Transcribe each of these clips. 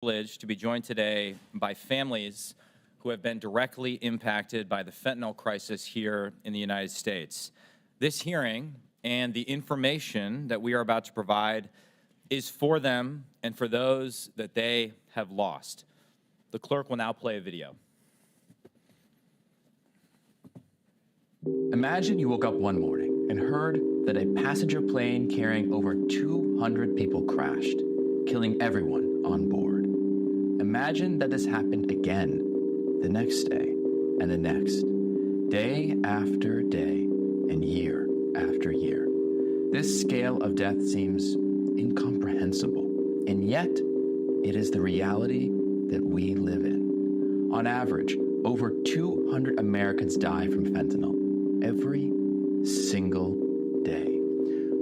Privileged to be joined today by families who have been directly impacted by the fentanyl crisis here in the United States. This hearing and the information that we are about to provide is for them and for those that they have lost. The clerk will now play a video. Imagine you woke up one morning and heard that a passenger plane carrying over 200 people crashed, killing everyone on board. Imagine that this happened again the next day and the next, day after day and year after year. This scale of death seems incomprehensible, and yet it is the reality that we live in. On average, over 200 Americans die from fentanyl every single day.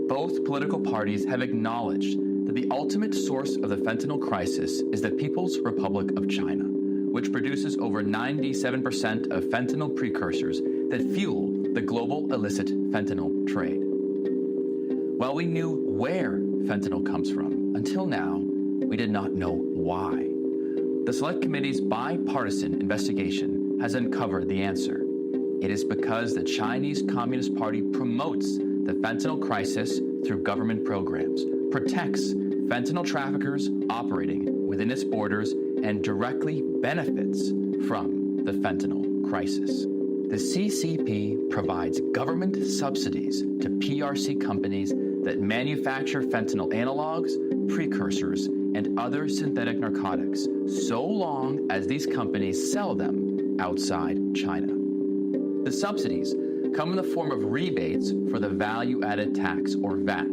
Both political parties have acknowledged that the ultimate source of the fentanyl crisis is the People's Republic of China, which produces over 97% of fentanyl precursors that fuel the global illicit fentanyl trade. While we knew where fentanyl comes from, until now, we did not know why. The Select Committee's bipartisan investigation has uncovered the answer. It is because the Chinese Communist Party promotes the fentanyl crisis through government programs, protects fentanyl traffickers operating within its borders, and directly benefits from the fentanyl crisis. The CCP provides government subsidies to PRC companies that manufacture fentanyl analogs, precursors, and other synthetic narcotics, so long as these companies sell them outside China. The subsidies come in the form of rebates for the value-added tax, or VAT.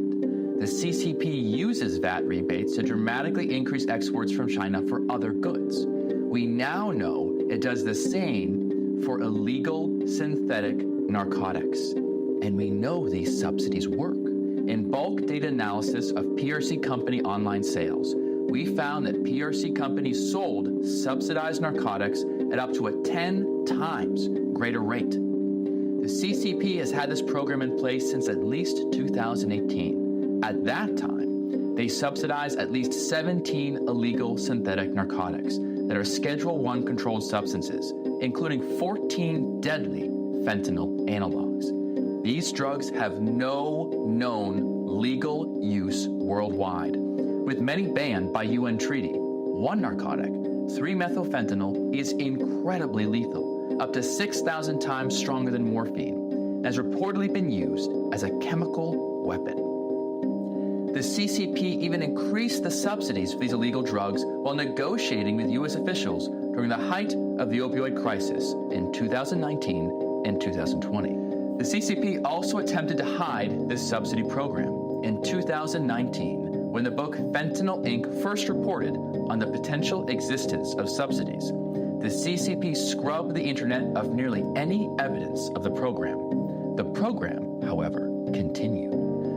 The CCP uses VAT rebates to dramatically increase exports from China for other goods. We now know it does the same for illegal synthetic narcotics. And we know these subsidies work. In bulk data analysis of PRC company online sales, we found that PRC companies sold subsidized narcotics at up to a 10 times greater rate. The CCP has had this program in place since at least 2018. At that time, they subsidized at least 17 illegal synthetic narcotics that are Schedule I controlled substances, including 14 deadly fentanyl analogs. These drugs have no known legal use worldwide, with many banned by UN treaty. One narcotic, 3-methylfentanyl, is incredibly lethal, up to 6,000 times stronger than morphine, and has reportedly been used as a chemical weapon. The CCP even increased the subsidies for these illegal drugs while negotiating with U.S. officials during the height of the opioid crisis in 2019 and 2020. The CCP also attempted to hide this subsidy program. In 2019, when the book Fentanyl, Inc. first reported on the potential existence of subsidies, the CCP scrubbed the internet of nearly any evidence of the program. The program, however, continued.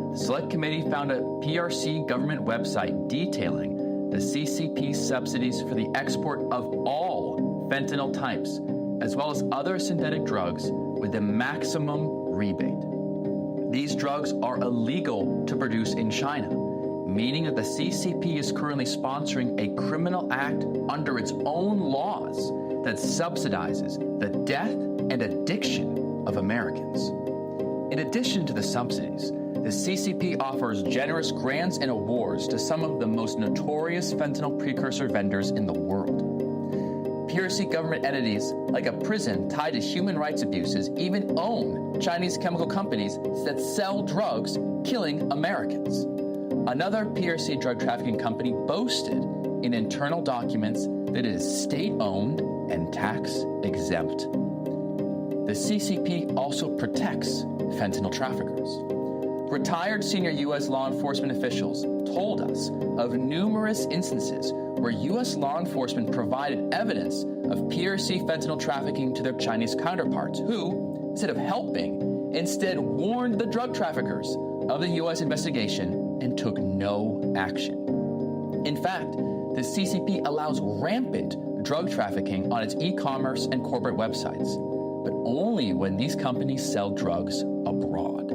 The Select Committee found a PRC government website detailing the CCP's subsidies for the export of all fentanyl types, as well as other synthetic drugs with the maximum rebate. These drugs are illegal to produce in China, meaning that the CCP is currently sponsoring a criminal act under its own laws that subsidizes the death and addiction of Americans. In addition to the subsidies, the CCP offers generous grants and awards to some of the most notorious fentanyl precursor vendors in the world. PRC government entities, like a prison tied to human rights abuses, even own Chinese chemical companies that sell drugs, killing Americans. Another PRC drug trafficking company boasted in internal documents that it is state-owned and tax-exempt. The CCP also protects fentanyl traffickers. Retired senior U.S. law enforcement officials told us of numerous instances where U.S. law enforcement provided evidence of PRC fentanyl trafficking to their Chinese counterparts who, instead of helping, instead warned the drug traffickers of the U.S. investigation and took no action. In fact, the CCP allows rampant drug trafficking on its e-commerce and corporate websites, but only when these companies sell drugs abroad.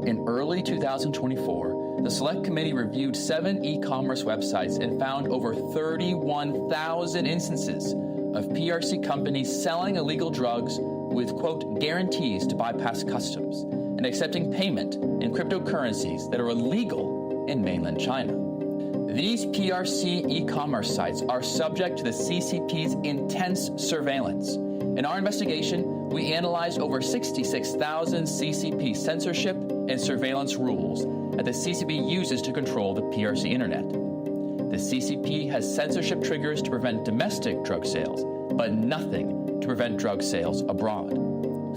In early 2024, the Select Committee reviewed 7 e-commerce websites and found over 31,000 instances of PRC companies selling illegal drugs with, quote, guarantees to bypass customs and accepting payment in cryptocurrencies that are illegal in mainland China. These PRC e-commerce sites are subject to the CCP's intense surveillance. In our investigation, we analyzed over 66,000 CCP censorship and surveillance rules that the CCP uses to control the PRC internet. The CCP has censorship triggers to prevent domestic drug sales, but nothing to prevent drug sales abroad.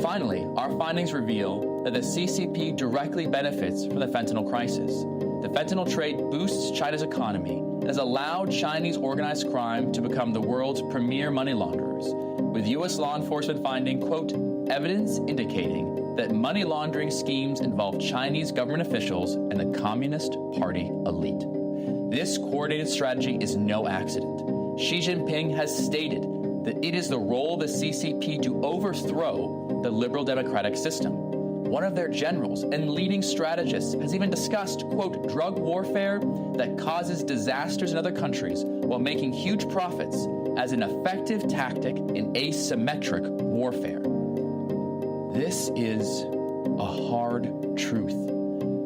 Finally, our findings reveal that the CCP directly benefits from the fentanyl crisis. The fentanyl trade boosts China's economy and has allowed Chinese organized crime to become the world's premier money launderers, with U.S. law enforcement finding, quote, evidence indicating that money laundering schemes involve Chinese government officials and the Communist Party elite. This coordinated strategy is no accident. Xi Jinping has stated that it is the role of the CCP to overthrow the liberal democratic system. One of their generals and leading strategists has even discussed, quote, drug warfare that causes disasters in other countries while making huge profits as an effective tactic in asymmetric warfare. This is a hard truth,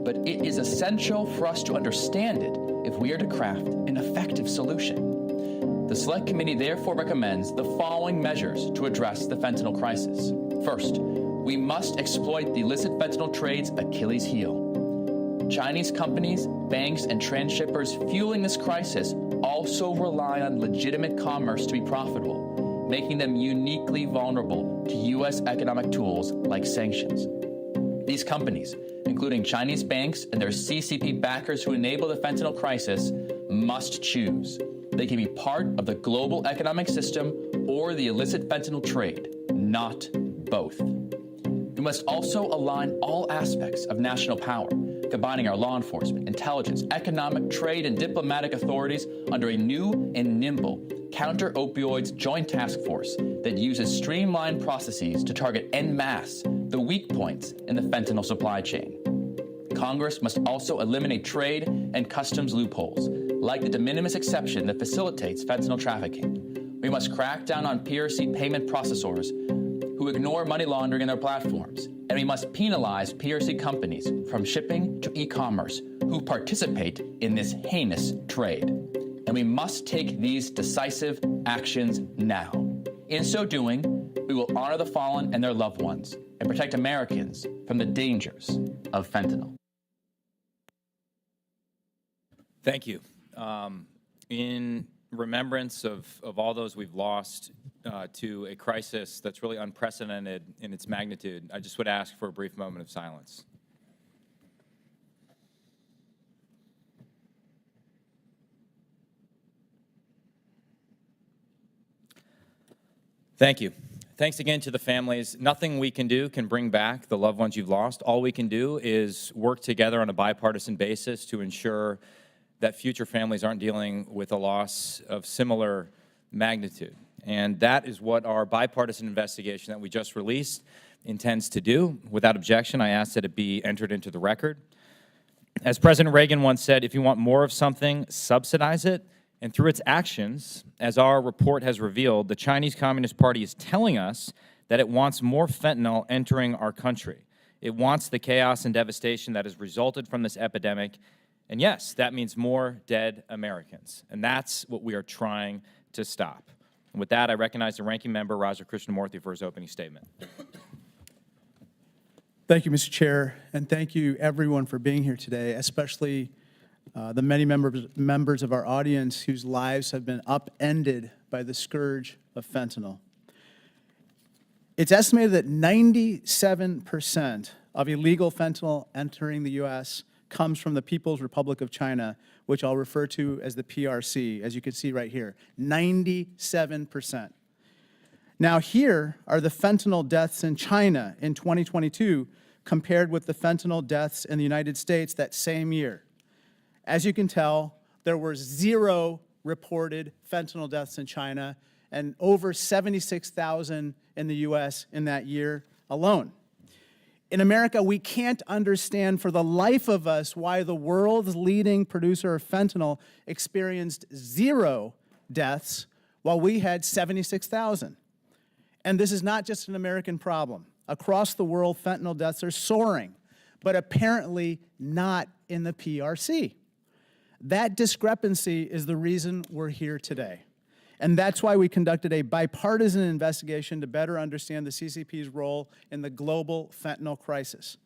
but it is essential for us to understand it if we are to craft an effective solution. The Select Committee therefore recommends the following measures to address the fentanyl crisis. First, we must exploit the illicit fentanyl trade's Achilles heel. Chinese companies, banks, and transshippers fueling this crisis also rely on legitimate commerce to be profitable, making them uniquely vulnerable to U.S. economic tools like sanctions. These companies, including Chinese banks and their CCP backers who enable the fentanyl crisis, must choose. They can be part of the global economic system or the illicit fentanyl trade, not both. We must also align all aspects of national power, combining our law enforcement, intelligence, economic, trade, and diplomatic authorities under a new and nimble counter-opioids joint task force that uses streamlined processes to target en masse the weak points in the fentanyl supply chain. Congress must also eliminate trade and customs loopholes, like the de minimis exception that facilitates fentanyl trafficking. We must crack down on PRC payment processors who ignore money laundering in their platforms, and we must penalize PRC companies from shipping to e-commerce who participate in this heinous trade. And we must take these decisive actions now. In so doing, we will honor the fallen and their loved ones and protect Americans from the dangers of fentanyl. Thank you. In remembrance of all those we've lost to a crisis that's really unprecedented in its magnitude, I just would ask for a brief moment of silence. Thank you. Thanks again to the families. Nothing we can do can bring back the loved ones you've lost. All we can do is work together on a bipartisan basis to ensure that future families aren't dealing with a loss of similar magnitude. And that is what our bipartisan investigation that we just released intends to do. Without objection, I ask that it be entered into the record. As President Reagan once said, if you want more of something, subsidize it. And through its actions, as our report has revealed, the Chinese Communist Party is telling us that it wants more fentanyl entering our country. It wants the chaos and devastation that has resulted from this epidemic. And yes, that means more dead Americans. And that's what we are trying to stop. And with that, I recognize the Ranking Member, Raja Krishnamurthy, for his opening statement. Thank you, Mr. Chair, and thank you, everyone, for being here today, especially the many members of our audience whose lives have been upended by the scourge of fentanyl. It's estimated that 97% of illegal fentanyl entering the U.S. comes from the People's Republic of China, which I'll refer to as the PRC, as you can see right here, 97%. Now here are the fentanyl deaths in China in 2022 compared with the fentanyl deaths in the United States that same year. As you can tell, there were 0 reported fentanyl deaths in China and over 76,000 in the U.S. in that year alone. In America, we can't understand for the life of us why the world's leading producer of fentanyl experienced 0 deaths while we had 76,000. And this is not just an American problem. Across the world, fentanyl deaths are soaring, but apparently not in the PRC. That discrepancy is the reason we're here today. And that's why we conducted a bipartisan investigation to better understand the CCP's role in the global fentanyl crisis.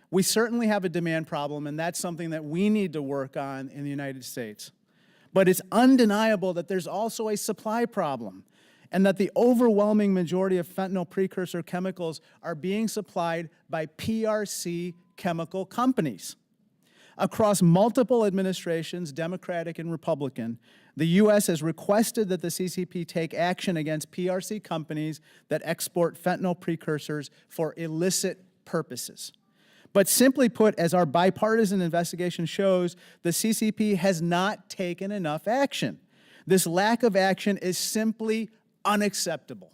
We certainly have a demand problem, and that's something that we need to work on in the United States. But it's undeniable that there's also a supply problem, and that the overwhelming majority of fentanyl precursor chemicals are being supplied by PRC chemical companies. Across multiple administrations, Democratic and Republican, the U.S. has requested that the CCP take action against PRC companies that export fentanyl precursors for illicit purposes. But simply put, as our bipartisan investigation shows, the CCP has not taken enough action. This lack of action is simply unacceptable.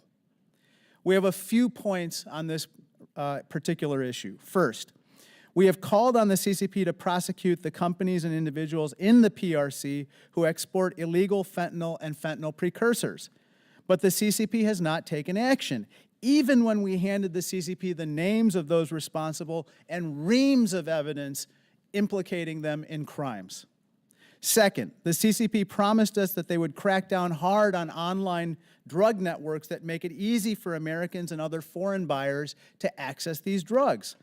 We have a few points on this particular issue. First, we have called on the CCP to prosecute the companies and individuals in the PRC who export illegal fentanyl and fentanyl precursors. But the CCP has not taken action, even when we handed the CCP the names of those responsible and reams of evidence implicating them in crimes. Second, the CCP promised us that they would crack down hard on online drug networks that make it easy for Americans and other foreign buyers to access these drugs.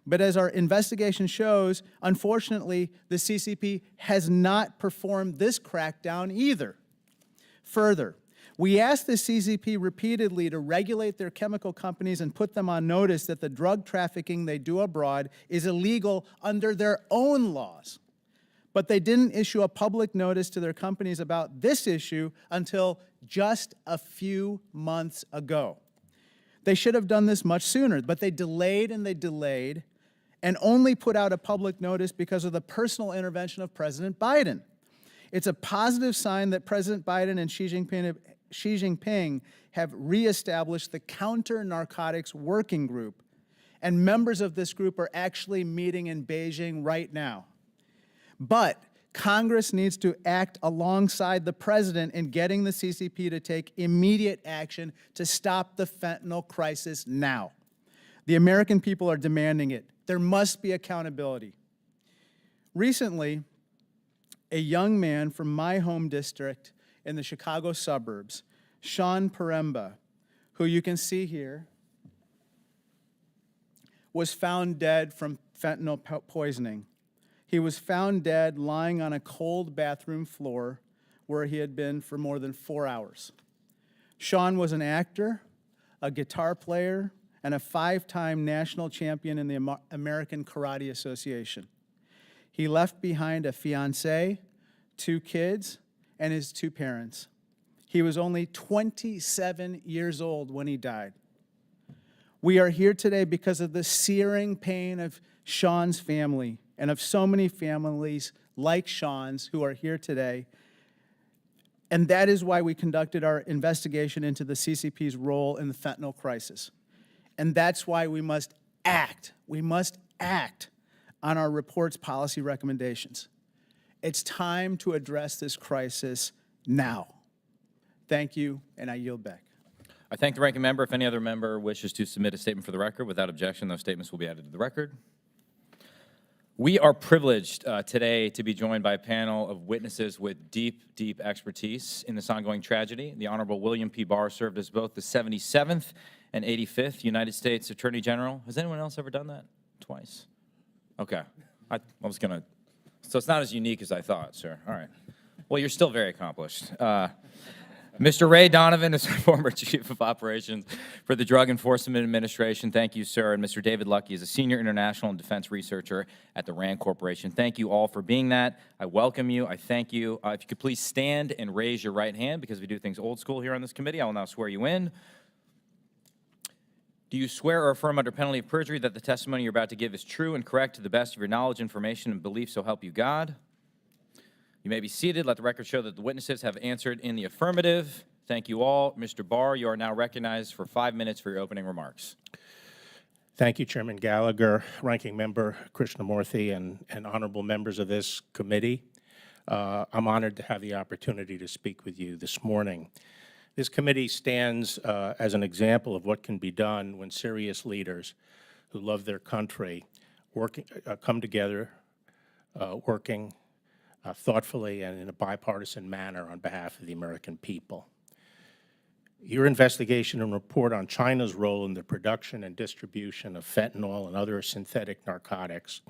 But as our investigation shows, unfortunately, the CCP has not performed this crackdown either. Further, we asked the CCP repeatedly to regulate their chemical companies and put them on notice that the drug trafficking they do abroad is illegal under their own laws. But they didn't issue a public notice to their companies about this issue until just a few months ago. They should have done this much sooner, but they delayed and only put out a public notice because of the personal intervention of President Biden. It's a positive sign that President Biden and Xi Jinping have reestablished the Counter-Narcotics Working Group, and members of this group are actually meeting in Beijing right now. But Congress needs to act alongside the president in getting the CCP to take immediate action to stop the fentanyl crisis now. The American people are demanding it. There must be accountability. Recently, a young man from my home district in the Chicago suburbs, Shen Yun, who you can see here, was found dead from fentanyl poisoning. He was found dead lying on a cold bathroom floor where he had been for more than 4 hours. Shen was an actor, a guitar player, and a 5-time national champion in the American Karate Association. He left behind a fiancée, 2 kids, and his 2 parents. He was only 27 years old when he died. We are here today because of the searing pain of Shen's family and of so many families like Shen's who are here today. And that is why we conducted our investigation into the CCP's role in the fentanyl crisis. And that's why we must act. We must act on our report's policy recommendations. It's time to address this crisis now. Thank you, and I yield back. I thank the ranking member. If any other member wishes to submit a statement for the record, without objection, those statements will be added to the record. We are privileged today to be joined by a panel of witnesses with deep, deep expertise in this ongoing tragedy. The Honorable William P. Barr served as both the 77th and 85th United States Attorney General. Has anyone else ever done that? Twice? Okay. I was going to... So it's not as unique as I thought, sir. All right. Well, you're still very accomplished. Mr. Ray Donovan is former Chief of Operations for the Drug Enforcement Administration. Thank you, sir. And Mr. David Luckey is a Senior International and Defense Researcher at the RAND Corporation. Thank you all for being that. I welcome you. I thank you. If you could please stand and raise your right hand, because we do things old school here on this committee. I will now swear you in. Do you swear or affirm under penalty of perjury that the testimony you're about to give is true and correct to the best of your knowledge, information, and belief, so help you God? You may be seated. Let the record show that the witnesses have answered in the affirmative. Thank you all. Mr. Barr, you are now recognized for 5 minutes for your opening remarks. Thank you, Chairman Gallagher, Ranking Member Krishnamurthy, and honorable members of this committee. I'm honored to have the opportunity to speak with you this morning. This committee stands as an example of what can be done when serious leaders who love their country come together, working thoughtfully and in a bipartisan manner on behalf of the American people. Your investigation and report on China's role in the production and distribution of fentanyl and other synthetic narcotics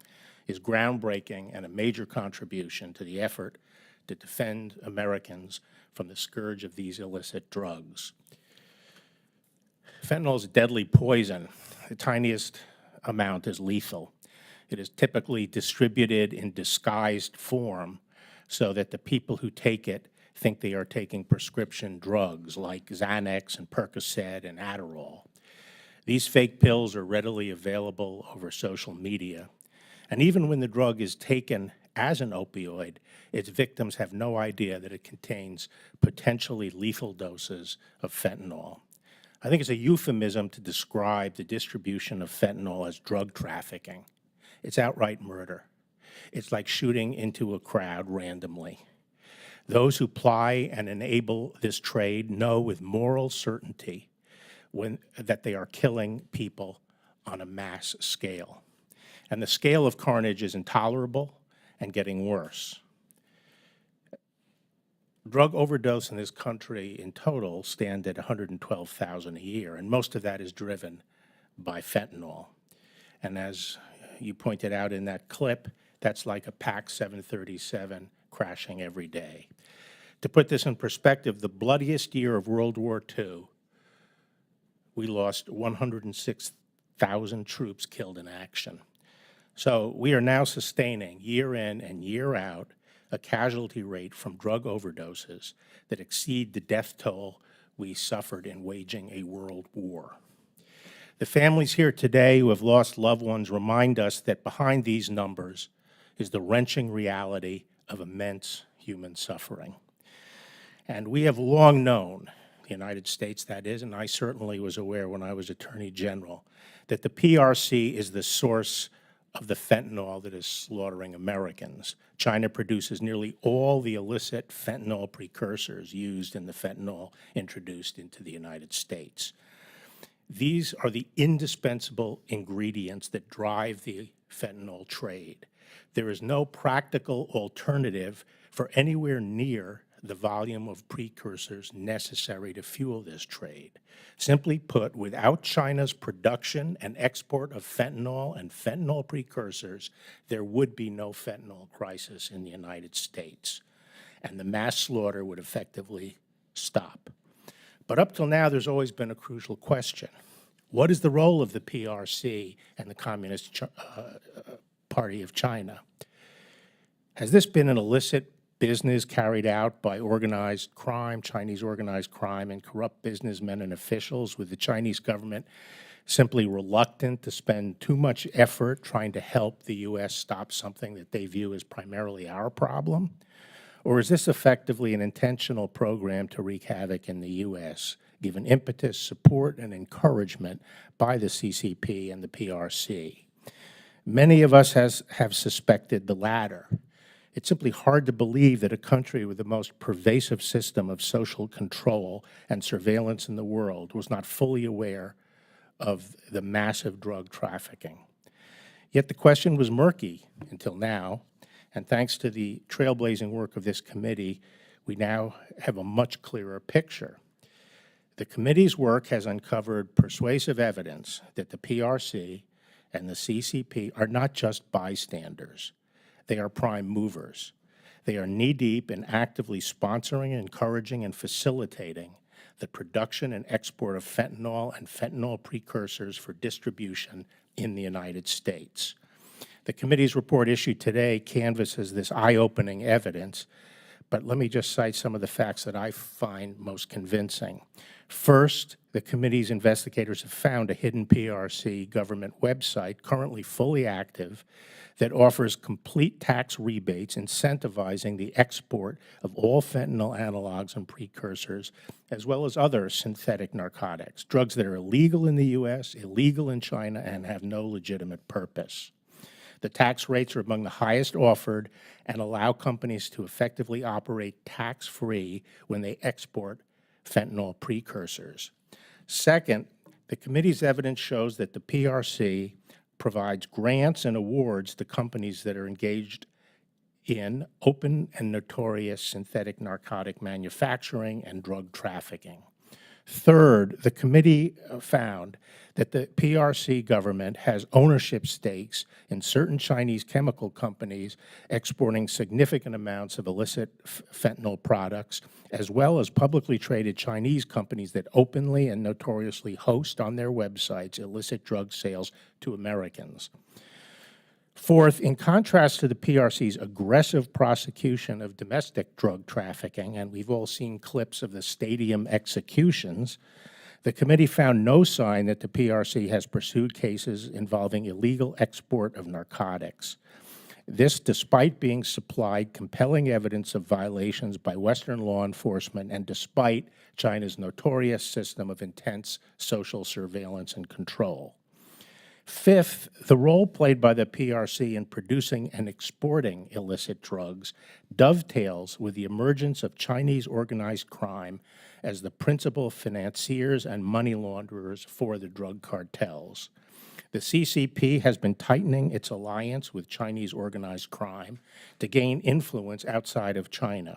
is groundbreaking and a major contribution to the effort to defend Americans from the scourge of these illicit drugs. Fentanyl is a deadly poison. The tiniest amount is lethal. It is typically distributed in disguised form so that the people who take it think they are taking prescription drugs like Xanax and Percocet and Adderall. These fake pills are readily available over social media. And even when the drug is taken as an opioid, its victims have no idea that it contains potentially lethal doses of fentanyl. I think it's a euphemism to describe the distribution of fentanyl as drug trafficking. It's outright murder. It's like shooting into a crowd randomly. Those who ply and enable this trade know with moral certainty that they are killing people on a mass scale. And the scale of carnage is intolerable and getting worse. Drug overdose in this country in total stand at 112,000 a year, and most of that is driven by fentanyl. And as you pointed out in that clip, that's like a PAC 737 crashing every day. To put this in perspective, the bloodiest year of World War II, we lost 106,000 troops killed in action. So we are now sustaining, year in and year out, a casualty rate from drug overdoses that exceed the death toll we suffered in waging a world war. The families here today who have lost loved ones remind us that behind these numbers is the wrenching reality of immense human suffering. And we have long known, the United States that is, and I certainly was aware when I was Attorney General, that the PRC is the source of the fentanyl that is slaughtering Americans. China produces nearly all the illicit fentanyl precursors used in the fentanyl introduced into the United States. These are the indispensable ingredients that drive the fentanyl trade. There is no practical alternative for anywhere near the volume of precursors necessary to fuel this trade. Simply put, without China's production and export of fentanyl and fentanyl precursors, there would be no fentanyl crisis in the United States, and the mass slaughter would effectively stop. But up till now, there's always been a crucial question. What is the role of the PRC and the Communist Party of China? Has this been an illicit business carried out by organized crime, Chinese organized crime, and corrupt businessmen and officials, with the Chinese government simply reluctant to spend too much effort trying to help the U.S. stop something that they view as primarily our problem? Or is this effectively an intentional program to wreak havoc in the U.S., given impetus, support, and encouragement by the CCP and the PRC? Many of us have suspected the latter. It's simply hard to believe that a country with the most pervasive system of social control and surveillance in the world was not fully aware of the massive drug trafficking. Yet the question was murky until now, and thanks to the trailblazing work of this committee, we now have a much clearer picture. The committee's work has uncovered persuasive evidence that the PRC and the CCP are not just bystanders. They are prime movers. They are knee-deep in actively sponsoring, encouraging, and facilitating the production and export of fentanyl and fentanyl precursors for distribution in the United States. The committee's report issued today canvasses this eye-opening evidence, but let me just cite some of the facts that I find most convincing. First, the committee's investigators have found a hidden PRC government website, currently fully active, that offers complete tax rebates incentivizing the export of all fentanyl analogs and precursors, as well as other synthetic narcotics, drugs that are illegal in the U.S., illegal in China, and have no legitimate purpose. The tax rates are among the highest offered and allow companies to effectively operate tax-free when they export fentanyl precursors. Second, the committee's evidence shows that the PRC provides grants and awards to companies that are engaged in open and notorious synthetic narcotic manufacturing and drug trafficking. Third, the committee found that the PRC government has ownership stakes in certain Chinese chemical companies exporting significant amounts of illicit fentanyl products, as well as publicly traded Chinese companies that openly and notoriously host on their websites illicit drug sales to Americans. Fourth, in contrast to the PRC's aggressive prosecution of domestic drug trafficking, and we've all seen clips of the stadium executions, the committee found no sign that the PRC has pursued cases involving illegal export of narcotics. This despite being supplied compelling evidence of violations by Western law enforcement and despite China's notorious system of intense social surveillance and control. Fifth, the role played by the PRC in producing and exporting illicit drugs dovetails with the emergence of Chinese organized crime as the principal financiers and money launderers for the drug cartels. The CCP has been tightening its alliance with Chinese organized crime to gain influence outside of China.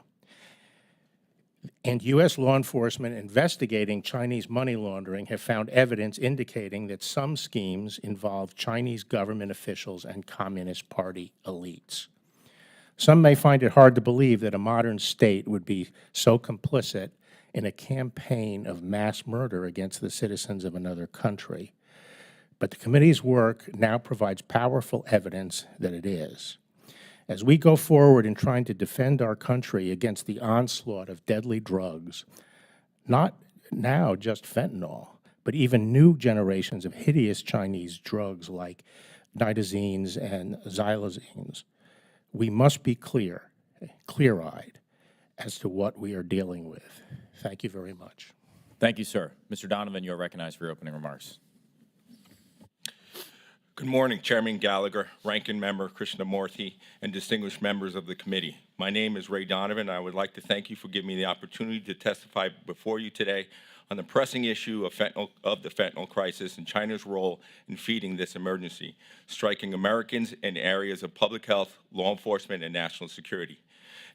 And U.S. law enforcement investigating Chinese money laundering have found evidence indicating that some schemes involve Chinese government officials and Communist Party elites. Some may find it hard to believe that a modern state would be so complicit in a campaign of mass murder against the citizens of another country. But the committee's work now provides powerful evidence that it is. As we go forward in trying to defend our country against the onslaught of deadly drugs, not now just fentanyl, but even new generations of hideous Chinese drugs like nitazines and xylazines, we must be clear-eyed as to what we are dealing with. Thank you very much. Thank you, sir. Mr. Donovan, you are recognized for your opening remarks. Good morning, Chairman Gallagher, Ranking Member Krishnamurthy, and distinguished members of the committee. My name is Ray Donovan. I would like to thank you for giving me the opportunity to testify before you today on the pressing issue of the fentanyl crisis and China's role in feeding this emergency, striking Americans in areas of public health, law enforcement, and national security.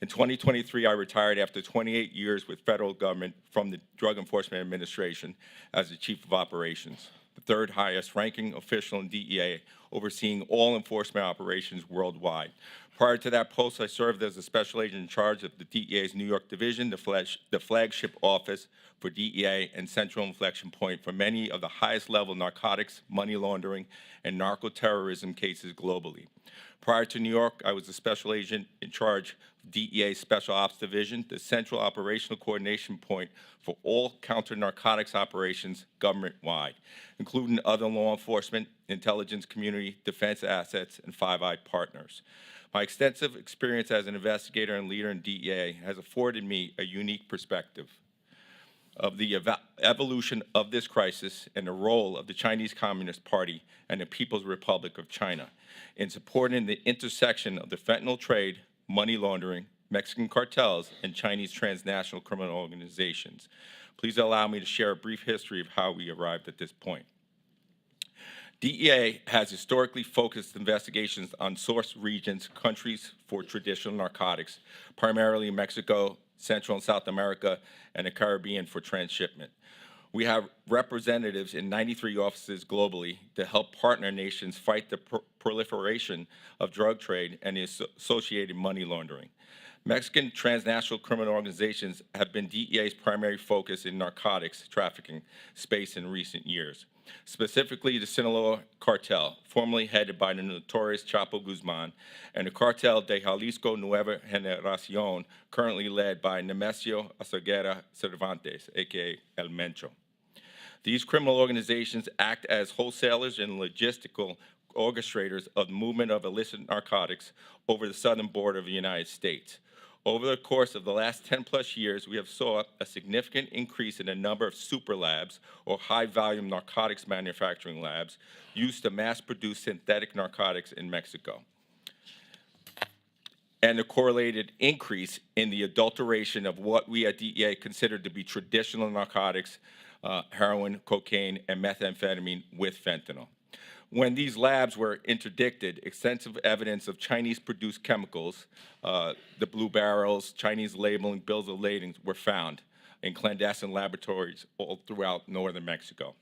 In 2023, I retired after 28 years with federal government from the Drug Enforcement Administration as the Chief of Operations, the third highest ranking official in DEA, overseeing all enforcement operations worldwide. Prior to that post, I served as a special agent in charge of the DEA's New York division, the flagship office for DEA and central inflection point for many of the highest level narcotics, money laundering, and narco-terrorism cases globally. Prior to New York, I was a special agent in charge of DEA's Special Ops Division, the central operational coordination point for all counter-narcotics operations government-wide, including other law enforcement, intelligence community, defense assets, and Five Eye partners. My extensive experience as an investigator and leader in DEA has afforded me a unique perspective of the evolution of this crisis and the role of the Chinese Communist Party and the People's Republic of China in supporting the intersection of the fentanyl trade, money laundering, Mexican cartels, and Chinese transnational criminal organizations. Please allow me to share a brief history of how we arrived at this point. DEA has historically focused investigations on source regions, countries for traditional narcotics, primarily Mexico, Central and South America, and the Caribbean for transshipment. We have representatives in 93 offices globally to help partner nations fight the proliferation of drug trade and the associated money laundering. Mexican transnational criminal organizations have been DEA's primary focus in narcotics trafficking space in recent years. Specifically, the Sinaloa cartel, formerly headed by the notorious Chapo Guzman, and the Cartel de Jalisco Nueva Generación, currently led by Nemesio Azaguera Cervantes, aka El Mencho. These criminal organizations act as wholesalers and logistical orchestrators of the movement of illicit narcotics over the southern border of the United States. Over the course of the last 10+ years, we have saw a significant increase in the number of super labs, or high-volume narcotics manufacturing labs, used to mass-produce synthetic narcotics in Mexico, and the correlated increase in the adulteration of what we at DEA consider to be traditional narcotics, heroin, cocaine, and methamphetamine with fentanyl. When these labs were interdicted, extensive evidence of Chinese-produced chemicals, the blue barrels, Chinese labeling, bills of lading were found in clandestine laboratories all throughout northern Mexico.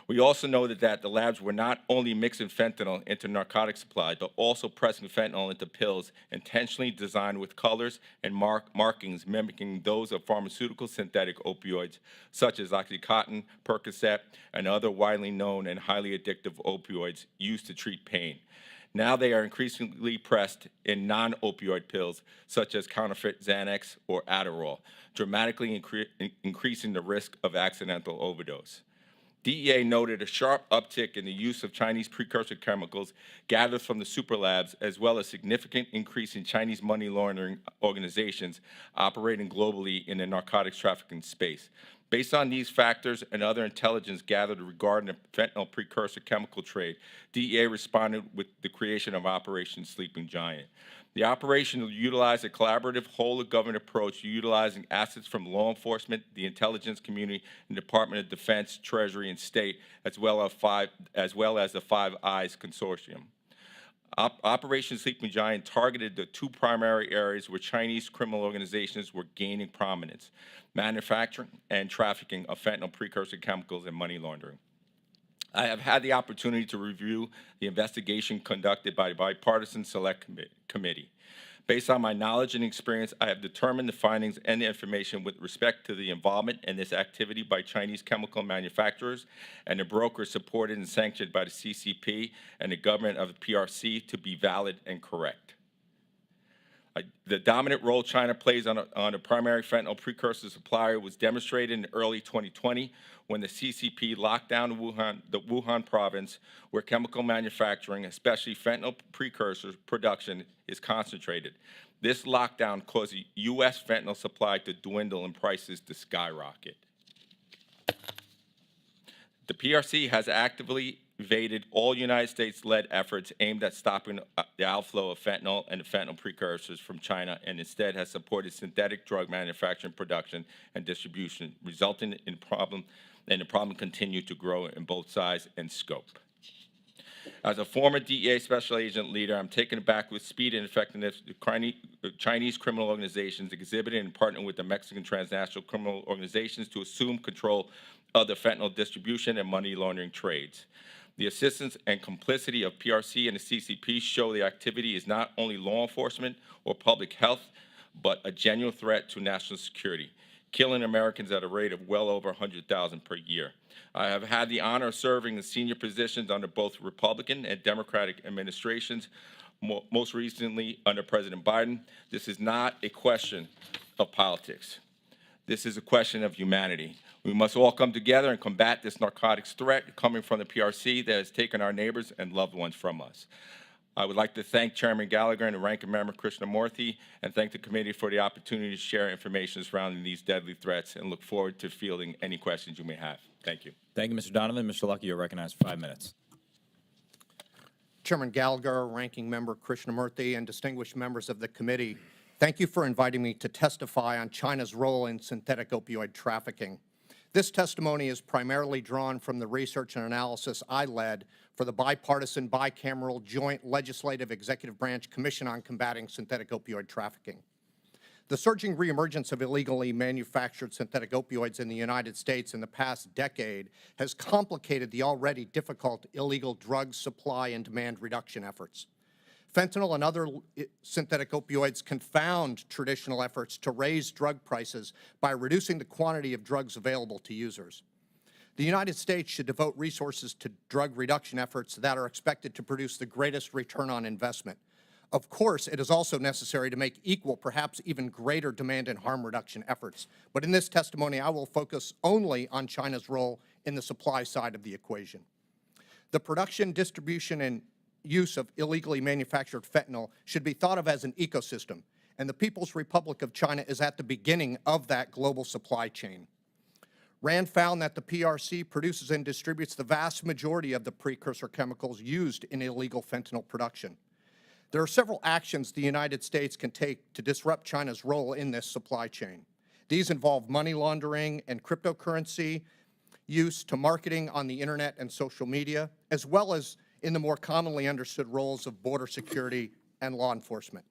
We also noted that the labs were not only mixing fentanyl into narcotic supply, but also pressing fentanyl into pills intentionally designed with colors and markings mimicking those of pharmaceutical synthetic opioids, such as Oxycontin, Percocet, and other widely known and highly addictive opioids used to treat pain. Now they are increasingly pressed in non-opioid pills, such as counterfeit Xanax or Adderall, dramatically increasing the risk of accidental overdose. DEA noted a sharp uptick in the use of Chinese precursor chemicals gathered from the super labs, as well as significant increase in Chinese money laundering organizations operating globally in the narcotics trafficking space. Based on these factors and other intelligence gathered regarding the fentanyl precursor chemical trade, DEA responded with the creation of Operation Sleeping Giant. The operation utilized a collaborative whole-of-government approach, utilizing assets from law enforcement, the intelligence community, and Department of Defense, Treasury, and State, as well as the Five Eyes Consortium. Operation Sleeping Giant targeted the two primary areas where Chinese criminal organizations were gaining prominence: manufacturing and trafficking of fentanyl precursor chemicals and money laundering. I have had the opportunity to review the investigation conducted by the Bipartisan Select Committee. Based on my knowledge and experience, I have determined the findings and the information with respect to the involvement in this activity by Chinese chemical manufacturers and the brokers supported and sanctioned by the CCP and the government of the PRC to be valid and correct. The dominant role China plays on a primary fentanyl precursor supplier was demonstrated in early 2020 when the CCP locked down the Wuhan province, where chemical manufacturing, especially fentanyl precursor production, is concentrated. This lockdown caused the U.S. fentanyl supply to dwindle and prices to skyrocket. The PRC has actively evaded all United States-led efforts aimed at stopping the outflow of fentanyl and the fentanyl precursors from China, and instead has supported synthetic drug manufacturing, production, and distribution, resulting in the problem continued to grow in both size and scope. As a former DEA special agent leader, I'm taken aback with speed and effectiveness the Chinese criminal organizations exhibited and partnering with the Mexican transnational criminal organizations to assume control of the fentanyl distribution and money laundering trades. The assistance and complicity of PRC and the CCP show the activity is not only law enforcement or public health, but a genuine threat to national security, killing Americans at a rate of well over 100,000 per year. I have had the honor of serving in senior positions under both Republican and Democratic administrations, most recently under President Biden. This is not a question of politics. This is a question of humanity. We must all come together and combat this narcotics threat coming from the PRC that has taken our neighbors and loved ones from us. I would like to thank Chairman Gallagher and the Ranking Member Krishnamurthy, and thank the committee for the opportunity to share information surrounding these deadly threats, and look forward to fielding any questions you may have. Thank you. Thank you, Mr. Donovan. Mr. Luckey, you're recognized for 5 minutes. Chairman Gallagher, Ranking Member Krishnamurthy, and distinguished members of the committee, thank you for inviting me to testify on China's role in synthetic opioid trafficking. This testimony is primarily drawn from the research and analysis I led for the bipartisan, bicameral Joint Legislative Executive Branch Commission on Combating Synthetic Opioid Trafficking. The surging reemergence of illegally manufactured synthetic opioids in the United States in the past decade has complicated the already difficult illegal drug supply and demand reduction efforts. Fentanyl and other synthetic opioids confound traditional efforts to raise drug prices by reducing the quantity of drugs available to users. The United States should devote resources to drug reduction efforts that are expected to produce the greatest return on investment. Of course, it is also necessary to make equal, perhaps even greater demand and harm reduction efforts. But in this testimony, I will focus only on China's role in the supply side of the equation. The production, distribution, and use of illegally manufactured fentanyl should be thought of as an ecosystem, and the People's Republic of China is at the beginning of that global supply chain. RAND found that the PRC produces and distributes the vast majority of the precursor chemicals used in illegal fentanyl production. There are several actions the United States can take to disrupt China's role in this supply chain. These involve money laundering and cryptocurrency use to marketing on the internet and social media, as well as in the more commonly understood roles of border security and law enforcement.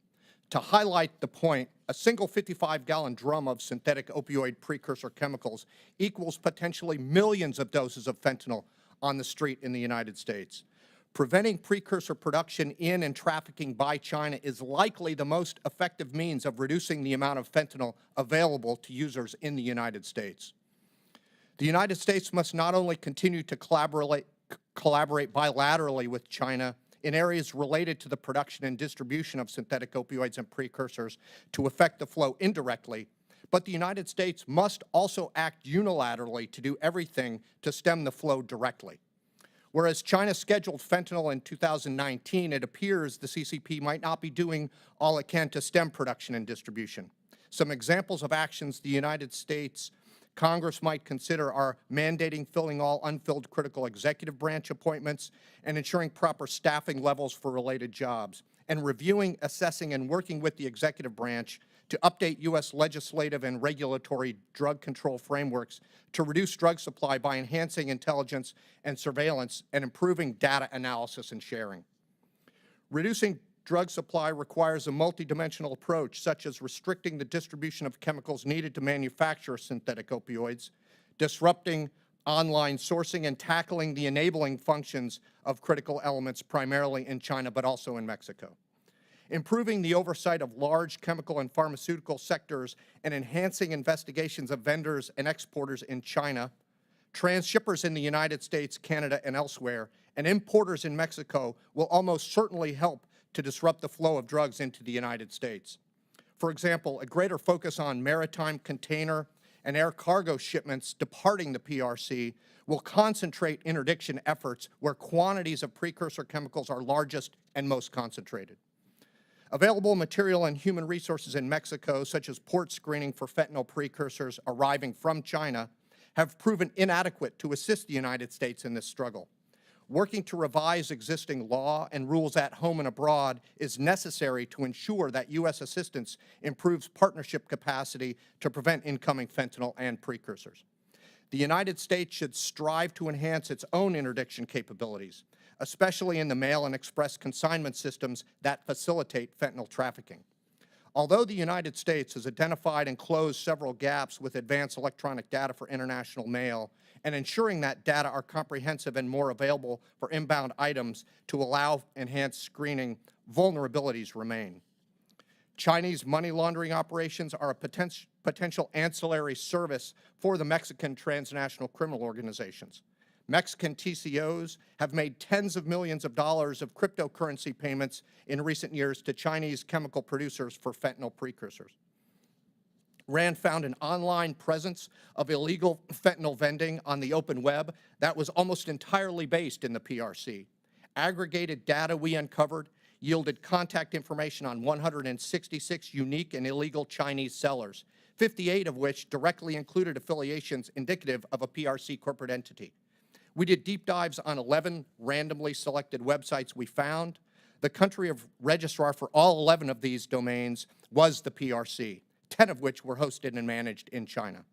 To highlight the point, a single 55-gallon drum of synthetic opioid precursor chemicals equals potentially millions of doses of fentanyl on the street in the United States. Preventing precursor production in and trafficking by China is likely the most effective means of reducing the amount of fentanyl available to users in the United States. The United States must not only continue to collaborate bilaterally with China in areas related to the production and distribution of synthetic opioids and precursors to affect the flow indirectly, but the United States must also act unilaterally to do everything to stem the flow directly. Whereas China scheduled fentanyl in 2019, it appears the CCP might not be doing all it can to stem production and distribution. Some examples of actions the United States Congress might consider are mandating filling all unfilled critical executive branch appointments and ensuring proper staffing levels for related jobs, and reviewing, assessing, and working with the executive branch to update U.S. legislative and regulatory drug control frameworks to reduce drug supply by enhancing intelligence and surveillance and improving data analysis and sharing. Reducing drug supply requires a multidimensional approach, such as restricting the distribution of chemicals needed to manufacture synthetic opioids, disrupting online sourcing, and tackling the enabling functions of critical elements primarily in China but also in Mexico. Improving the oversight of large chemical and pharmaceutical sectors and enhancing investigations of vendors and exporters in China, transshippers in the United States, Canada, and elsewhere, and importers in Mexico will almost certainly help to disrupt the flow of drugs into the United States. For example, a greater focus on maritime container and air cargo shipments departing the PRC will concentrate interdiction efforts where quantities of precursor chemicals are largest and most concentrated. Available material and human resources in Mexico, such as port screening for fentanyl precursors arriving from China, have proven inadequate to assist the United States in this struggle. Working to revise existing law and rules at home and abroad is necessary to ensure that U.S. assistance improves partnership capacity to prevent incoming fentanyl and precursors. The United States should strive to enhance its own interdiction capabilities, especially in the mail and express consignment systems that facilitate fentanyl trafficking. Although the United States has identified and closed several gaps with advanced electronic data for international mail, and ensuring that data are comprehensive and more available for inbound items to allow enhanced screening, vulnerabilities remain. Chinese money laundering operations are a potential ancillary service for the Mexican transnational criminal organizations. Mexican TCOs have made tens of millions of dollars of cryptocurrency payments in recent years to Chinese chemical producers for fentanyl precursors. RAND found an online presence of illegal fentanyl vending on the open web that was almost entirely based in the PRC. Aggregated data we uncovered yielded contact information on 166 unique and illegal Chinese sellers, 58 of which directly included affiliations indicative of a PRC corporate entity. We did deep dives on 11 randomly selected websites we found. The country of registrar for all 11 of these domains was the PRC, 10 of which were hosted and managed in China.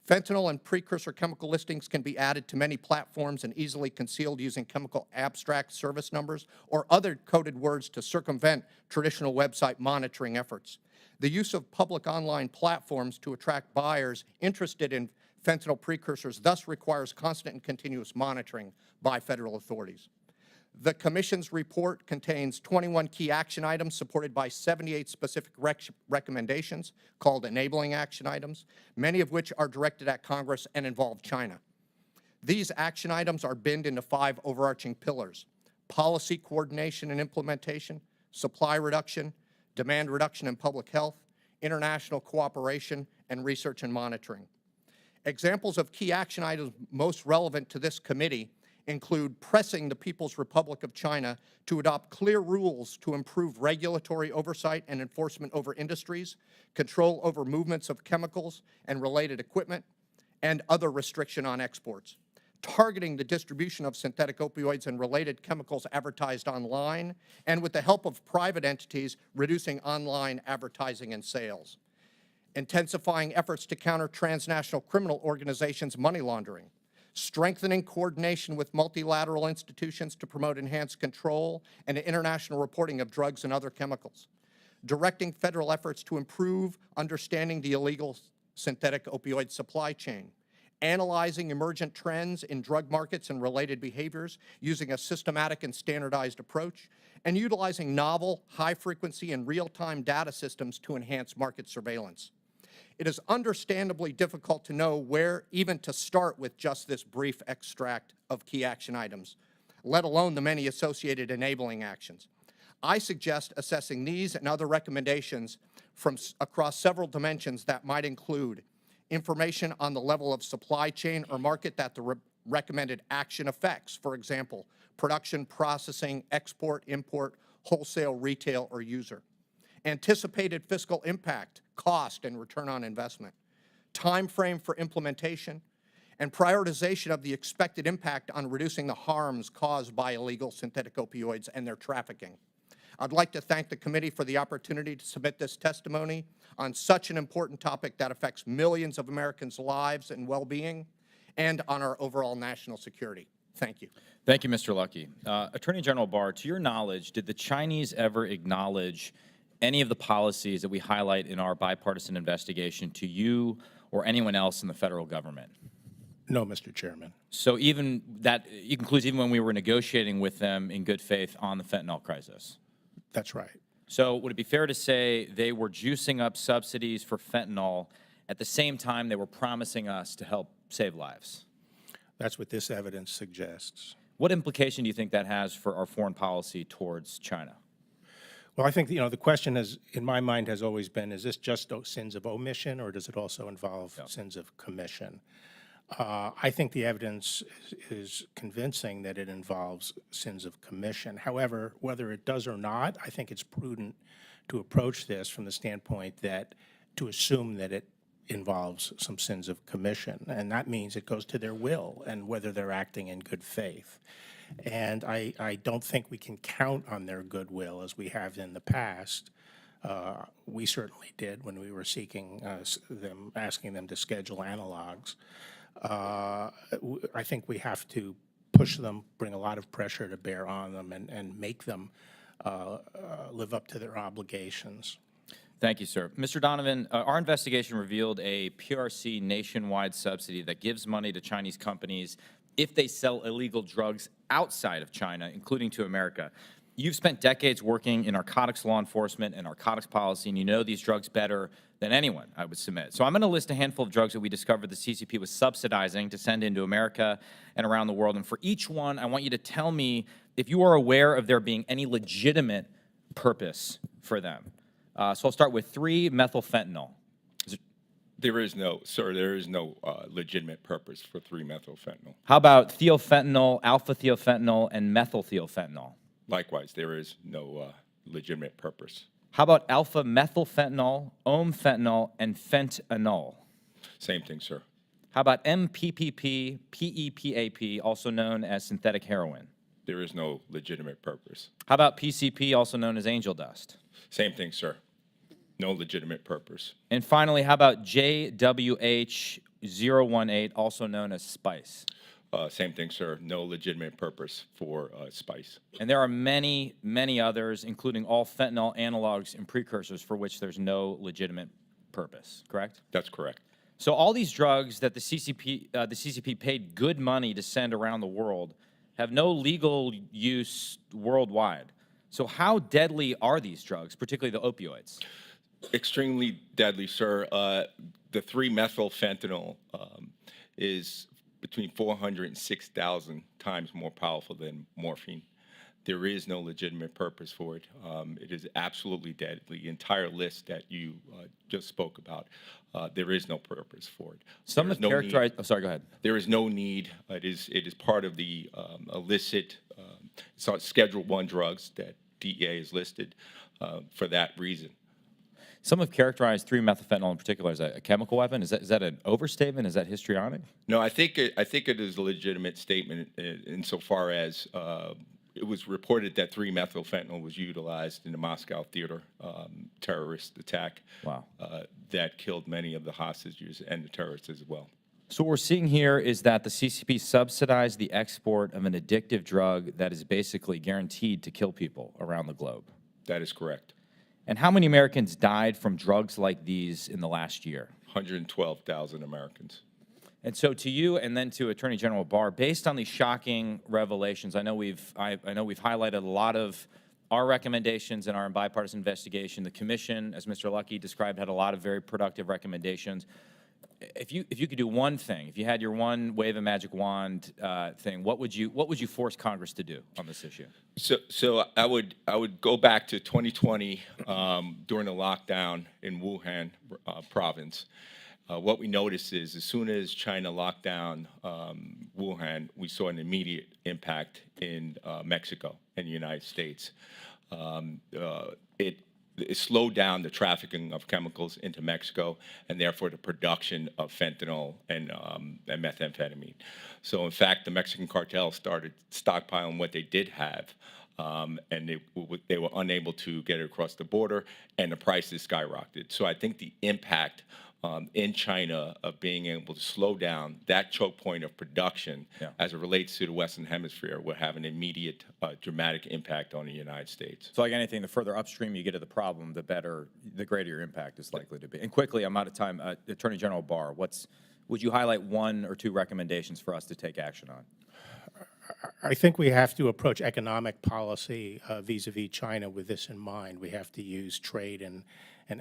Fentanyl and precursor chemical listings can be added to many platforms and easily concealed using chemical abstract service numbers or other coded words to circumvent traditional website monitoring efforts. The use of public online platforms to attract buyers interested in fentanyl precursors thus requires constant and continuous monitoring by federal authorities. The Commission's report contains 21 key action items supported by 78 specific recommendations called enabling action items, many of which are directed at Congress and involve China. These action items are binned into 5 overarching pillars: policy coordination and implementation, supply reduction, demand reduction in public health, international cooperation, and research and monitoring. Examples of key action items most relevant to this committee include pressing the People's Republic of China to adopt clear rules to improve regulatory oversight and enforcement over industries, control over movements of chemicals and related equipment, and other restriction on exports, targeting the distribution of synthetic opioids and related chemicals advertised online, and with the help of private entities, reducing online advertising and sales, intensifying efforts to counter transnational criminal organizations' money laundering, strengthening coordination with multilateral institutions to promote enhanced control and international reporting of drugs and other chemicals, directing federal efforts to improve understanding the illegal synthetic opioid supply chain, analyzing emergent trends in drug markets and related behaviors using a systematic and standardized approach, and utilizing novel, high-frequency, and real-time data systems to enhance market surveillance. It is understandably difficult to know where even to start with just this brief extract of key action items, let alone the many associated enabling actions. I suggest assessing these and other recommendations from across several dimensions that might include information on the level of supply chain or market that the recommended action affects, for example, production, processing, export, import, wholesale, retail, or user. Anticipated fiscal impact, cost, and return on investment, time frame for implementation, and prioritization of the expected impact on reducing the harms caused by illegal synthetic opioids and their trafficking. I'd like to thank the committee for the opportunity to submit this testimony on such an important topic that affects millions of Americans' lives and well-being, and on our overall national security. Thank you. Thank you, Mr. Luckey. Attorney General Barr, to your knowledge, did the Chinese ever acknowledge any of the policies that we highlight in our bipartisan investigation to you or anyone else in the federal government? No, Mr. Chairman. So even that includes even when we were negotiating with them in good faith on the fentanyl crisis? That's right. So would it be fair to say they were juicing up subsidies for fentanyl at the same time they were promising us to help save lives? That's what this evidence suggests. What implication do you think that has for our foreign policy towards China? Well, I think, the question has, in my mind, has always been, is this just sins of omission, or does it also involve sins of commission? I think the evidence is convincing that it involves sins of commission. However, whether it does or not, I think it's prudent to approach this from the standpoint that to assume that it involves some sins of commission, and that means it goes to their will and whether they're acting in good faith. And I don't think we can count on their goodwill as we have in the past. We certainly did when we were seeking asking them to schedule analogs. I think we have to push them, bring a lot of pressure to bear on them, and make them live up to their obligations. Thank you, sir. Mr. Donovan, our investigation revealed a PRC nationwide subsidy that gives money to Chinese companies if they sell illegal drugs outside of China, including to America. You've spent decades working in narcotics law enforcement and narcotics policy, and you know these drugs better than anyone, I would submit. So I'm going to list a handful of drugs that we discovered the CCP was subsidizing to send into America and around the world. And for each one, I want you to tell me if you are aware of there being any legitimate purpose for them. So I'll start with 3-methylfentanyl. There is no legitimate purpose for 3-methylfentanyl. How about thiofentanyl, alpha-thiofentanyl, and methyl-thiofentanyl? Likewise, there is no legitimate purpose. How about alpha-methylfentanyl, omfentanyl, and fentanyl? Same thing, sir. How about MPPP, PEPAP, also known as synthetic heroin? There is no legitimate purpose. How about PCP, also known as angel dust? Same thing, sir. No legitimate purpose. And finally, how about JWH-018, also known as spice? Same thing, sir. No legitimate purpose for spice. And there are many, many others, including all fentanyl analogs and precursors for which there's no legitimate purpose, correct? That's correct. So all these drugs that the CCP paid good money to send around the world, have no legal use worldwide. So how deadly are these drugs, particularly the opioids? Extremely deadly, sir. The 3-methylfentanyl is between 400 and 6,000 times more powerful than morphine. There is no legitimate purpose for it. It is absolutely deadly. The entire list that you just spoke about, there is no purpose for it. Some There have is no need. characterized. Oh, sorry. Go ahead. There is no need. It is part of the illicit Schedule I drugs that DEA is listed for that reason. Some have characterized 3-methylfentanyl in particular as a chemical weapon. Is that an overstatement? Is that histrionic? No, I think it is a legitimate statement insofar as it was reported that 3-methylfentanyl was utilized in the Moscow theater terrorist attack. Wow. That killed many of the hostages and the terrorists as well. So what we're seeing here is that the CCP subsidized the export of an addictive drug that is basically guaranteed to kill people around the globe. That is correct. And how many Americans died from drugs like these in the last year? 112,000 Americans. And so to you and then to Attorney General Barr, based on these shocking revelations, I know we've highlighted a lot of our recommendations in our bipartisan investigation. The commission, as Mr. Luckey described, had a lot of very productive recommendations. If you could do one thing, if you had your one wave a magic wand thing, what would you force Congress to do on this issue? So I would go back to 2020 during the lockdown in Wuhan province. What we noticed is as soon as China locked down Wuhan, we saw an immediate impact in Mexico and the United States. It slowed down the trafficking of chemicals into Mexico and therefore the production of fentanyl and methamphetamine. So in fact, the Mexican cartel started stockpiling what they did have, and they were unable to get it across the border, and the prices skyrocketed. So I think the impact in China of being able to slow down that choke point of production as it relates to the Western Hemisphere will have an immediate dramatic impact on the United States. So like anything, the further upstream you get to the problem, the greater your impact is likely to be. And quickly, I'm out of time. Attorney General Barr, would you highlight 1 or 2 recommendations for us to take action on? I think we have to approach economic policy vis-a-vis China with this in mind. We have to use trade and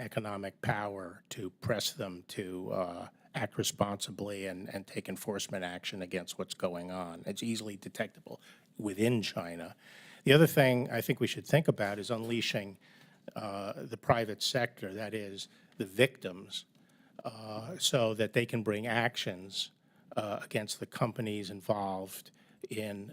economic power to press them to act responsibly and take enforcement action against what's going on. It's easily detectable within China. The other thing I think we should think about is unleashing the private sector, that is, the victims, so that they can bring actions against the companies involved in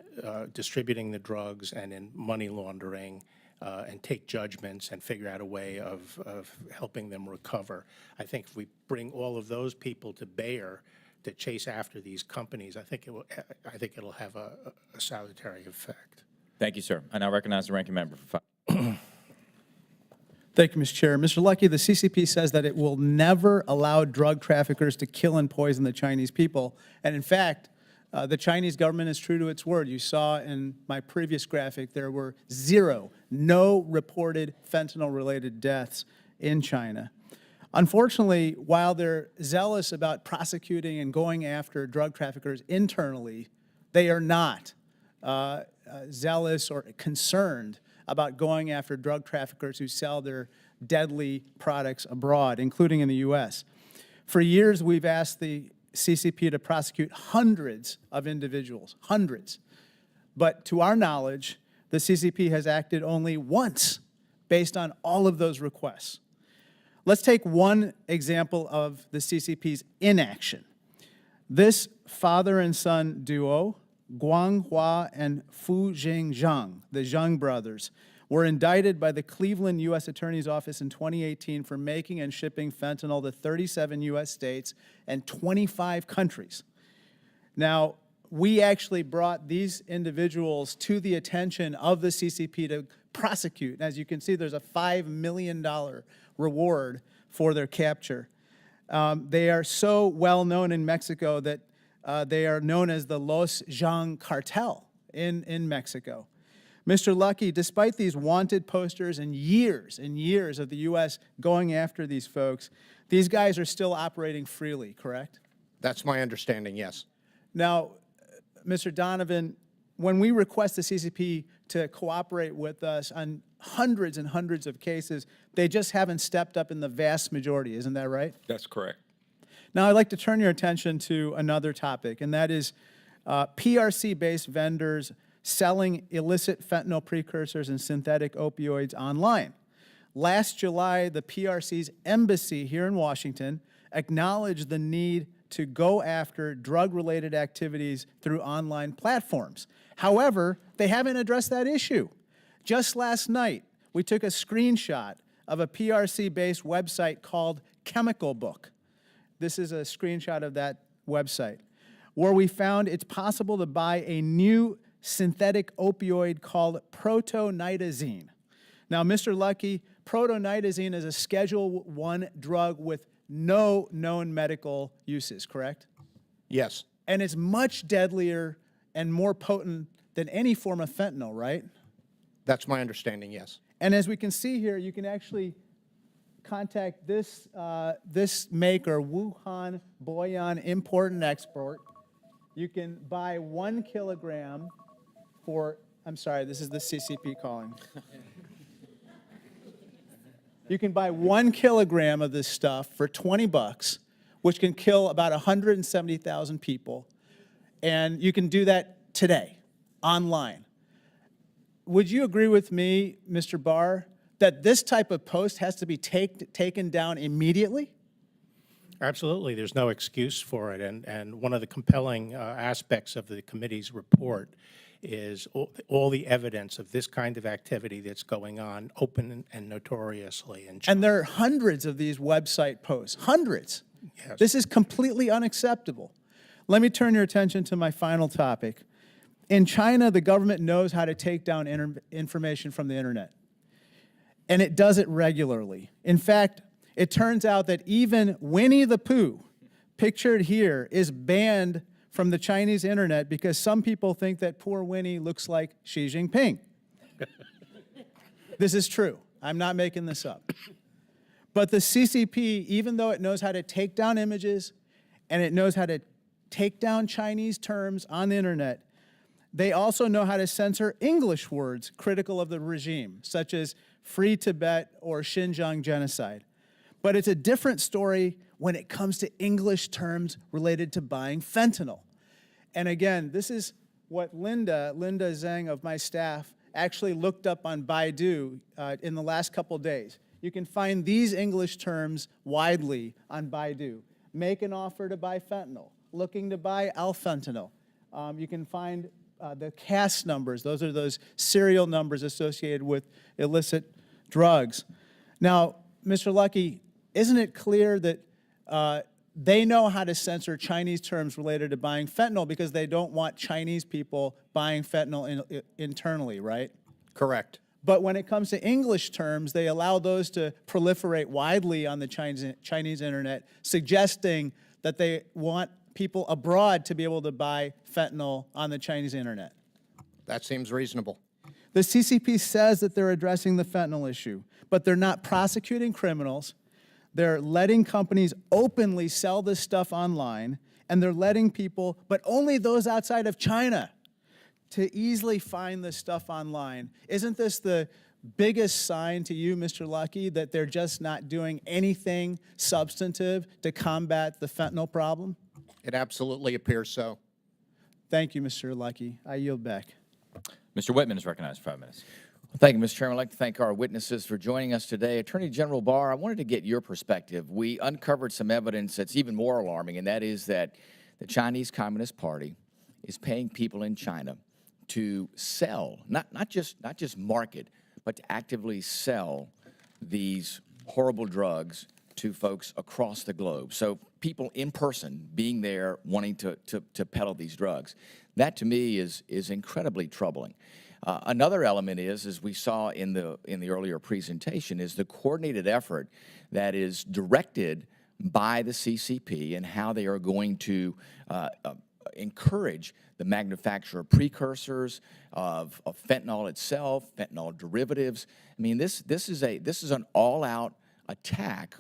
distributing the drugs and in money laundering, and take judgments and figure out a way of helping them recover. I think if we bring all of those people to bear to chase after these companies, I think it'll have a salutary effect. Thank you, sir. I now recognize the ranking member for 5. Thank you, Mr. Chair. Mr. Luckey, the CCP says that it will never allow drug traffickers to kill and poison the Chinese people. And in fact, the Chinese government is true to its word. You saw in my previous graphic, there were no reported fentanyl-related deaths in China. Unfortunately, while they're zealous about prosecuting and going after drug traffickers internally, they are not zealous or concerned about going after drug traffickers who sell their deadly products abroad, including in the U.S. For years, we've asked the CCP to prosecute hundreds of individuals, hundreds. But to our knowledge, the CCP has acted only once based on all of those requests. Let's take one example of the CCP's inaction. This father and son duo, Guang Hua and Fu Zhang, the Zhang brothers, were indicted by the Cleveland U.S. Attorney's Office in 2018 for making and shipping fentanyl to 37 U.S. states and 25 countries. Now, we actually brought these individuals to the attention of the CCP to prosecute. As you can see, there's a $5 million reward for their capture. They are so well known in Mexico that they are known as the Los Zhang cartel in Mexico. Mr. Luckey, despite these wanted posters and years of the U.S. going after these folks, these guys are still operating freely, correct? That's my understanding, yes. Now, Mr. Donovan, when we request the CCP to cooperate with us on hundreds and hundreds of cases, they just haven't stepped up in the vast majority. Isn't that right? That's correct. Now, I'd like to turn your attention to another topic, and that is PRC-based vendors selling illicit fentanyl precursors and synthetic opioids online. Last July, the PRC's embassy here in Washington acknowledged the need to go after drug-related activities through online platforms. However, they haven't addressed that issue. Just last night, we took a screenshot of a PRC-based website called Chemical Book. This is a screenshot of that website, where we found it's possible to buy a new synthetic opioid called protonitazine. Now, Mr. Luckey, protonitazine is a Schedule I drug with no known medical uses, correct? Yes. And it's much deadlier and more potent than any form of fentanyl, right? That's my understanding, yes. And as we can see here, you can actually contact this, this maker, Wuhan Boyan Import and Export. You can buy 1 kilogram for, I'm sorry, this is the CCP calling. You can buy 1 kilogram of this stuff for $20, which can kill about 170,000 people. And you can do that today, online. Would you agree with me, Mr. Barr, that this type of post has to be taken down immediately? Absolutely, there's no excuse for it, and one of the compelling aspects of the committee's report is all the evidence of this kind of activity that's going on open and notoriously in China. And there are hundreds of these website posts, hundreds. Yes. This is completely unacceptable. Let me turn your attention to my final topic. In China, the government knows how to take down information from the internet, and it does it regularly. In fact, it turns out that even Winnie the Pooh, pictured here, is banned from the Chinese internet because some people think that poor Winnie looks like Xi Jinping. This is true. I'm not making this up. But the CCP, even though it knows how to take down images and it knows how to take down Chinese terms on the internet, they also know how to censor English words critical of the regime, such as Free Tibet or Xinjiang genocide. But it's a different story when it comes to English terms related to buying fentanyl. And again, this is what Linda Zhang of my staff actually looked up on Baidu in the last couple days. You can find these English terms widely on Baidu. Make an offer to buy fentanyl, looking to buy alfentanyl. You can find the CAS numbers. Those are those serial numbers associated with illicit drugs. Now, Mr. Luckey, isn't it clear that they know how to censor Chinese terms related to buying fentanyl because they don't want Chinese people buying fentanyl internally, right? Correct. But when it comes to English terms, they allow those to proliferate widely on the Chinese internet, suggesting that they want people abroad to be able to buy fentanyl on the Chinese internet. That seems reasonable. The CCP says that they're addressing the fentanyl issue, but they're not prosecuting criminals. They're letting companies openly sell this stuff online, and they're letting people, but only those outside of China, to easily find this stuff online. Isn't this the biggest sign to you, Mr. Luckey, that they're just not doing anything substantive to combat the fentanyl problem? It absolutely appears so. Thank you, Mr. Luckey. I yield back. Mr. Whitman is recognized for 5 minutes. Thank you, Mr. Chairman. I'd like to thank our witnesses for joining us today. Attorney General Barr, I wanted to get your perspective. We uncovered some evidence that's even more alarming, and that is that the Chinese Communist Party is paying people in China to sell, not just market, but to actively sell these horrible drugs to folks across the globe. So people in person being there wanting to peddle these drugs. That to me is incredibly troubling. Another element is, as we saw in the earlier presentation, is the coordinated effort that is directed by the CCP and how they are going to encourage the manufacture of precursors of fentanyl itself, fentanyl derivatives. I mean, this is an all-out attack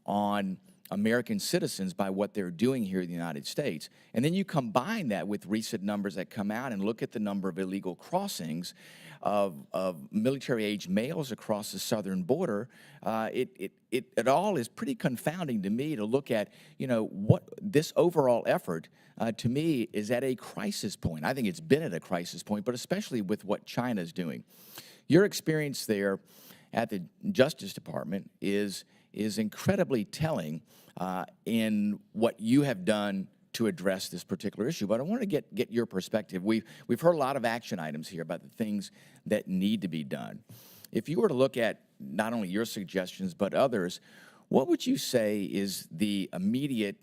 on American citizens by what they're doing here in the United States. And then you combine that with recent numbers that come out and look at the number of illegal crossings of military-age males across the southern border. It all is pretty confounding to me to look at, what this overall effort, to me, is at a crisis point. I think it's been at a crisis point, but especially with what China's doing. Your experience there at the Justice Department is incredibly telling in what you have done to address this particular issue. But I want to get your perspective. We've heard a lot of action items here about the things that need to be done. If you were to look at not only your suggestions but others, what would you say is the immediate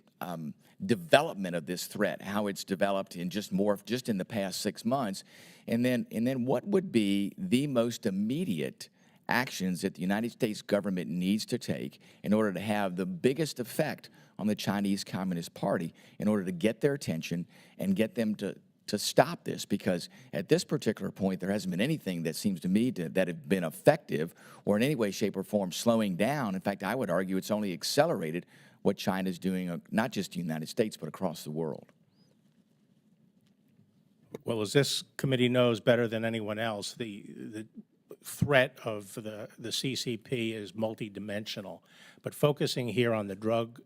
development of this threat, how it's developed in just in the past 6 months, and then what would be the most immediate actions that the United States government needs to take in order to have the biggest effect on the Chinese Communist Party in order to get their attention and get them to stop this? Because at this particular point, there hasn't been anything that seems to me that have been effective or in any way, shape, or form slowing down. In fact, I would argue it's only accelerated what China's doing, not just the United States, but across the world. Well, as this committee knows better than anyone else, the threat of the CCP is multidimensional. But focusing here on the drug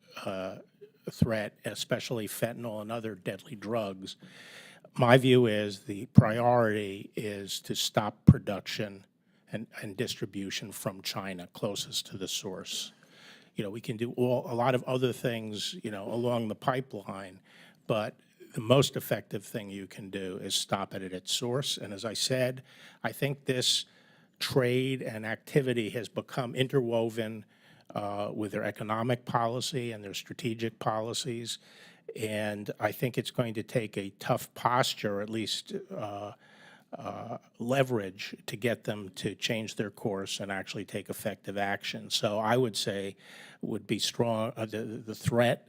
threat, especially fentanyl and other deadly drugs, my view is the priority is to stop production and distribution from China closest to the source. We can do a lot of other things, along the pipeline, but the most effective thing you can do is stop it at its source. And as I said, I think this trade and activity has become interwoven with their economic policy and their strategic policies. And I think it's going to take a tough posture, at least leverage, to get them to change their course and actually take effective action. So I would say would be strong, the threat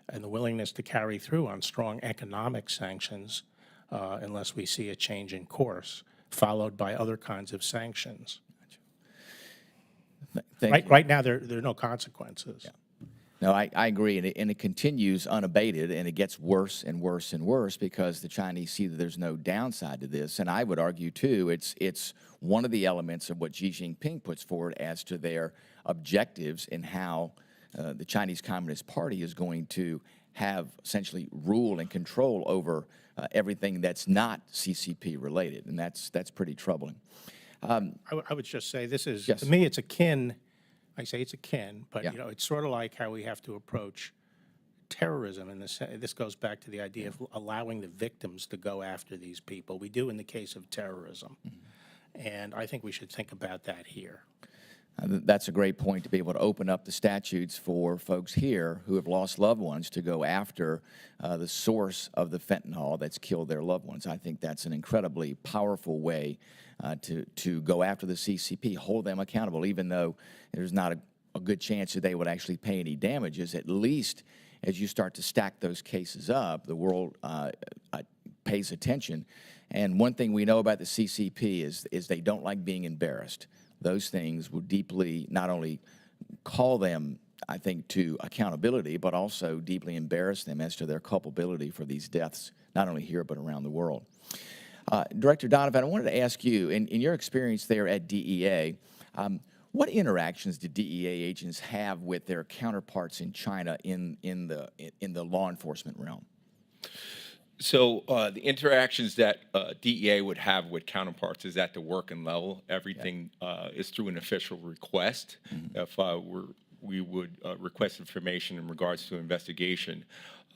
and the willingness to carry through on strong economic sanctions unless we see a change in course, followed by other kinds of sanctions. Right now, there are no consequences. Yeah. No, I agree, and it continues unabated, and it gets worse and worse and worse because the Chinese see that there's no downside to this. And I would argue, too, it's one of the elements of what Xi Jinping puts forward as to their objectives and how the Chinese Communist Party is going to have essentially rule and control over everything that's not CCP related, and that's pretty troubling. I would just say this is, Yes. to me, it's akin. I say it's akin, but Yeah. it's sort of like how we have to approach terrorism. And this goes back to the idea of allowing the victims to go after these people. We do in the case of terrorism, and I think we should think about that here. That's a great point, to be able to open up the statutes for folks here who have lost loved ones to go after the source of the fentanyl that's killed their loved ones. I think that's an incredibly powerful way to go after the CCP, hold them accountable, even though there's not a good chance that they would actually pay any damages. At least as you start to stack those cases up, the world pays attention. And one thing we know about the CCP is they don't like being embarrassed. Those things will deeply not only call them, I think, to accountability, but also deeply embarrass them as to their culpability for these deaths, not only here but around the world. Director Donovan, I wanted to ask you, in your experience there at DEA, what interactions did DEA agents have with their counterparts in China in the law enforcement realm? So the interactions that DEA would have with counterparts is at the working level. Everything is through an official request. If we would request information in regards to investigation,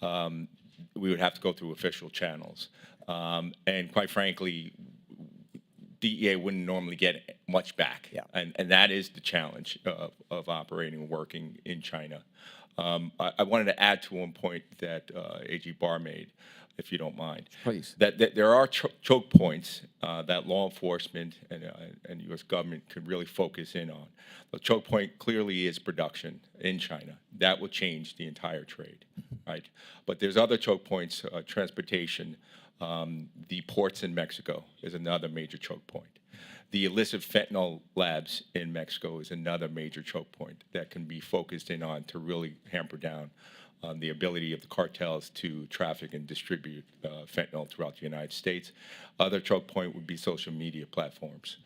we would have to go through official channels. And quite frankly, DEA wouldn't normally get much back. Yeah. And that is the challenge of operating and working in China. I wanted to add to one point that AG Barr made, if you don't mind. Please. That there are choke points that law enforcement and U.S. government could really focus in on. The choke point clearly is production in China. That will change the entire trade, right? But there's other choke points, transportation. The ports in Mexico is another major choke point. The illicit fentanyl labs in Mexico is another major choke point that can be focused in on to really hamper down the ability of the cartels to traffic and distribute fentanyl throughout the United States. Other choke point would be social media platforms.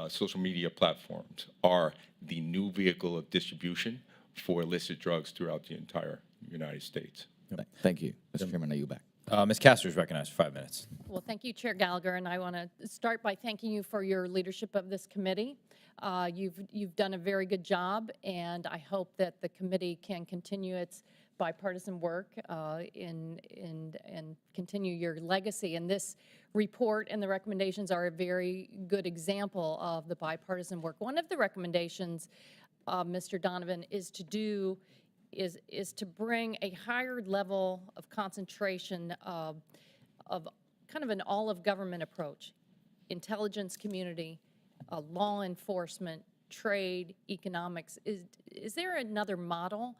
Social media platforms are the new vehicle of distribution for illicit drugs throughout the entire United States. Thank you. Mr. Chairman, now you back. Ms. Castor is recognized for 5 minutes. Well, thank you, Chair Gallagher, and I want to start by thanking you for your leadership of this committee. You've done a very good job, and I hope that the committee can continue its bipartisan work and continue your legacy. And this report and the recommendations are a very good example of the bipartisan work. One of the recommendations, Mr. Donovan, is to bring a higher level of concentration of kind of an all-of-government approach, intelligence community, law enforcement, trade, economics. Is there another model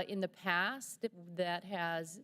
in the past that has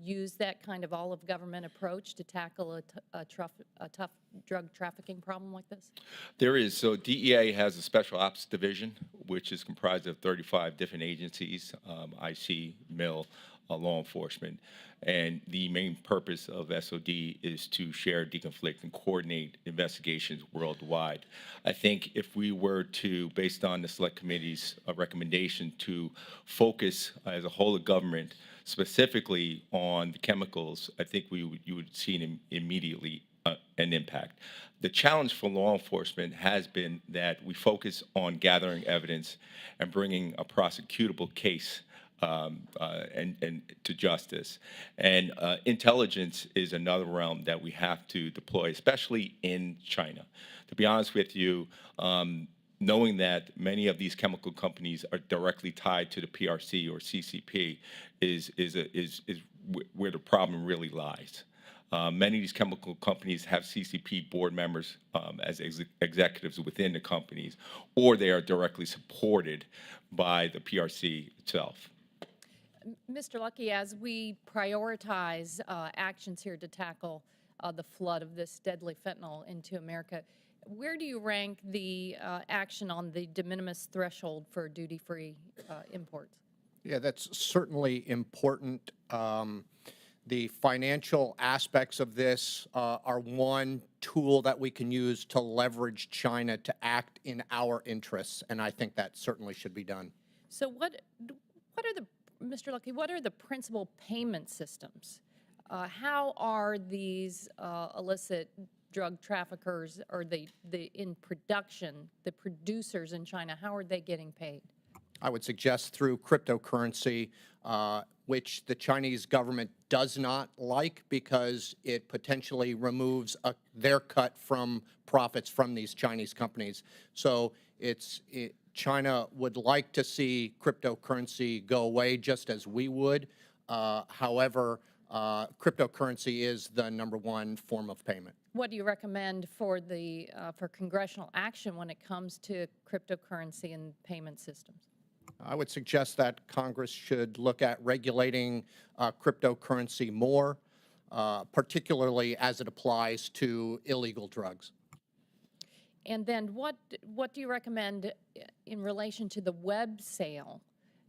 used that kind of all-of-government approach to tackle a tough drug trafficking problem like this? There is. So DEA has a special ops division, which is comprised of 35 different agencies, IC, MIL, law enforcement. And the main purpose of SOD is to share, deconflict, and coordinate investigations worldwide. I think if we were to, based on the Select Committee's recommendation, to focus as a whole of government specifically on the chemicals, I think you would see immediately an impact. The challenge for law enforcement has been that we focus on gathering evidence and bringing a prosecutable case and to justice. And intelligence is another realm that we have to deploy, especially in China. To be honest with you, knowing that many of these chemical companies are directly tied to the PRC or CCP is where the problem really lies. Many of these chemical companies have CCP board members as executives within the companies, or they are directly supported by the PRC itself. Mr. Luckey, as we prioritize actions here to tackle the flood of this deadly fentanyl into America, where do you rank the action on the de minimis threshold for duty-free imports? Yeah, that's certainly important. The financial aspects of this are one tool that we can use to leverage China to act in our interests, and I think that certainly should be done. So what are the, Mr. Luckey, what are the principal payment systems? How are these illicit drug traffickers or the in production, the producers in China, how are they getting paid? I would suggest through cryptocurrency, which the Chinese government does not like because it potentially removes their cut from profits from these Chinese companies. So China would like to see cryptocurrency go away just as we would. However, cryptocurrency is the #1 form of payment. What do you recommend for for congressional action when it comes to cryptocurrency and payment systems? I would suggest that Congress should look at regulating cryptocurrency more, particularly as it applies to illegal drugs. And then what do you recommend in relation to the web sale?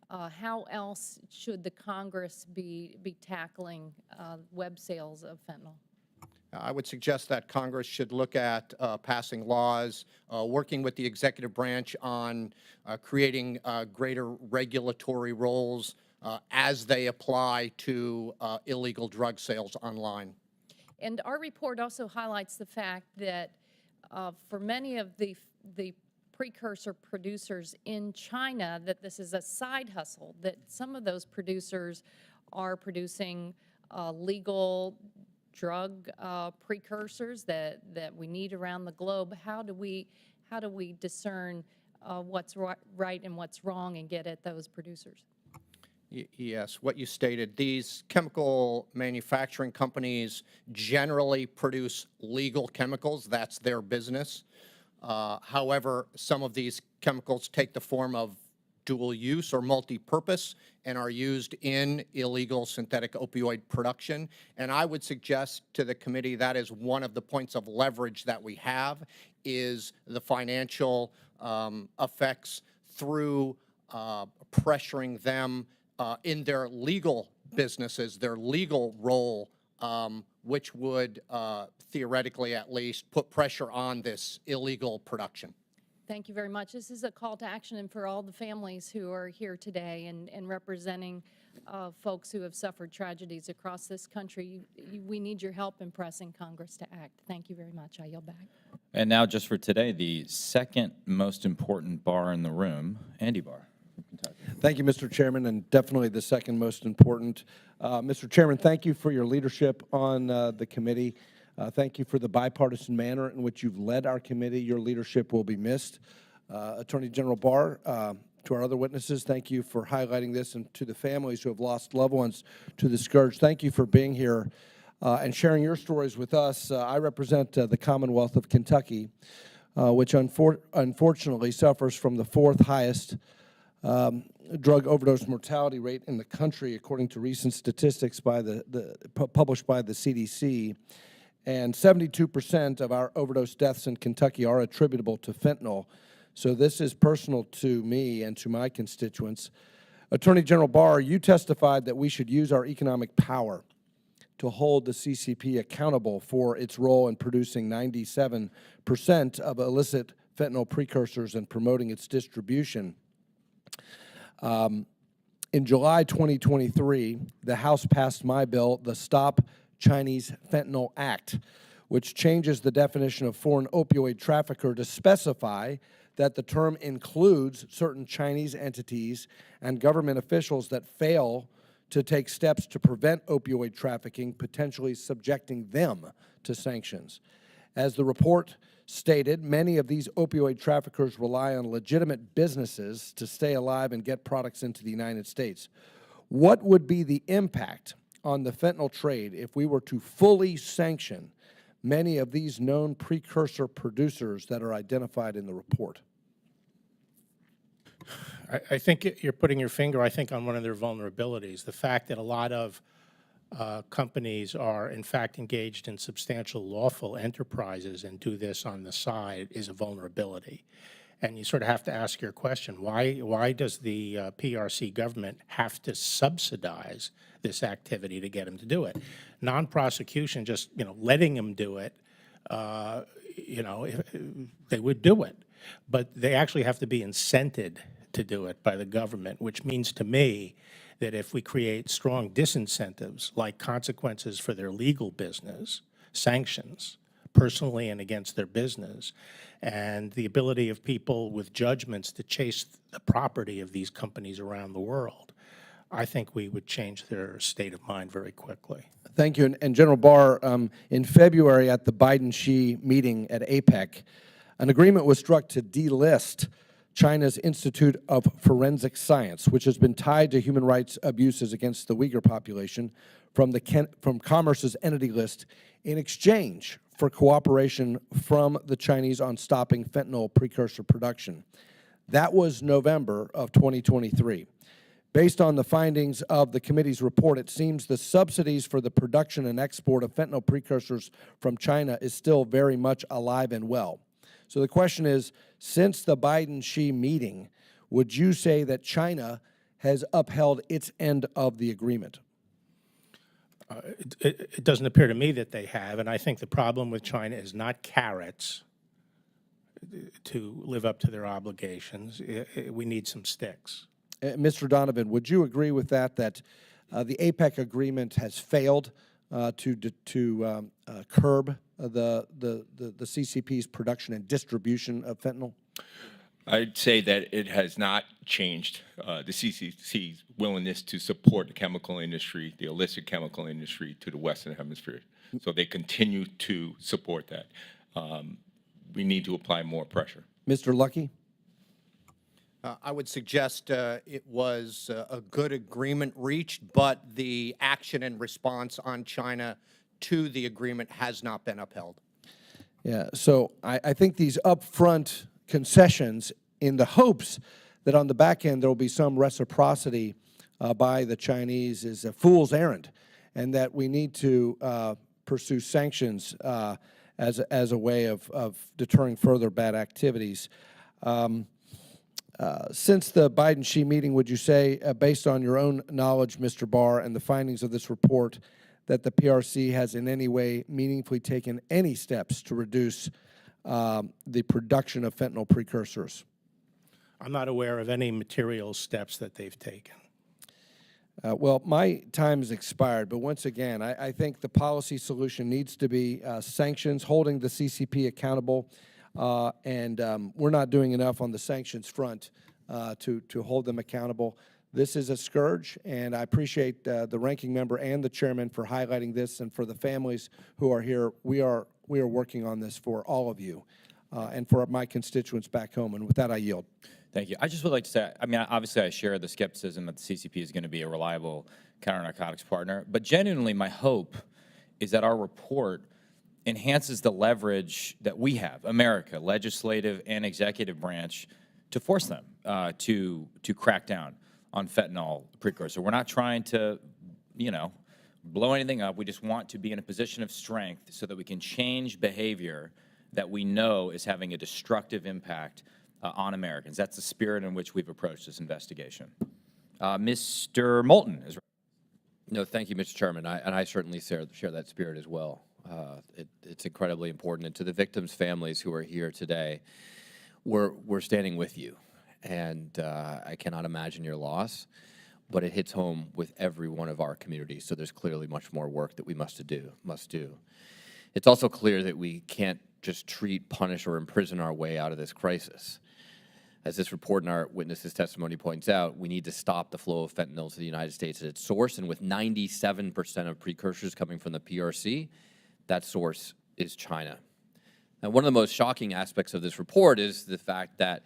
How else should the Congress be tackling web sales of fentanyl? I would suggest that Congress should look at passing laws, working with the executive branch on creating greater regulatory roles as they apply to illegal drug sales online. And our report also highlights the fact that for many of the precursor producers in China, that this is a side hustle, that some of those producers are producing legal drug precursors that we need around the globe. How do we discern what's right and what's wrong and get at those producers? Yes, what you stated, these chemical manufacturing companies generally produce legal chemicals. That's their business. However, some of these chemicals take the form of dual use or multi-purpose and are used in illegal synthetic opioid production. And I would suggest to the committee that is one of the points of leverage that we have, is the financial effects through pressuring them in their legal businesses, their legal role, which would theoretically at least put pressure on this illegal production. Thank you very much. This is a call to action, and for all the families who are here today and representing folks who have suffered tragedies across this country, we need your help in pressing Congress to act. Thank you very much. I yield back. And now, just for today, the second most important bar in the room, Andy Barr from Kentucky. Thank you, Mr. Chairman, and definitely the second most important. Mr. Chairman, thank you for your leadership on the committee. Thank you for the bipartisan manner in which you've led our committee. Your leadership will be missed. Attorney General Barr, to our other witnesses, thank you for highlighting this, and to the families who have lost loved ones to the scourge, thank you for being here and sharing your stories with us. I represent the Commonwealth of Kentucky, which unfortunately suffers from the fourth highest drug overdose mortality rate in the country, according to recent statistics by published by the CDC. And 72% of our overdose deaths in Kentucky are attributable to fentanyl. So this is personal to me and to my constituents. Attorney General Barr, you testified that we should use our economic power to hold the CCP accountable for its role in producing 97% of illicit fentanyl precursors and promoting its distribution. In July 2023, the House passed my bill, the Stop Chinese Fentanyl Act, which changes the definition of foreign opioid trafficker to specify that the term includes certain Chinese entities and government officials that fail to take steps to prevent opioid trafficking, potentially subjecting them to sanctions. As the report stated, many of these opioid traffickers rely on legitimate businesses to stay alive and get products into the United States. What would be the impact on the fentanyl trade if we were to fully sanction many of these known precursor producers that are identified in the report? I think you're putting your finger, I think, on one of their vulnerabilities. The fact that a lot of companies are, in fact, engaged in substantial lawful enterprises and do this on the side is a vulnerability. And you sort of have to ask your question, why does the PRC government have to subsidize this activity to get them to do it? Non-prosecution, just, letting them do it, they would do it. But they actually have to be incented to do it by the government, which means to me that if we create strong disincentives, like consequences for their legal business, sanctions, personally and against their business, and the ability of people with judgments to chase the property of these companies around the world, I think we would change their state of mind very quickly. Thank you. And General Barr, in February at the Biden-Xi meeting at APEC, an agreement was struck to delist China's Institute of Forensic Science, which has been tied to human rights abuses against the Uyghur population, from Commerce's entity list in exchange for cooperation from the Chinese on stopping fentanyl precursor production. That was November of 2023. Based on the findings of the committee's report, it seems the subsidies for the production and export of fentanyl precursors from China is still very much alive and well. So the question is, since the Biden-Xi meeting, would you say that China has upheld its end of the agreement? It doesn't appear to me that they have, and I think the problem with China is not carrots to live up to their obligations. We need some sticks. Mr. Donovan, would you agree with that the APEC agreement has failed to curb the CCP's production and distribution of fentanyl? I'd say that it has not changed the CCC's willingness to support the chemical industry, the illicit chemical industry, to the Western Hemisphere. So they continue to support that. We need to apply more pressure. Mr. Luckey? I would suggest it was a good agreement reached, but the action and response on China to the agreement has not been upheld. Yeah, so I think these upfront concessions in the hopes that on the back end there will be some reciprocity by the Chinese is a fool's errand, and that we need to pursue sanctions as a way of deterring further bad activities. Since the Biden-Xi meeting, would you say, based on your own knowledge, Mr. Barr, and the findings of this report, that the PRC has in any way meaningfully taken any steps to reduce the production of fentanyl precursors? I'm not aware of any material steps that they've taken. Well, my time has expired, but once again, I think the policy solution needs to be sanctions, holding the CCP accountable, and we're not doing enough on the sanctions front to hold them accountable. This is a scourge, and I appreciate the ranking member and the chairman for highlighting this, and for the families who are here. We are working on this for all of you and for my constituents back home. And with that, I yield. Thank you. I just would like to say, I mean, obviously I share the skepticism that the CCP is going to be a reliable counter-narcotics partner, but genuinely my hope is that our report enhances the leverage that we have, America, legislative and executive branch, to force them to crack down on fentanyl precursor. We're not trying to, you know, blow anything up. We just want to be in a position of strength so that we can change behavior that we know is having a destructive impact on Americans. That's the spirit in which we've approached this investigation. Mr. Moulton is. No, thank you, Mr. Chairman. I certainly share that spirit as well. It's incredibly important. And to the victims' families who are here today, we're standing with you. And I cannot imagine your loss, but it hits home with every one of our communities. So there's clearly much more work that we must do. It's also clear that we can't just treat, punish, or imprison our way out of this crisis. As this report and our witnesses' testimony points out, we need to stop the flow of fentanyl to the United States at its source, and with 97% of precursors coming from the PRC, that source is China. Now, one of the most shocking aspects of this report is the fact that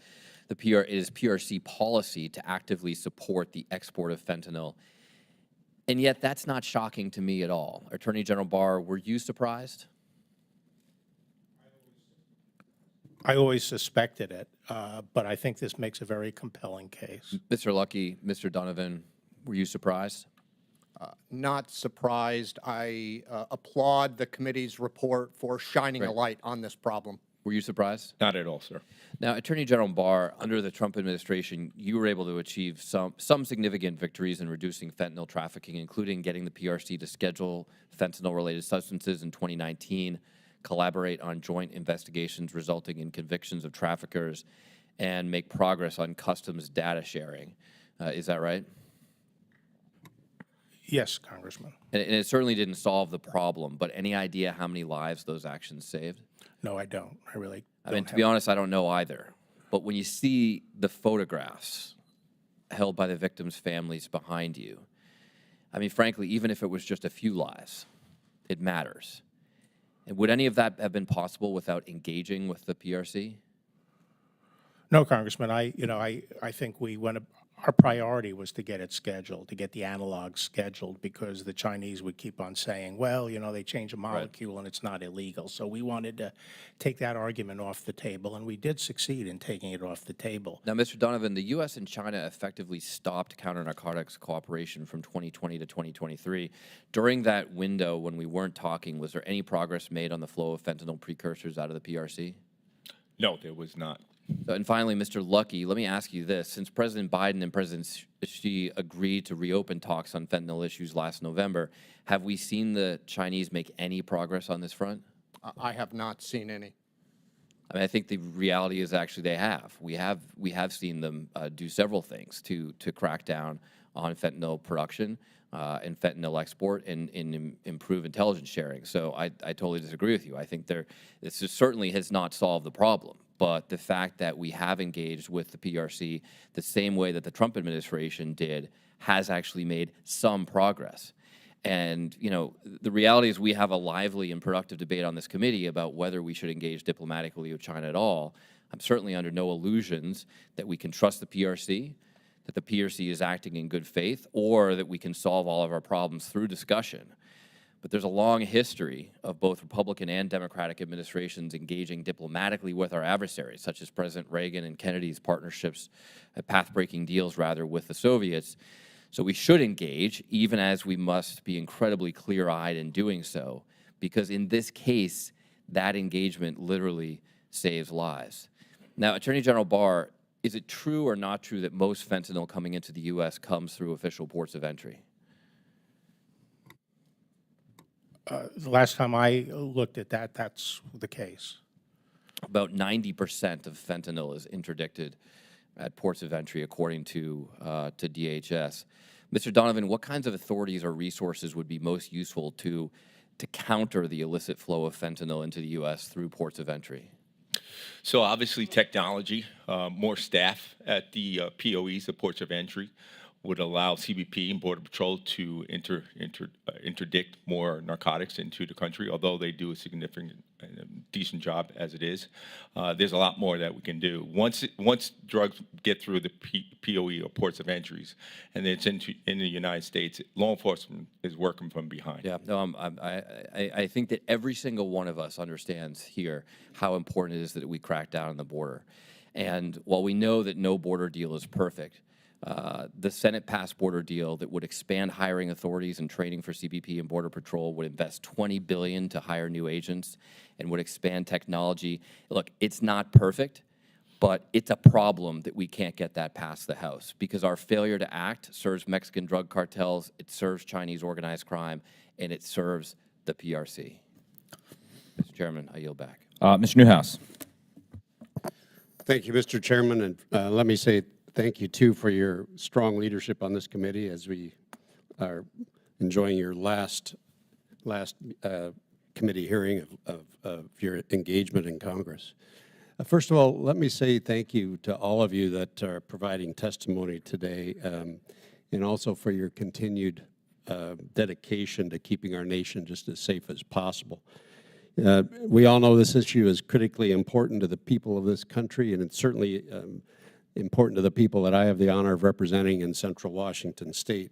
it is PRC policy to actively support the export of fentanyl, and yet that's not shocking to me at all. Attorney General Barr, were you surprised? I always suspected it, but I think this makes a very compelling case. Mr. Luckey, Mr. Donovan, were you surprised? Not surprised. I applaud the committee's report for shining a light on this problem. Were you surprised? Not at all, sir. Now, Attorney General Barr, under the Trump administration, you were able to achieve some significant victories in reducing fentanyl trafficking, including getting the PRC to schedule fentanyl-related substances in 2019, collaborate on joint investigations resulting in convictions of traffickers, and make progress on customs data sharing. Is that right? Yes, Congressman. And it certainly didn't solve the problem, but any idea how many lives those actions saved? No, I don't. I really don't. I mean, to be honest, I don't know either. But when you see the photographs held by the victims' families behind you, I mean, frankly, even if it was just a few lives, it matters. And would any of that have been possible without engaging with the PRC? No, Congressman. I think our priority was to get it scheduled, to get the analogs scheduled, because the Chinese would keep on saying, well, they change a molecule and it's not illegal. So we wanted to take that argument off the table, and we did succeed in taking it off the table. Now, Mr. Donovan, the U.S. and China effectively stopped counter-narcotics cooperation from 2020 to 2023. During that window when we weren't talking, was there any progress made on the flow of fentanyl precursors out of the PRC? No, there was not. And finally, Mr. Luckey, let me ask you this. Since President Biden and President Xi agreed to reopen talks on fentanyl issues last November, have we seen the Chinese make any progress on this front? I have not seen any. I mean, I think the reality is actually they have. We have seen them do several things to crack down on fentanyl production and fentanyl export and improve intelligence sharing. So I totally disagree with you. I think this certainly has not solved the problem. But the fact that we have engaged with the PRC the same way that the Trump administration did has actually made some progress. And, the reality is we have a lively and productive debate on this committee about whether we should engage diplomatically with China at all. I'm certainly under no illusions that we can trust the PRC, that the PRC is acting in good faith, or that we can solve all of our problems through discussion. But there's a long history of both Republican and Democratic administrations engaging diplomatically with our adversaries, such as President Reagan and Kennedy's partnerships, path-breaking deals, rather, with the Soviets. So we should engage, even as we must be incredibly clear-eyed in doing so, because in this case, that engagement literally saves lives. Now, Attorney General Barr, is it true or not true that most fentanyl coming into the U.S. comes through official ports of entry? The last time I looked at that, that's the case. About 90% of fentanyl is interdicted at ports of entry, according to DHS. Mr. Donovan, what kinds of authorities or resources would be most useful to counter the illicit flow of fentanyl into the U.S. through ports of entry? So obviously technology, more staff at the POEs, the ports of entry, would allow CBP and Border Patrol to interdict more narcotics into the country, although they do a significant and decent job as it is. There's a lot more that we can do. Once drugs get through the POE or ports of entries, and it's in the United States, law enforcement is working from behind. Yeah, no, I think that every single one of us understands here how important it is that we crack down on the border. And while we know that no border deal is perfect, the Senate passed border deal that would expand hiring authorities and training for CBP and Border Patrol, would invest $20 billion to hire new agents, and would expand technology. Look, it's not perfect, but it's a problem that we can't get that past the House, because our failure to act serves Mexican drug cartels, it serves Chinese organized crime, and it serves the PRC. Mr. Chairman, I yield back. Mr. Newhouse. Thank you, Mr. Chairman, and let me say thank you, too, for your strong leadership on this committee as we are enjoying your last committee hearing of your engagement in Congress. First of all, let me say thank you to all of you that are providing testimony today, and also for your continued dedication to keeping our nation just as safe as possible. We all know this issue is critically important to the people of this country, and it's certainly important to the people that I have the honor of representing in Central Washington State.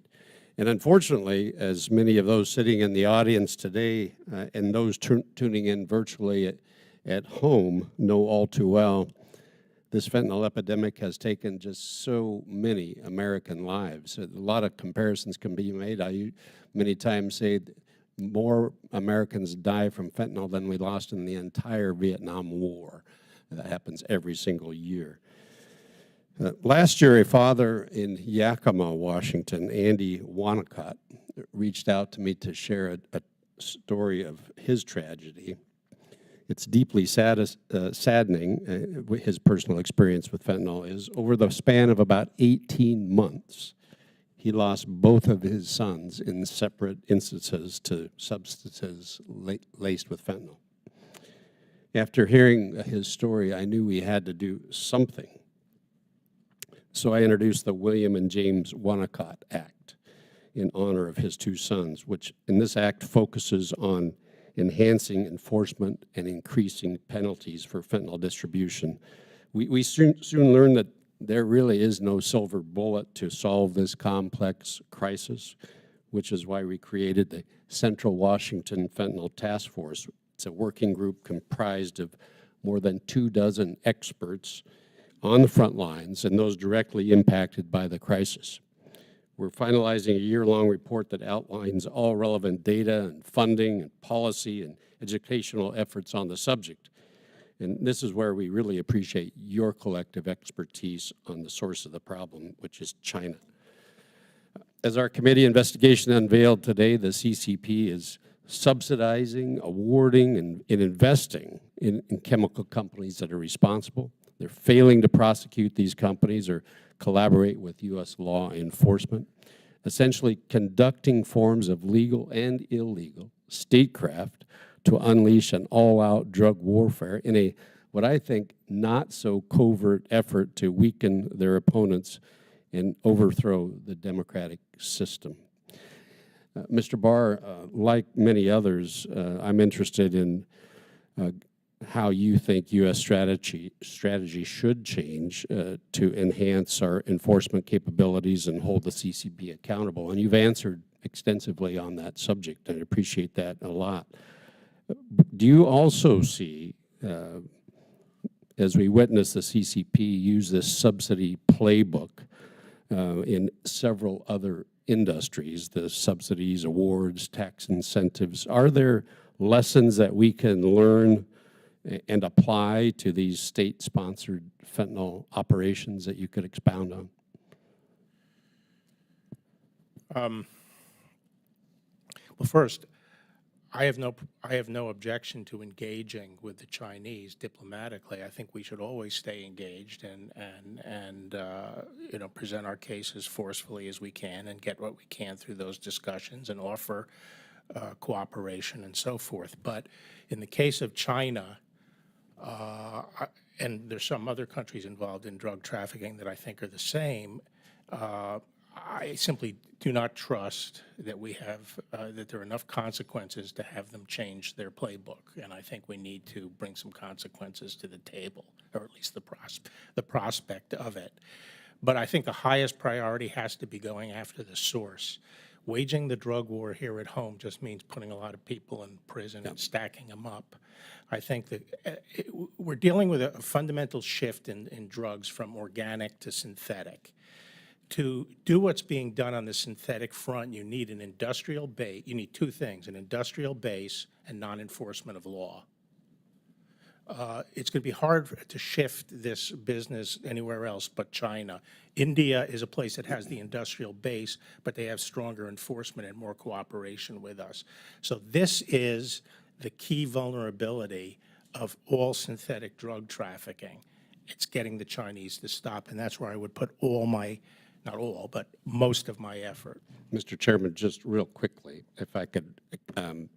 And unfortunately, as many of those sitting in the audience today and those tuning in virtually at home know all too well, this fentanyl epidemic has taken just so many American lives. A lot of comparisons can be made. I many times say more Americans die from fentanyl than we lost in the entire Vietnam War. That happens every single year. Last year, a father in Yakima, Washington, Andy Wanacott, reached out to me to share a story of his tragedy. It's deeply saddening, his personal experience with fentanyl is. Over the span of about 18 months, he lost both of his sons in separate instances to substances laced with fentanyl. After hearing his story, I knew we had to do something. So I introduced the William and James Wanacott Act in honor of his two sons, which in this act focuses on enhancing enforcement and increasing penalties for fentanyl distribution. We soon learned that there really is no silver bullet to solve this complex crisis, which is why we created the Central Washington Fentanyl Task Force. It's a working group comprised of more than 24 experts on the front lines and those directly impacted by the crisis. We're finalizing a year-long report that outlines all relevant data and funding and policy and educational efforts on the subject. And this is where we really appreciate your collective expertise on the source of the problem, which is China. As our committee investigation unveiled today, the CCP is subsidizing, awarding, and investing in chemical companies that are responsible. They're failing to prosecute these companies or collaborate with U.S. law enforcement, essentially conducting forms of legal and illegal statecraft to unleash an all-out drug warfare in a, what I think, not so covert effort to weaken their opponents and overthrow the democratic system. Mr. Barr, like many others, I'm interested in how you think U.S. strategy should change to enhance our enforcement capabilities and hold the CCP accountable. And you've answered extensively on that subject. I appreciate that a lot. Do you also see, as we witness the CCP use this subsidy playbook in several other industries, the subsidies, awards, tax incentives, are there lessons that we can learn and apply to these state-sponsored fentanyl operations that you could expound on? Well, first, I have no objection to engaging with the Chinese diplomatically. I think we should always stay engaged and you know, present our case as forcefully as we can and get what we can through those discussions and offer cooperation and so forth. But in the case of China, and there's some other countries involved in drug trafficking that I think are the same, I simply do not trust that we have, that there are enough consequences to have them change their playbook. And I think we need to bring some consequences to the table, or at least the prospect of it. But I think the highest priority has to be going after the source. Waging the drug war here at home just means putting a lot of people in prison and stacking them up. I think that we're dealing with a fundamental shift in drugs from organic to synthetic. To do what's being done on the synthetic front, you need an industrial base. You need two things: an industrial base and non-enforcement of law. It's going to be hard to shift this business anywhere else but China. India is a place that has the industrial base, but they have stronger enforcement and more cooperation with us. So this is the key vulnerability of all synthetic drug trafficking. It's getting the Chinese to stop, and that's where I would put all my, not all, but most of my effort. Mr. Chairman, just real quickly, if I could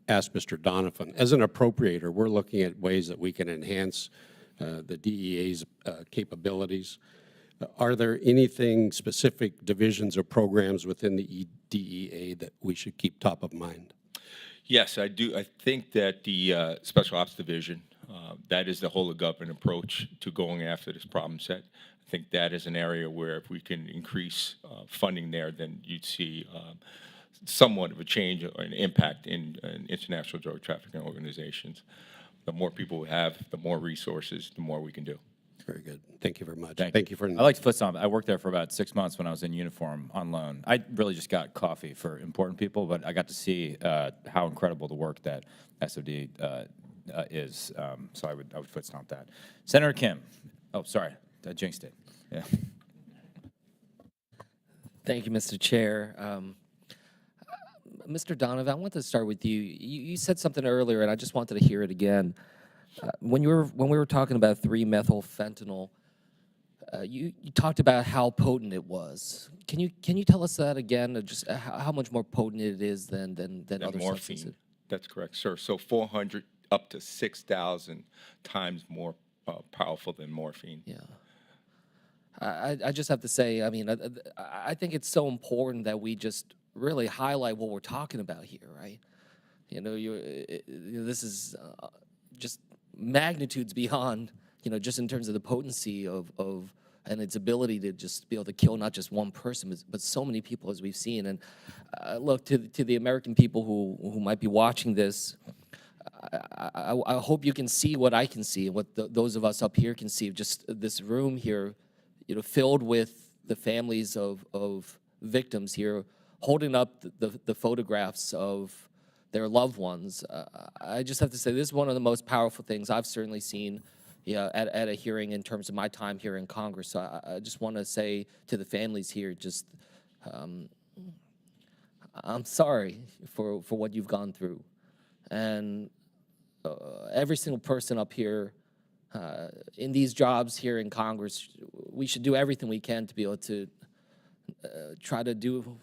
ask Mr. Donovan, as an appropriator, we're looking at ways that we can enhance the DEA's capabilities. Are there anything specific divisions or programs within the DEA that we should keep top of mind? Yes, I do. I think that the Special Ops Division, that is the whole of government approach to going after this problem set. I think that is an area where if we can increase funding there, then you'd see somewhat of a change or an impact in international drug trafficking organizations. The more people we have, the more resources, the more we can do. Very good. Thank you very much. Thank you for. I like to put some. I worked there for about 6 months when I was in uniform on loan. I really just got coffee for important people, but I got to see how incredible the work that SOD is. So I would foot stomp that. Senator Kim. Oh, sorry, I jinxed it. Yeah. Thank you, Mr. Chair. Mr. Donovan, I want to start with you. You said something earlier, and I just wanted to hear it again. When we were talking about 3-methylfentanyl, you talked about how potent it was. Can you tell us that again? Just how much more potent it is than other morphine. substances? That's correct, sir. So 400 up to 6,000 times more powerful than morphine. Yeah. I just have to say, I mean, I think it's so important that we just really highlight what we're talking about here, right? You know, this is just magnitudes beyond, you know, just in terms of the potency of and its ability to just be able to kill not just one person, but so many people as we've seen. And look, to the American people who might be watching this, I hope you can see what I can see and what those of us up here can see. Just this room here, you know, filled with the families of victims here, holding up the photographs of their loved ones. I just have to say this is one of the most powerful things I've certainly seen at a hearing in terms of my time here in Congress. So I just want to say to the families here, just I'm sorry for what you've gone through. And every single person up here in these jobs here in Congress, we should do everything we can to be able to try to do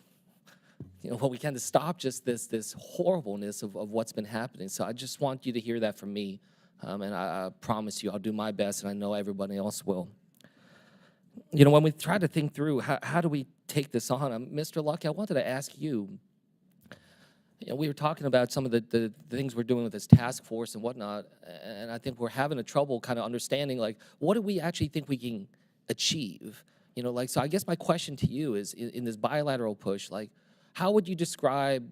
what we can to stop just this horribleness of what's been happening. So I just want you to hear that from me, and I promise you I'll do my best, and I know everybody else will. You know, when we try to think through how do we take this on, Mr. Luckey, I wanted to ask you, we were talking about some of the things we're doing with this task force and whatnot, and I think we're having a trouble kind of understanding, like, what do we actually think we can achieve? You know, like, so I guess my question to you is, in this bilateral push, like, how would you describe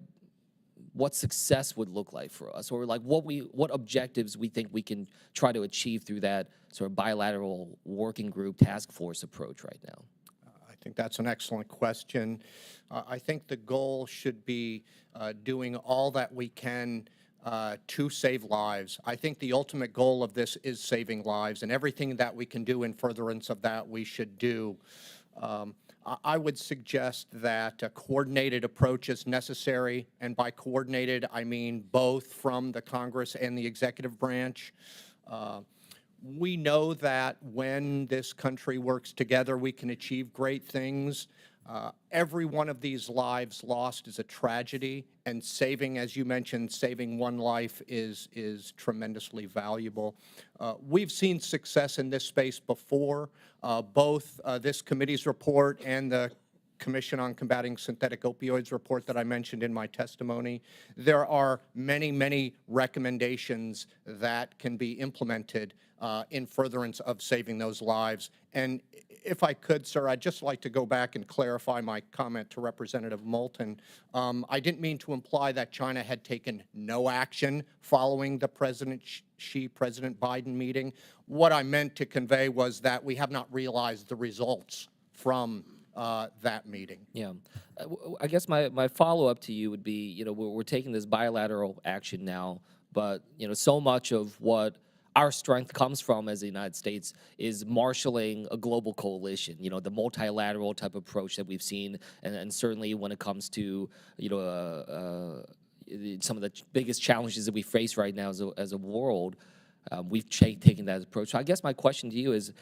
what success would look like for us, or like what objectives we think we can try to achieve through that sort of bilateral working group task force approach right now? I think that's an excellent question. I think the goal should be doing all that we can to save lives. I think the ultimate goal of this is saving lives, and everything that we can do in furtherance of that, we should do. I would suggest that a coordinated approach is necessary, and by coordinated, I mean both from the Congress and the executive branch. We know that when this country works together, we can achieve great things. Every one of these lives lost is a tragedy, and saving, as you mentioned, saving one life is tremendously valuable. We've seen success in this space before. Both this committee's report and the Commission on Combating Synthetic Opioids report that I mentioned in my testimony. There are many, many recommendations that can be implemented in furtherance of saving those lives. And if I could, sir, I'd just like to go back and clarify my comment to Representative Moulton. I didn't mean to imply that China had taken no action following the President Biden meeting. What I meant to convey was that we have not realized the results from that meeting. Yeah. I guess my follow-up to you would be, you know, we're taking this bilateral action now, but, you know, so much of what our strength comes from as the United States is marshaling a global coalition, you know, the multilateral type of approach that we've seen, and certainly when it comes to, you know, some of the biggest challenges that we face right now as a world, we've taken that approach. So I guess my question to you is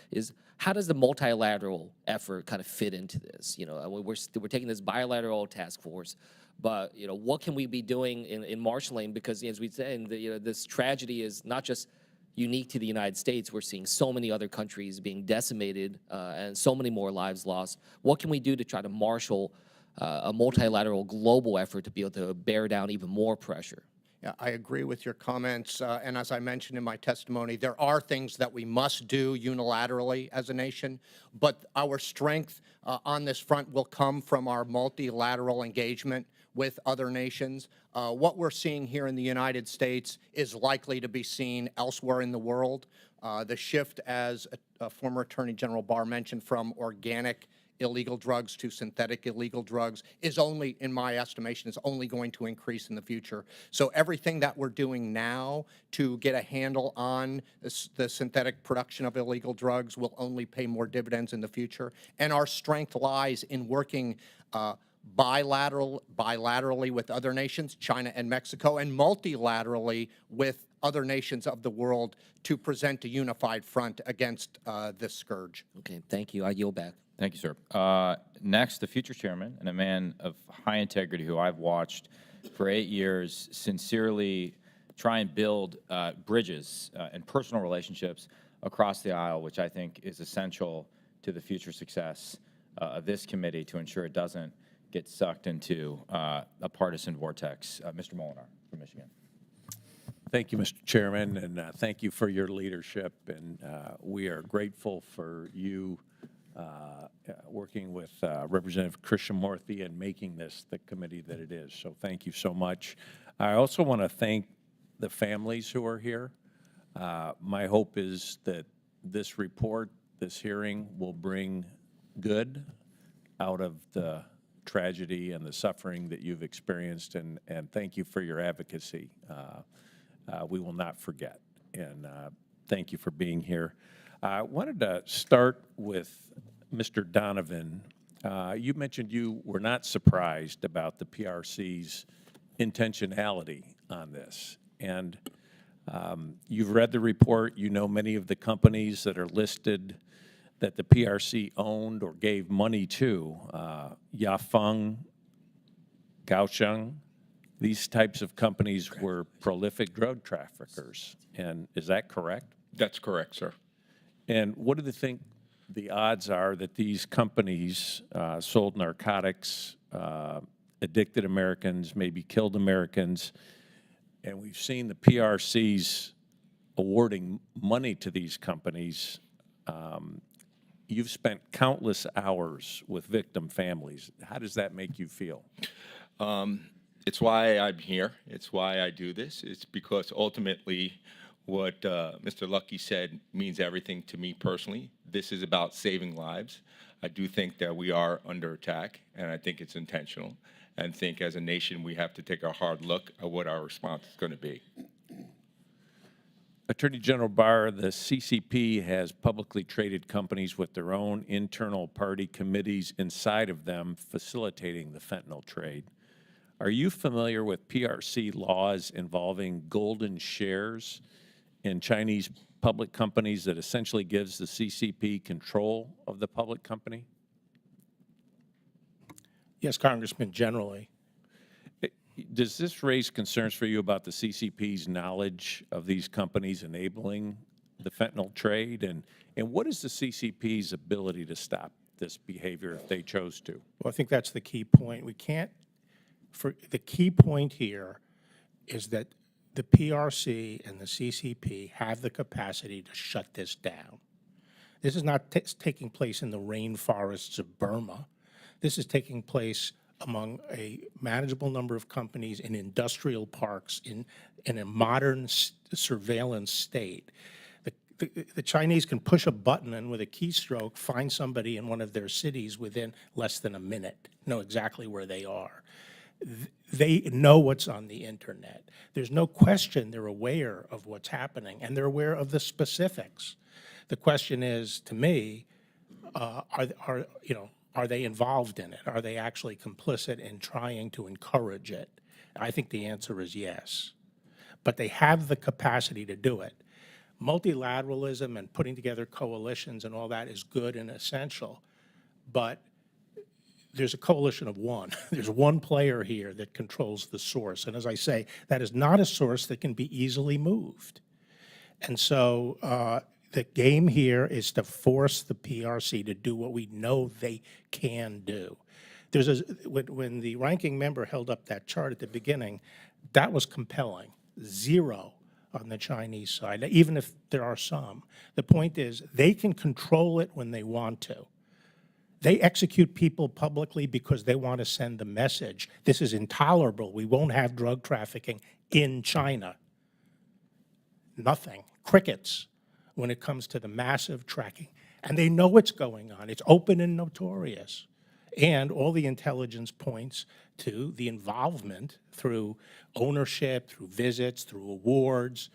how does the multilateral effort kind of fit into this? You know, we're taking this bilateral task force, but, you know, what can we be doing in marshaling? Because as we said, you know, this tragedy is not just unique to the United States. We're seeing so many other countries being decimated and so many more lives lost. What can we do to try to marshal a multilateral global effort to be able to bear down even more pressure? Yeah, I agree with your comments, and as I mentioned in my testimony, there are things that we must do unilaterally as a nation, but our strength on this front will come from our multilateral engagement with other nations. What we're seeing here in the United States is likely to be seen elsewhere in the world. The shift, as former Attorney General Barr mentioned, from organic illegal drugs to synthetic illegal drugs is only, in my estimation, is only going to increase in the future. So everything that we're doing now to get a handle on the synthetic production of illegal drugs will only pay more dividends in the future. And our strength lies in working bilaterally with other nations, China and Mexico, and multilaterally with other nations of the world to present a unified front against this scourge. Okay, thank you. I yield back. Thank you, sir. Next, the future chairman, and a man of high integrity who I've watched for 8 years sincerely try and build bridges and personal relationships across the aisle, which I think is essential to the future success of this committee to ensure it doesn't get sucked into a partisan vortex. Mr. Molinar from Michigan. Thank you, Mr. Chairman, and thank you for your leadership. And we are grateful for you working with Representative Krishnamurthy and making this the committee that it is. So thank you so much. I also want to thank the families who are here. My hope is that this report, this hearing, will bring good out of the tragedy and the suffering that you've experienced, and thank you for your advocacy. We will not forget, and thank you for being here. I wanted to start with Mr. Donovan. You mentioned you were not surprised about the PRC's intentionality on this, and you've read the report. You know many of the companies that are listed that the PRC owned or gave money to, Yafeng, Kaohsiung. These types of companies were prolific drug traffickers, and is that correct? That's correct, sir. And what do you think the odds are that these companies sold narcotics, addicted Americans, maybe killed Americans, and we've seen the PRCs awarding money to these companies. You've spent countless hours with victim families. How does that make you feel? It's why I'm here. It's why I do this. It's because ultimately what Mr. Luckey said means everything to me personally. This is about saving lives. I do think that we are under attack, and I think it's intentional. And think as a nation we have to take a hard look at what our response is going to be. Attorney General Barr, the CCP has publicly traded companies with their own internal party committees inside of them facilitating the fentanyl trade. Are you familiar with PRC laws involving golden shares in Chinese public companies that essentially gives the CCP control of the public company? Yes, Congressman, generally. Does this raise concerns for you about the CCP's knowledge of these companies enabling the fentanyl trade? And what is the CCP's ability to stop this behavior if they chose to? Well, I think that's the key point. We can't, the key point here is that the PRC and the CCP have the capacity to shut this down. This is not taking place in the rainforests of Burma. This is taking place among a manageable number of companies in industrial parks in a modern surveillance state. The Chinese can push a button and with a keystroke find somebody in one of their cities within less than a minute, know exactly where they are. They know what's on the internet. There's no question they're aware of what's happening, and they're aware of the specifics. The question is, to me, are they involved in it? Are they actually complicit in trying to encourage it? I think the answer is yes. But they have the capacity to do it. Multilateralism and putting together coalitions and all that is good and essential, but there's a coalition of one. There's one player here that controls the source. And as I say, that is not a source that can be easily moved. And so the game here is to force the PRC to do what we know they can do. When the ranking member held up that chart at the beginning, that was compelling. 0 on the Chinese side, even if there are some. The point is they can control it when they want to. They execute people publicly because they want to send the message, this is intolerable, we won't have drug trafficking in China. Nothing, crickets, when it comes to the massive tracking. And they know what's going on. It's open and notorious. And all the intelligence points to the involvement through ownership, through visits, through awards,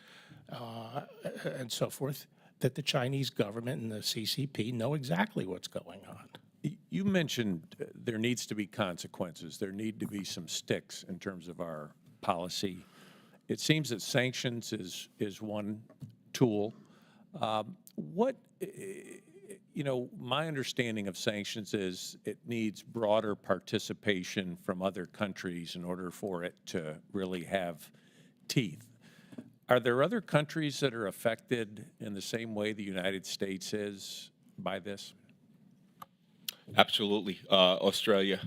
and so forth, that the Chinese government and the CCP know exactly what's going on. You mentioned there needs to be consequences. There need to be some sticks in terms of our policy. It seems that sanctions is one tool. My understanding of sanctions is it needs broader participation from other countries in order for it to really have teeth. Are there other countries that are affected in the same way the United States is by this? Absolutely. Australia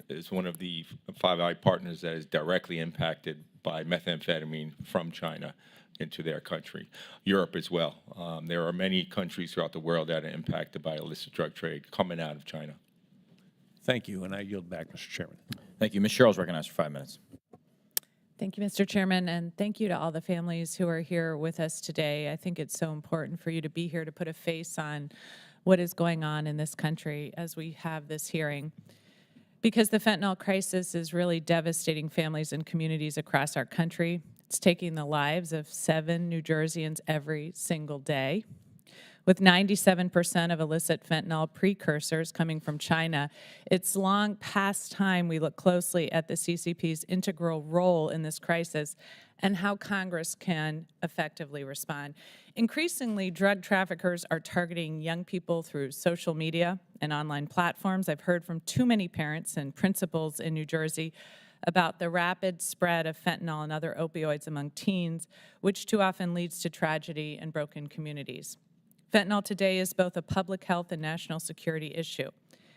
is one of the Five Eye partners that is directly impacted by methamphetamine from China into their country. Europe as well. There are many countries throughout the world that are impacted by illicit drug trade coming out of China. Thank you, and I yield back, Mr. Chairman. Thank you. Ms. Sherrill's recognized for 5 minutes. Thank you, Mr. Chairman, and thank you to all the families who are here with us today. I think it's so important for you to be here to put a face on what is going on in this country as we have this hearing. Because the fentanyl crisis is really devastating families and communities across our country. It's taking the lives of 7 New Jerseyans every single day. With 97% of illicit fentanyl precursors coming from China, it's long past time we look closely at the CCP's integral role in this crisis and how Congress can effectively respond. Increasingly, drug traffickers are targeting young people through social media and online platforms. I've heard from too many parents and principals in New Jersey about the rapid spread of fentanyl and other opioids among teens, which too often leads to tragedy and broken communities. Fentanyl today is both a public health and national security issue.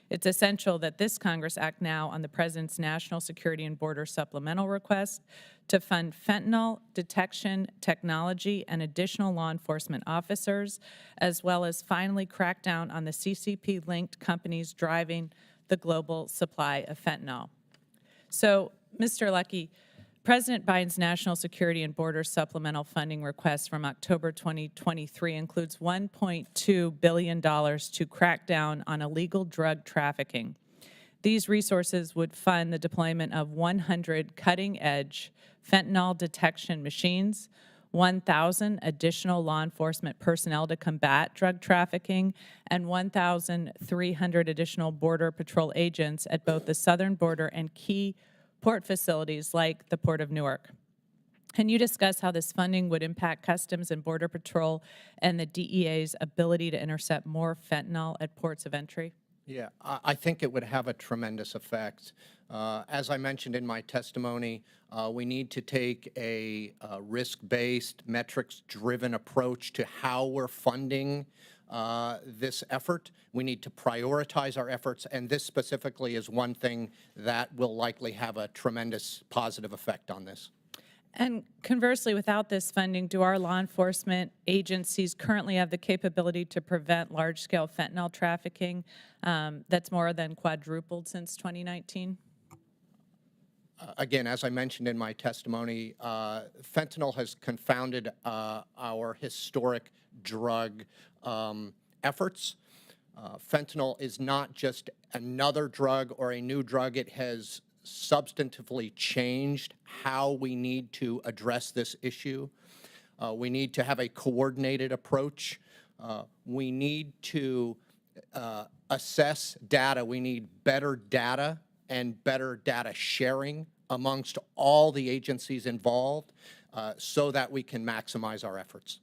It's essential that this Congress act now on the President's National Security and Border Supplemental request to fund fentanyl detection technology and additional law enforcement officers, as well as finally crack down on the CCP-linked companies driving the global supply of fentanyl. So, Mr. Luckey, President Biden's National Security and Border Supplemental Funding request from October 2023 includes $1.2 billion to crack down on illegal drug trafficking. These resources would fund the deployment of 100 cutting-edge fentanyl detection machines, 1,000 additional law enforcement personnel to combat drug trafficking, and 1,300 additional Border Patrol agents at both the southern border and key port facilities like the Port of Newark. Can you discuss how this funding would impact Customs and Border Patrol and the DEA's ability to intercept more fentanyl at ports of entry? Yeah, I think it would have a tremendous effect. As I mentioned in my testimony, we need to take a risk-based, metrics-driven approach to how we're funding this effort. We need to prioritize our efforts, and this specifically is one thing that will likely have a tremendous positive effect on this. And conversely, without this funding, do our law enforcement agencies currently have the capability to prevent large-scale fentanyl trafficking that's more than quadrupled since 2019? Again, as I mentioned in my testimony, fentanyl has confounded our historic drug efforts. Fentanyl is not just another drug or a new drug. It has substantively changed how we need to address this issue. We need to have a coordinated approach. We need to assess data. We need better data and better data sharing amongst all the agencies involved so that we can maximize our efforts.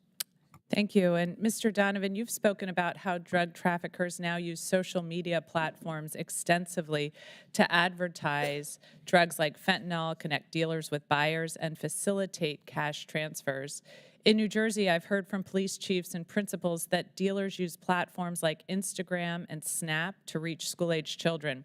Thank you. And Mr. Donovan, you've spoken about how drug traffickers now use social media platforms extensively to advertise drugs like fentanyl, connect dealers with buyers, and facilitate cash transfers. In New Jersey, I've heard from police chiefs and principals that dealers use platforms like Instagram and Snap to reach school-age children.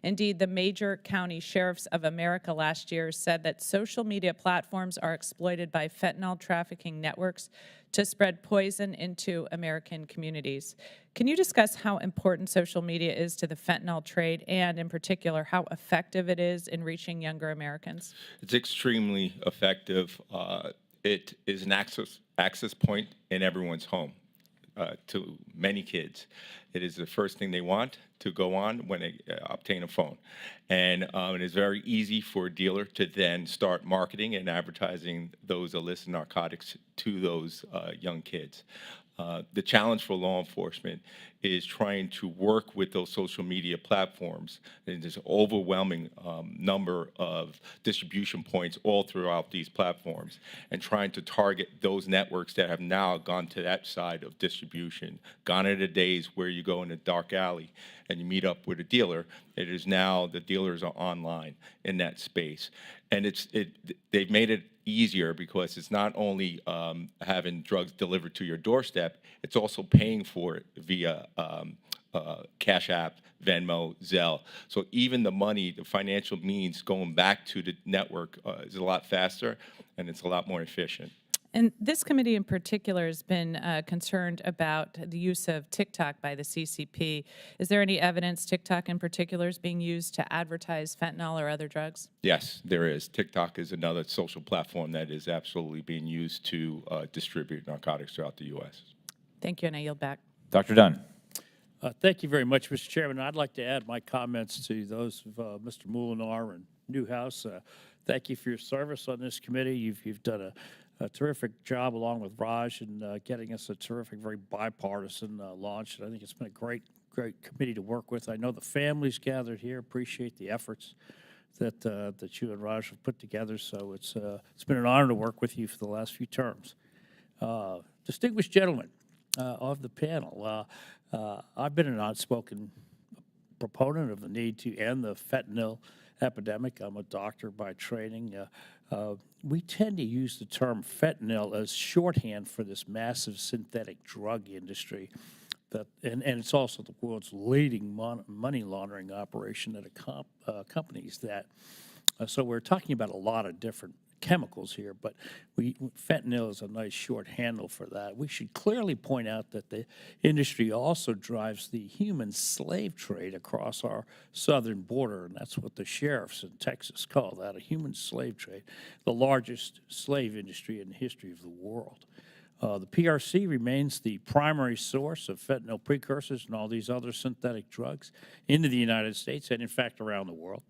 Indeed, the major county sheriffs of America last year said that social media platforms are exploited by fentanyl trafficking networks to spread poison into American communities. Can you discuss how important social media is to the fentanyl trade and, in particular, how effective it is in reaching younger Americans? It's extremely effective. It is an access point in everyone's home to many kids. It is the first thing they want to go on when they obtain a phone. And it is very easy for a dealer to then start marketing and advertising those illicit narcotics to those young kids. The challenge for law enforcement is trying to work with those social media platforms. And there's an overwhelming number of distribution points all throughout these platforms, and trying to target those networks that have now gone to that side of distribution. Gone are the days where you go in a dark alley and you meet up with a dealer. It is now the dealers are online in that space. And they've made it easier because it's not only having drugs delivered to your doorstep, it's also paying for it via Cash App, Venmo, Zelle. So even the money, the financial means going back to the network is a lot faster, and it's a lot more efficient. And this committee in particular has been concerned about the use of TikTok by the CCP. Is there any evidence TikTok in particular is being used to advertise fentanyl or other drugs? Yes, there is. TikTok is another social platform that is absolutely being used to distribute narcotics throughout the U.S. Thank you, and I yield back. Dr. Dunn. Thank you very much, Mr. Chairman. I'd like to add my comments to those of Mr. Molinar and Newhouse. Thank you for your service on this committee. You've done a terrific job along with Raj in getting us a terrific, very bipartisan launch. And I think it's been a great committee to work with. I know the families gathered here appreciate the efforts that you and Raj have put together. So it's been an honor to work with you for the last few terms. Distinguished gentlemen of the panel, I've been an outspoken proponent of the need to end the fentanyl epidemic. I'm a doctor by training. We tend to use the term fentanyl as shorthand for this massive synthetic drug industry. And it's also the world's leading money laundering operation that accompanies that. So we're talking about a lot of different chemicals here, but fentanyl is a nice short handle for that. We should clearly point out that the industry also drives the human slave trade across our southern border, and that's what the sheriffs in Texas call that, a human slave trade, the largest slave industry in the history of the world. The PRC remains the primary source of fentanyl precursors and all these other synthetic drugs into the United States and, in fact, around the world.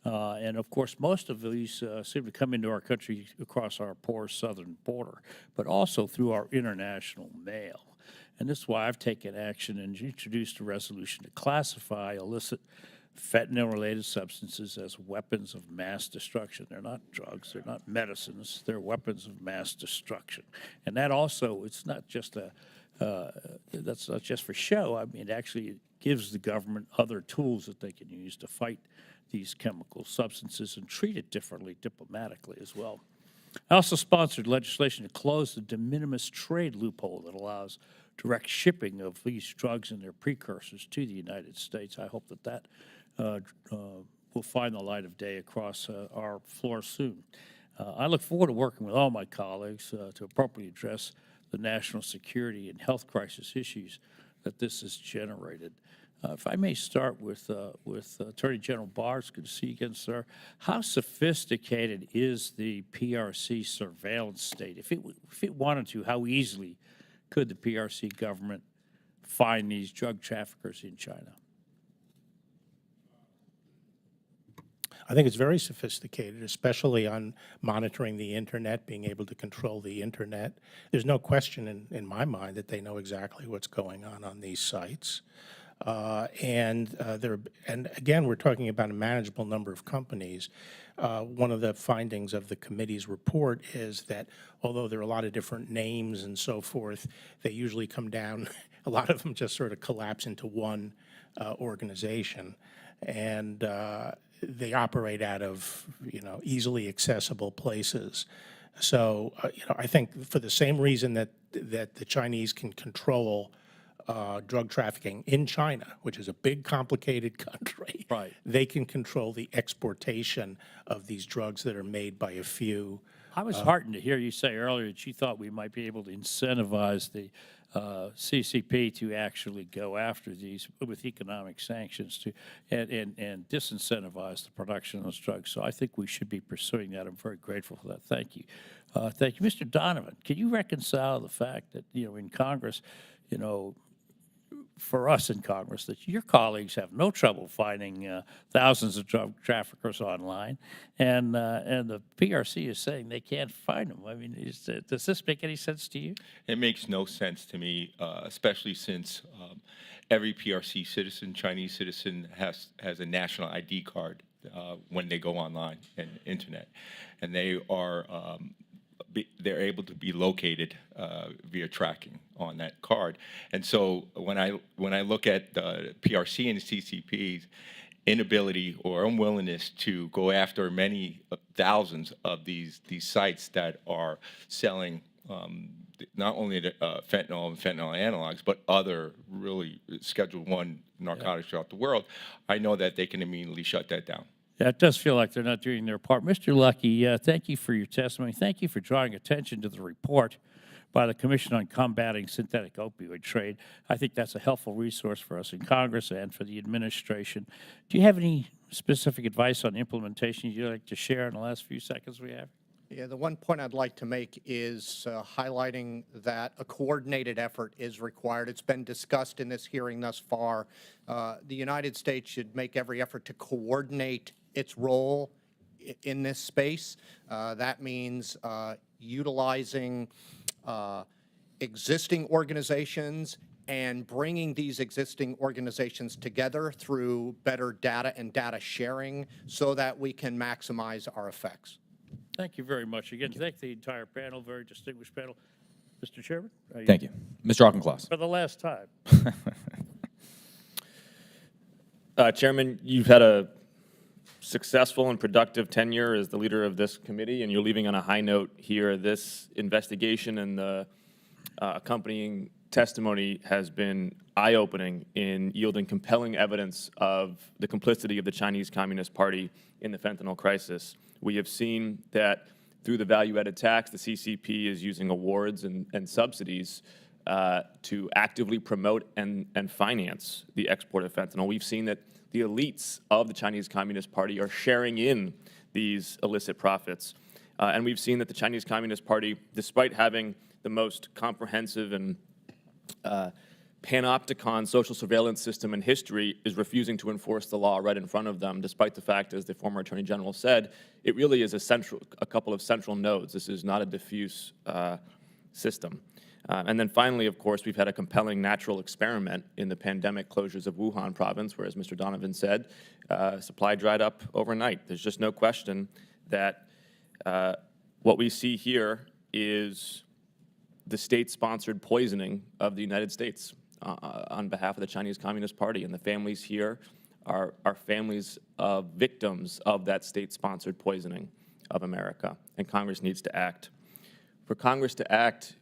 And, of course, most of these seem to come into our country across our porous southern border, but also through our international mail. And this is why I've taken action and introduced a resolution to classify illicit fentanyl-related substances as weapons of mass destruction. They're not drugs, they're not medicines, they're weapons of mass destruction. And that also, it's not just that's not just for show. I mean, it actually gives the government other tools that they can use to fight these chemical substances and treat it differently diplomatically as well. I also sponsored legislation to close the de minimis trade loophole that allows direct shipping of these drugs and their precursors to the United States. I hope that will find the light of day across our floor soon. I look forward to working with all my colleagues to appropriately address the national security and health crisis issues that this has generated. If I may start with Attorney General Barr, it's good to see you again, sir. How sophisticated is the PRC surveillance state? If it wanted to, how easily could the PRC government find these drug traffickers in China? I think it's very sophisticated, especially on monitoring the internet, being able to control the internet. There's no question in my mind that they know exactly what's going on these sites. And again, we're talking about a manageable number of companies. One of the findings of the committee's report is that although there are a lot of different names and so forth, they usually come down, a lot of them just sort of collapse into one organization. And they operate out of, easily accessible places. So, I think for the same reason that the Chinese can control drug trafficking in China, which is a big, complicated country, right, they can control the exportation of these drugs that are made by a few. I was heartened to hear you say earlier that you thought we might be able to incentivize the CCP to actually go after these with economic sanctions and disincentivize the production of those drugs. So I think we should be pursuing that. I'm very grateful for that. Thank you. Thank you. Mr. Donovan, can you reconcile the fact that, in Congress, for us in Congress, that your colleagues have no trouble finding thousands of drug traffickers online, and the PRC is saying they can't find them? I mean, does this make any sense to you? It makes no sense to me, especially since every PRC citizen, Chinese citizen, has a national ID card when they go online and internet, and they are they're able to be located via tracking on that card. And so when I look at the PRC and the CCP's inability or unwillingness to go after many thousands of these sites that are selling not only the fentanyl and fentanyl analogs, but other really Schedule I narcotics throughout the world, I know that they can immediately shut that down. Yeah, it does feel like they're not doing their part. Mr. Luckey, thank you for your testimony. Thank you for drawing attention to the report by the Commission on Combating Synthetic Opioid Trade. I think that's a helpful resource for us in Congress and for the administration. Do you have any specific advice on implementation you'd like to share in the last few seconds we have? Yeah, the one point I'd like to make is highlighting that a coordinated effort is required. It's been discussed in this hearing thus far. The United States should make every effort to coordinate its role in this space. That means utilizing existing organizations and bringing these existing organizations together through better data and data sharing so that we can maximize our effects. Thank you very much. Again, thank the entire panel, very distinguished panel. Mr. Chairman? Thank you. Mr. Auchincloss. For the last time. Chairman, you've had a successful and productive tenure as the leader of this committee, and you're leaving on a high note here. This investigation and the accompanying testimony has been eye-opening in yielding compelling evidence of the complicity of the Chinese Communist Party in the fentanyl crisis. We have seen that Through the value-added tax, the CCP is using awards and subsidies to actively promote and finance the export of fentanyl. We've seen that the elites of the Chinese Communist Party are sharing in these illicit profits. And we've seen that the Chinese Communist Party, despite having the most comprehensive and panopticon social surveillance system in history, is refusing to enforce the law right in front of them, despite the fact, as the former Attorney General said, it really is a couple of central nodes. This is not a diffuse system. And then finally, of course, we've had a compelling natural experiment in the pandemic closures of Wuhan province, where, as Mr. Donovan said, supply dried up overnight. There's just no question that what we see here is the state-sponsored poisoning of the United States on behalf of the Chinese Communist Party. And the families here are families of victims of that state-sponsored poisoning of America. And Congress needs to act. For Congress to act,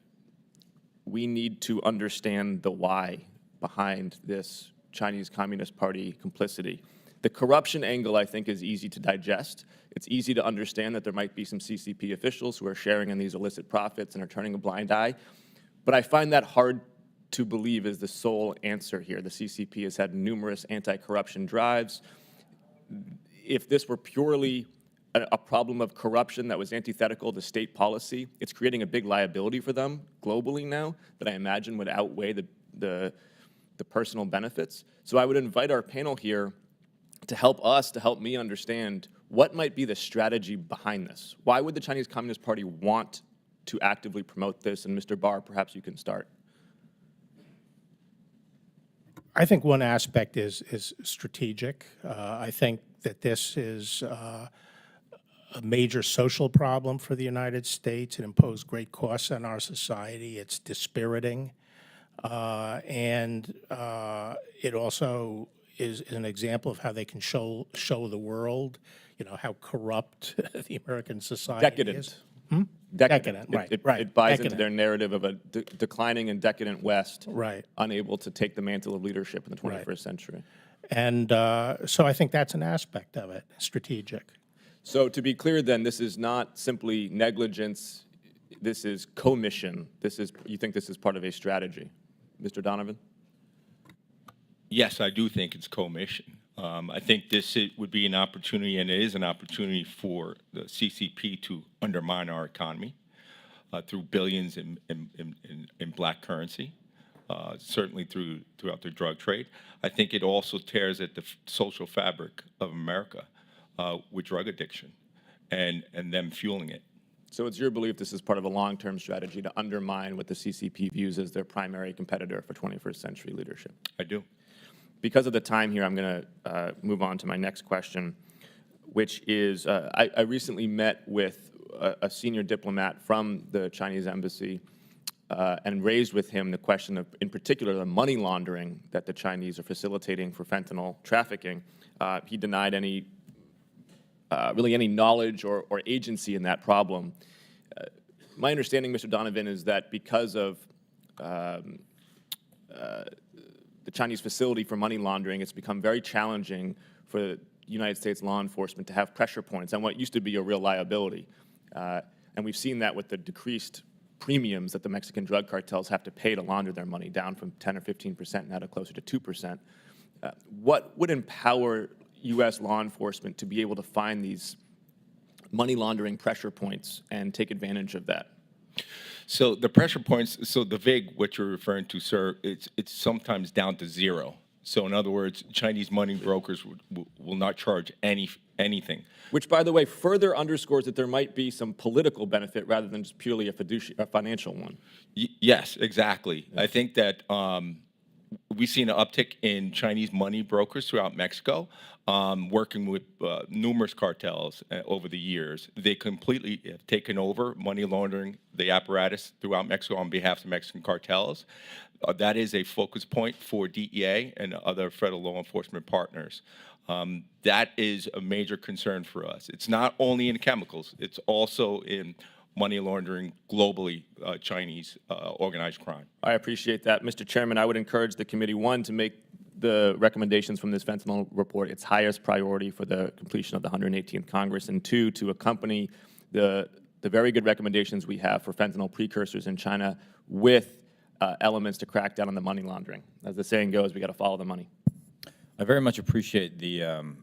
we need to understand the why behind this Chinese Communist Party complicity. The corruption angle, I think, is easy to digest. It's easy to understand that there might be some CCP officials who are sharing in these illicit profits and are turning a blind eye. But I find that hard to believe is the sole answer here. The CCP has had numerous anti-corruption drives. If this were purely a problem of corruption that was antithetical to state policy, it's creating a big liability for them globally now that I imagine would outweigh the personal benefits. So I would invite our panel here to help me understand what might be the strategy behind this. Why would the Chinese Communist Party want to actively promote this? And Mr. Barr, perhaps you can start. I think one aspect is strategic. I think that this is a major social problem for the United States. It imposed great costs on our society. It's dispiriting. And it also is an example of how they can show the world, how corrupt the American society is. Decadent, right. It buys Decadent. into their narrative of a declining and decadent West, Right. unable to take the mantle of leadership in the 21st century. And so I think that's an aspect of it, strategic. So to be clear then, this is not simply negligence, this is commission. You think this is part of a strategy? Mr. Donovan? Yes, I do think it's commission. I think would be an opportunity, and it is an opportunity for the CCP to undermine our economy through billions in black currency, certainly throughout the drug trade. I think it also tears at the social fabric of America with drug addiction and them fueling it. So it's your belief this is part of a long-term strategy to undermine what the CCP views as their primary competitor for 21st century leadership? I do. Because of the time here, I'm going to move on to my next question, which is I recently met with a senior diplomat from the Chinese embassy and raised with him the question of, in particular, the money laundering that the Chinese are facilitating for fentanyl trafficking. He denied really any knowledge or agency in that problem. My understanding, Mr. Donovan, is that because of the Chinese facility for money laundering, it's become very challenging for the United States law enforcement to have pressure points on what used to be a real liability. And we've seen that with the decreased premiums that the Mexican drug cartels have to pay to launder their money, down from 10 or 15% now to closer to 2%. What would empower U.S. law enforcement to be able to find these money laundering pressure points and take advantage of that? So the pressure points, so the VIG, what you're referring to, sir, it's sometimes down to zero. So in other words, Chinese money brokers will not charge anything. Which, by the way, further underscores that there might be some political benefit rather than just purely a financial one. Yes, exactly. I think that we've seen an uptick in Chinese money brokers throughout Mexico, working with numerous cartels over the years. They completely have taken over money laundering, the apparatus throughout Mexico on behalf of Mexican cartels. That is a focus point for DEA and other federal law enforcement partners. That is a major concern for us. It's not only in chemicals, it's also in money laundering globally, Chinese organized crime. I appreciate that. Mr. Chairman, I would encourage the committee, one, to make the recommendations from this fentanyl report its highest priority for the completion of the 118th Congress, and two, to accompany the the very good recommendations we have for fentanyl precursors in China with elements to crack down on the money laundering. As the saying goes, we got to follow the money. I very much appreciate the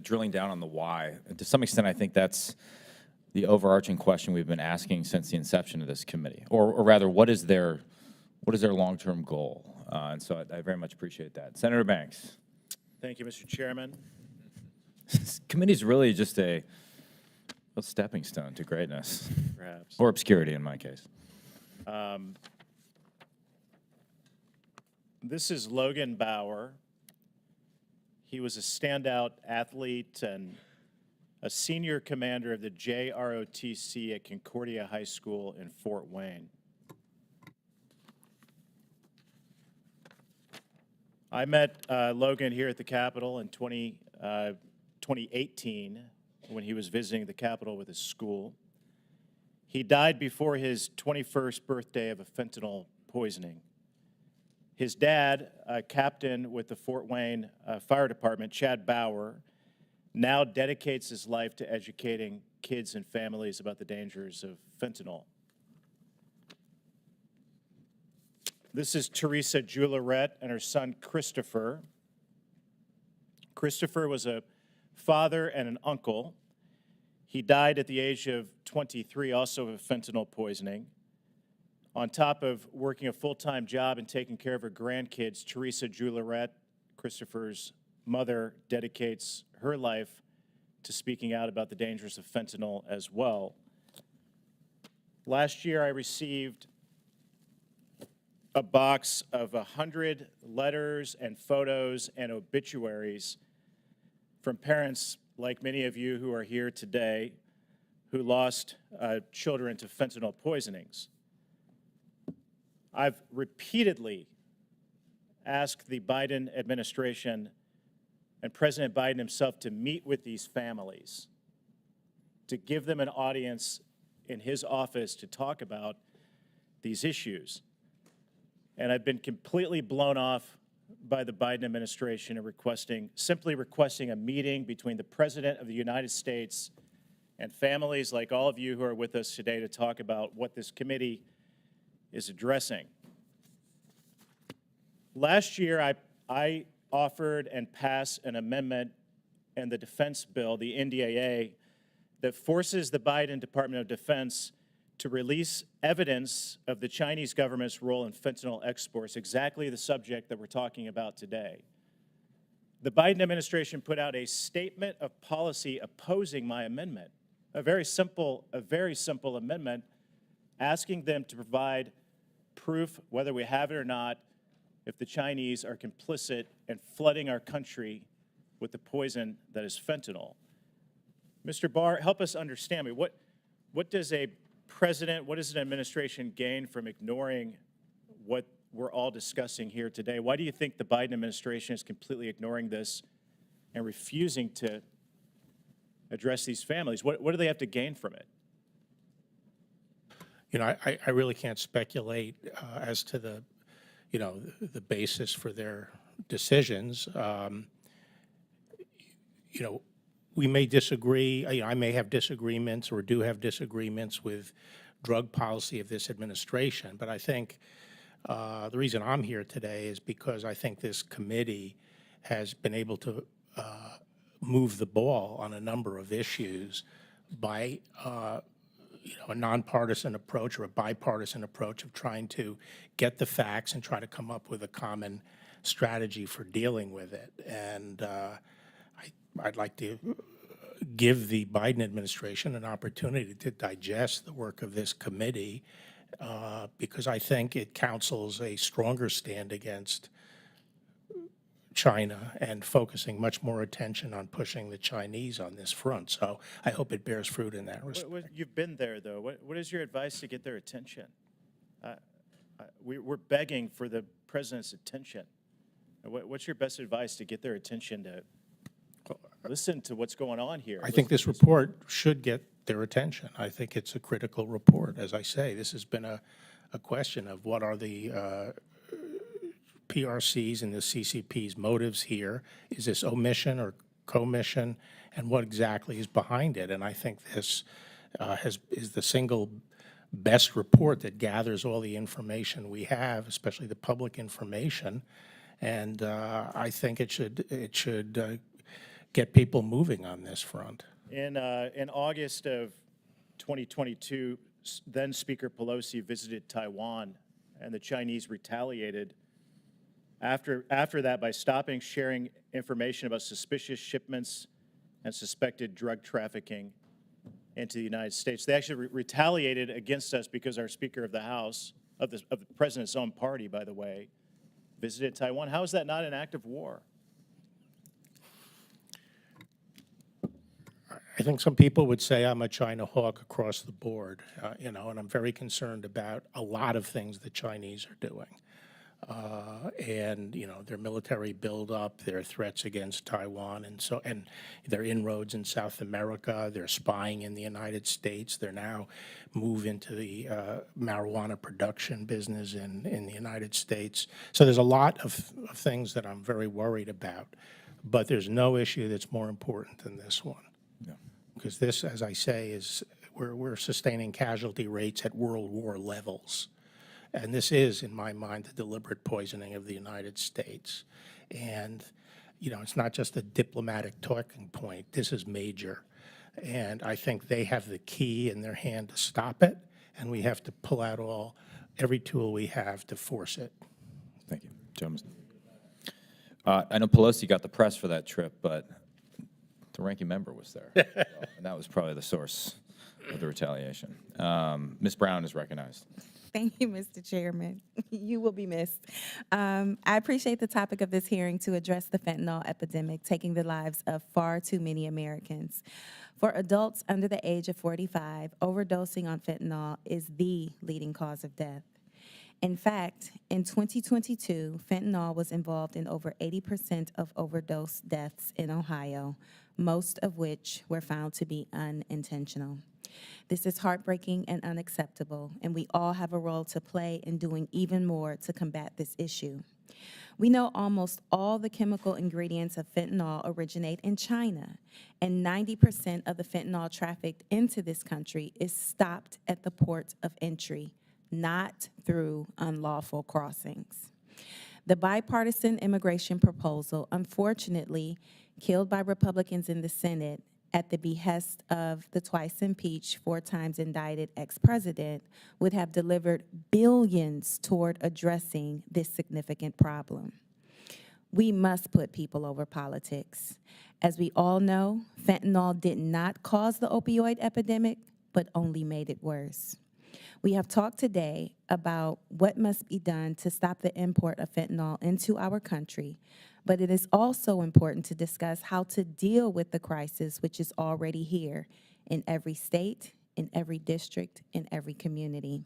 drilling down on the why. And to some extent, I think that's the overarching question we've been asking since the inception of this committee, or rather, what is their long-term goal? And so I very much appreciate that. Senator Banks. Thank you, Mr. Chairman. This committee is really just a stepping stone to greatness, Perhaps. or obscurity in my case. This is Logan Bauer. He was a standout athlete and a senior commander of the JROTC at Concordia High School in Fort Wayne. I met Logan here at the Capitol in 2018 when he was visiting the Capitol with his school. He died before his 21st birthday of a fentanyl poisoning. His dad, a captain with the Fort Wayne Fire Department, Chad Bauer, now dedicates his life to educating kids and families about the dangers of fentanyl. This is Teresa Jularette and her son, Christopher. Christopher was a father and an uncle. He died at the age of 23, also of fentanyl poisoning. On top of working a full-time job and taking care of her grandkids, Teresa Jularette, Christopher's mother, dedicates her life to speaking out about the dangers of fentanyl as well. Last year, I received a box of 100 letters and photos and obituaries from parents like many of you who are here today who lost children to fentanyl poisonings. I've repeatedly asked the Biden administration and President Biden himself to meet with these families, to give them an audience in his office to talk about these issues. And I've been completely blown off by the Biden administration and simply requesting a meeting between the President of the United States and families like all of you who are with us today to talk about what this committee is addressing. Last year, I offered and passed an amendment in the defense bill, the NDAA, that forces the Biden Department of Defense to release evidence of the Chinese government's role in fentanyl exports, exactly the subject that we're talking about today. The Biden administration put out a statement of policy opposing my amendment, a very simple amendment asking them to provide proof, whether we have it or not, if the Chinese are complicit in flooding our country with the poison that is fentanyl. Mr. Barr, help us understand. What does a president, what does an administration gain from ignoring what we're all discussing here today? Why do you think the Biden administration is completely ignoring this and refusing to address these families? What do they have to gain from it? You know, I really can't speculate as to the basis for their decisions. We may disagree. I may have disagreements or do have disagreements with drug policy of this administration, but I think the reason I'm here today is because I think this committee has been able to move the ball on a number of issues by a nonpartisan approach or a bipartisan approach of trying to get the facts and try to come up with a common strategy for dealing with it. And I'd like to give the Biden administration an opportunity to digest the work of this committee because I think it counsels a stronger stand against China and focusing much more attention on pushing the Chinese on this front. So I hope it bears fruit in that respect. You've been there, though. What is your advice to get their attention? We're begging for the president's attention. What's your best advice to get their attention to listen to what's going on here? I think this report should get their attention. I think it's a critical report. As I say, this has been a question of what are the PRC's and the CCP's motives here. Is this omission or commission, and what exactly is behind it? And I think this is the single best report that gathers all the information we have, especially the public information. And I think it should get people moving on this front. In August of 2022, then Speaker Pelosi visited Taiwan, and the Chinese retaliated after that by stopping sharing information about suspicious shipments and suspected drug trafficking into the United States. They actually retaliated against us because our Speaker of the House, of the President's own party, by the way, visited Taiwan. How is that not an act of war? I think some people would say I'm a China hawk across the board, and I'm very concerned about a lot of things the Chinese are doing. And their military buildup, their threats against Taiwan, and their inroads in South America, their spying in the United States. They're now move into the marijuana production business in the United States. So there's a lot of things that I'm very worried about, but there's no issue that's more important than this one. Because this, as I say, is we're sustaining casualty rates at World War levels. And this is, in my mind, the deliberate poisoning of the United States. And, it's not just a diplomatic talking point. This is major. And I think they have the key in their hand to stop it, and we have to pull out every tool we have to force it. Thank you. Gentlemen. I know Pelosi got the press for that trip, but the ranking member was there. And that was probably the source of the retaliation. Ms. Brown is recognized. Thank you, Mr. Chairman. You will be missed. I appreciate the topic of this hearing to address the fentanyl epidemic taking the lives of far too many Americans. For adults under the age of 45, overdosing on fentanyl is the leading cause of death. In fact, in 2022, fentanyl was involved in over 80% of overdose deaths in Ohio, most of which were found to be unintentional. This is heartbreaking and unacceptable, and we all have a role to play in doing even more to combat this issue. We know almost all the chemical ingredients of fentanyl originate in China, and 90% of the fentanyl trafficked into this country is stopped at the port of entry, not through unlawful crossings. The bipartisan immigration proposal, unfortunately, killed by Republicans in the Senate at the behest of the twice impeached, 4 times indicted ex-president, would have delivered billions toward addressing this significant problem. We must put people over politics. As we all know, fentanyl did not cause the opioid epidemic, but only made it worse. We have talked today about what must be done to stop the import of fentanyl into our country, but it is also important to discuss how to deal with the crisis which is already here in every state, in every district, in every community.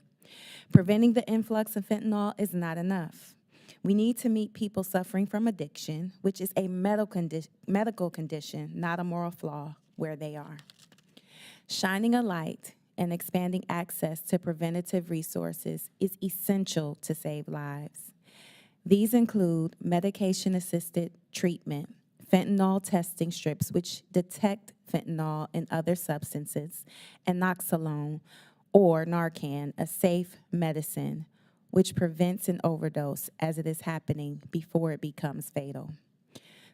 Preventing the influx of fentanyl is not enough. We need to meet people suffering from addiction, which is a medical condition, not a moral flaw, where they are. Shining a light and expanding access to preventative resources is essential to save lives. These include medication-assisted treatment, fentanyl testing strips which detect fentanyl and other substances, and Naloxone or Narcan, a safe medicine which prevents an overdose as it is happening before it becomes fatal.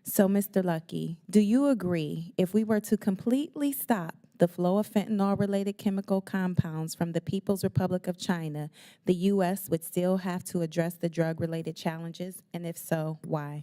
So, Mr. Luckey, do you agree if we were to completely stop the flow of fentanyl-related chemical compounds from the People's Republic of China, the U.S. would still have to address the drug-related challenges? And if so, why?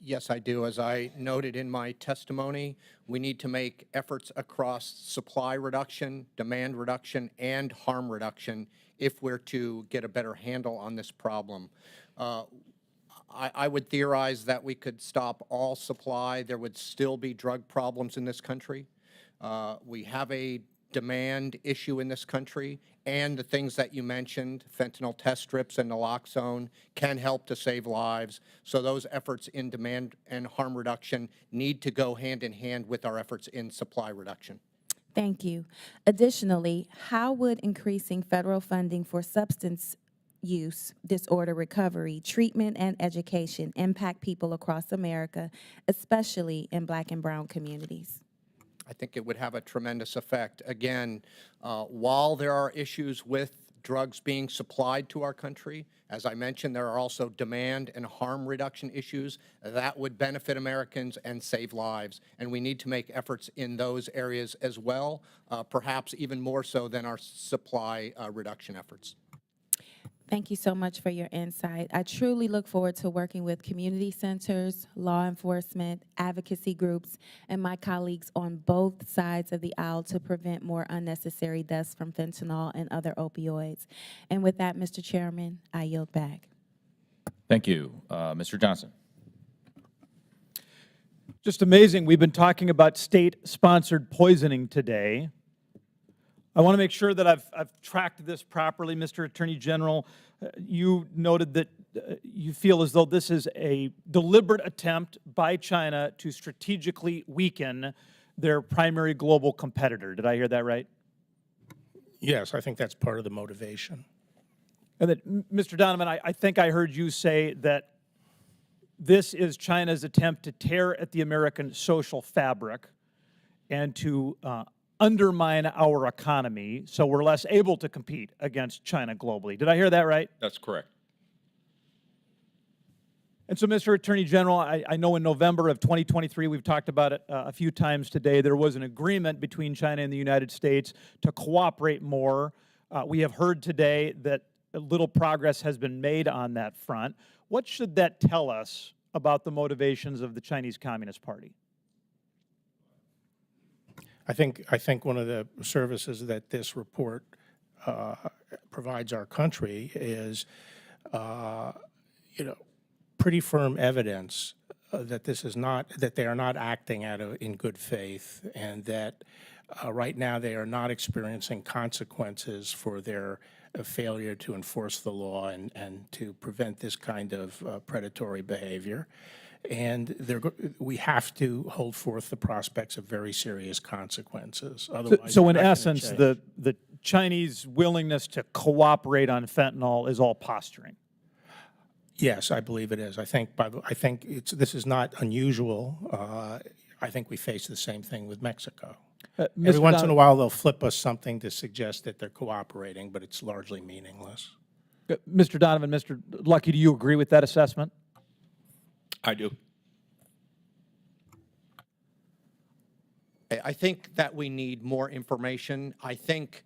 Yes, I do. As I noted in my testimony, we need to make efforts across supply reduction, demand reduction, and harm reduction if we're to get a better handle on this problem. I would theorize that we could stop all supply. There would still be drug problems in this country. We have a demand issue in this country, and the things that you mentioned, fentanyl test strips and naloxone, can help to save lives. So those efforts in demand and harm reduction need to go hand in hand with our efforts in supply reduction. Thank you. Additionally, how would increasing federal funding for substance use disorder recovery, treatment, and education impact people across America, especially in Black and brown communities? I think it would have a tremendous effect. Again, while there are issues with drugs being supplied to our country, as I mentioned, there are also demand and harm reduction issues that would benefit Americans and save lives. And we need to make efforts in those areas as well, perhaps even more so than our supply reduction efforts. Thank you so much for your insight. I truly look forward to working with community centers, law enforcement, advocacy groups, and my colleagues on both sides of the aisle to prevent more unnecessary deaths from fentanyl and other opioids. And with that, Mr. Chairman, I yield back. Thank you. Mr. Johnson. Just amazing. We've been talking about state-sponsored poisoning today. I want to make sure that I've tracked this properly, Mr. Attorney General. You noted that you feel as though this is a deliberate attempt by China to strategically weaken their primary global competitor. Did I hear that right? Yes, I think that's part of the motivation. And that, Mr. Donovan, I think I heard you say that this is China's attempt to tear at the American social fabric and to undermine our economy so we're less able to compete against China globally. Did I hear that right? That's correct. And so, Mr. Attorney General, I know in November of 2023, we've talked about it a few times today, there was an agreement between China and the United States to cooperate more. We have heard today that little progress has been made on that front. What should that tell us about the motivations of the Chinese Communist Party? I think one of the services that this report provides our country is, pretty firm evidence that this is not, that they are not acting in good faith, and that right now they are not experiencing consequences for their failure to enforce the law and to prevent this kind of predatory behavior. And we have to hold forth the prospects of very serious consequences. Otherwise, so in essence, the Chinese willingness to cooperate on fentanyl is all posturing. Yes, I believe it is. I think this is not unusual. I think we face the same thing with Mexico. Every once in a while, they'll flip us something to suggest that they're cooperating, but it's largely meaningless. Mr. Donovan, Mr. Luckey, do you agree with that assessment? I do. I think that we need more information. I think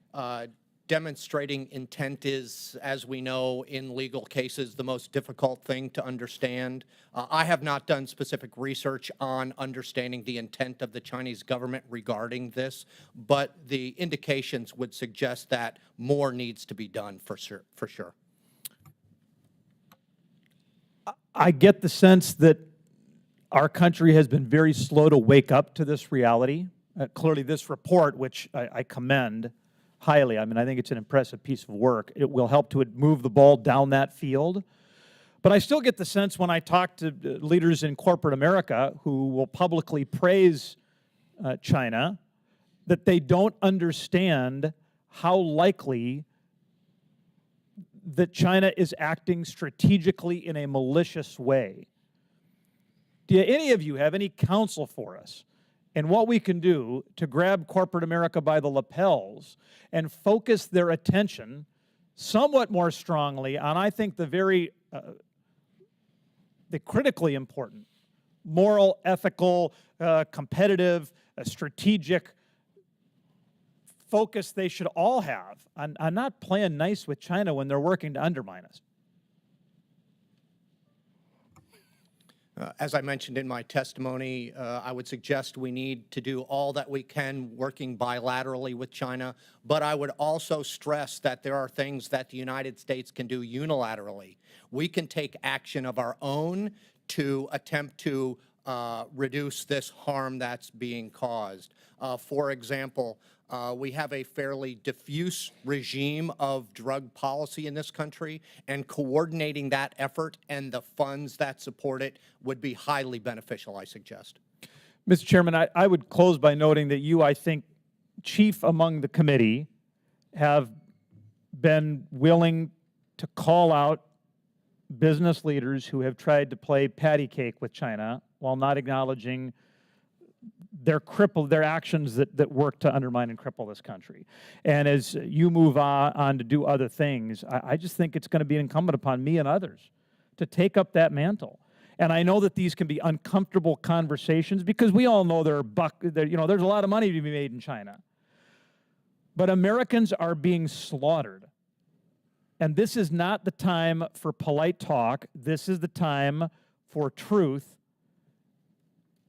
demonstrating intent is, as we know in legal cases, the most difficult thing to understand. I have not done specific research on understanding the intent of the Chinese government regarding this, but the indications would suggest that more needs to be done for sure. I get the sense that our country has been very slow to wake up to this reality. Clearly, this report, which I commend highly, I mean, I think it's an impressive piece of work. It will help to move the ball down that field. But I still get the sense when I talk to leaders in corporate America who will publicly praise China that they don't understand how likely that China is acting strategically in a malicious way. Do any of you have any counsel for us in what we can do to grab corporate America by the lapels and focus their attention somewhat more strongly on, I think, the critically important moral, ethical, competitive, strategic focus they should all have on not playing nice with China when they're working to undermine us? As I mentioned in my testimony, I would suggest we need to do all that we can working bilaterally with China, but I would also stress that there are things that the United States can do unilaterally. We can take action of our own to attempt to reduce this harm that's being caused. For example, we have a fairly diffuse regime of drug policy in this country, and coordinating that effort and the funds that support it would be highly beneficial, I suggest. Mr. Chairman, I would close by noting that you, I think, chief among the committee, have been willing to call out business leaders who have tried to play patty cake with China while not acknowledging their actions that work to undermine and cripple this country. And as you move on to do other things, I just think it's going to be incumbent upon me and others to take up that mantle. And I know that these can be uncomfortable conversations because we all know there's a lot of money to be made in China. But Americans are being slaughtered. And this is not the time for polite talk. This is the time for truth.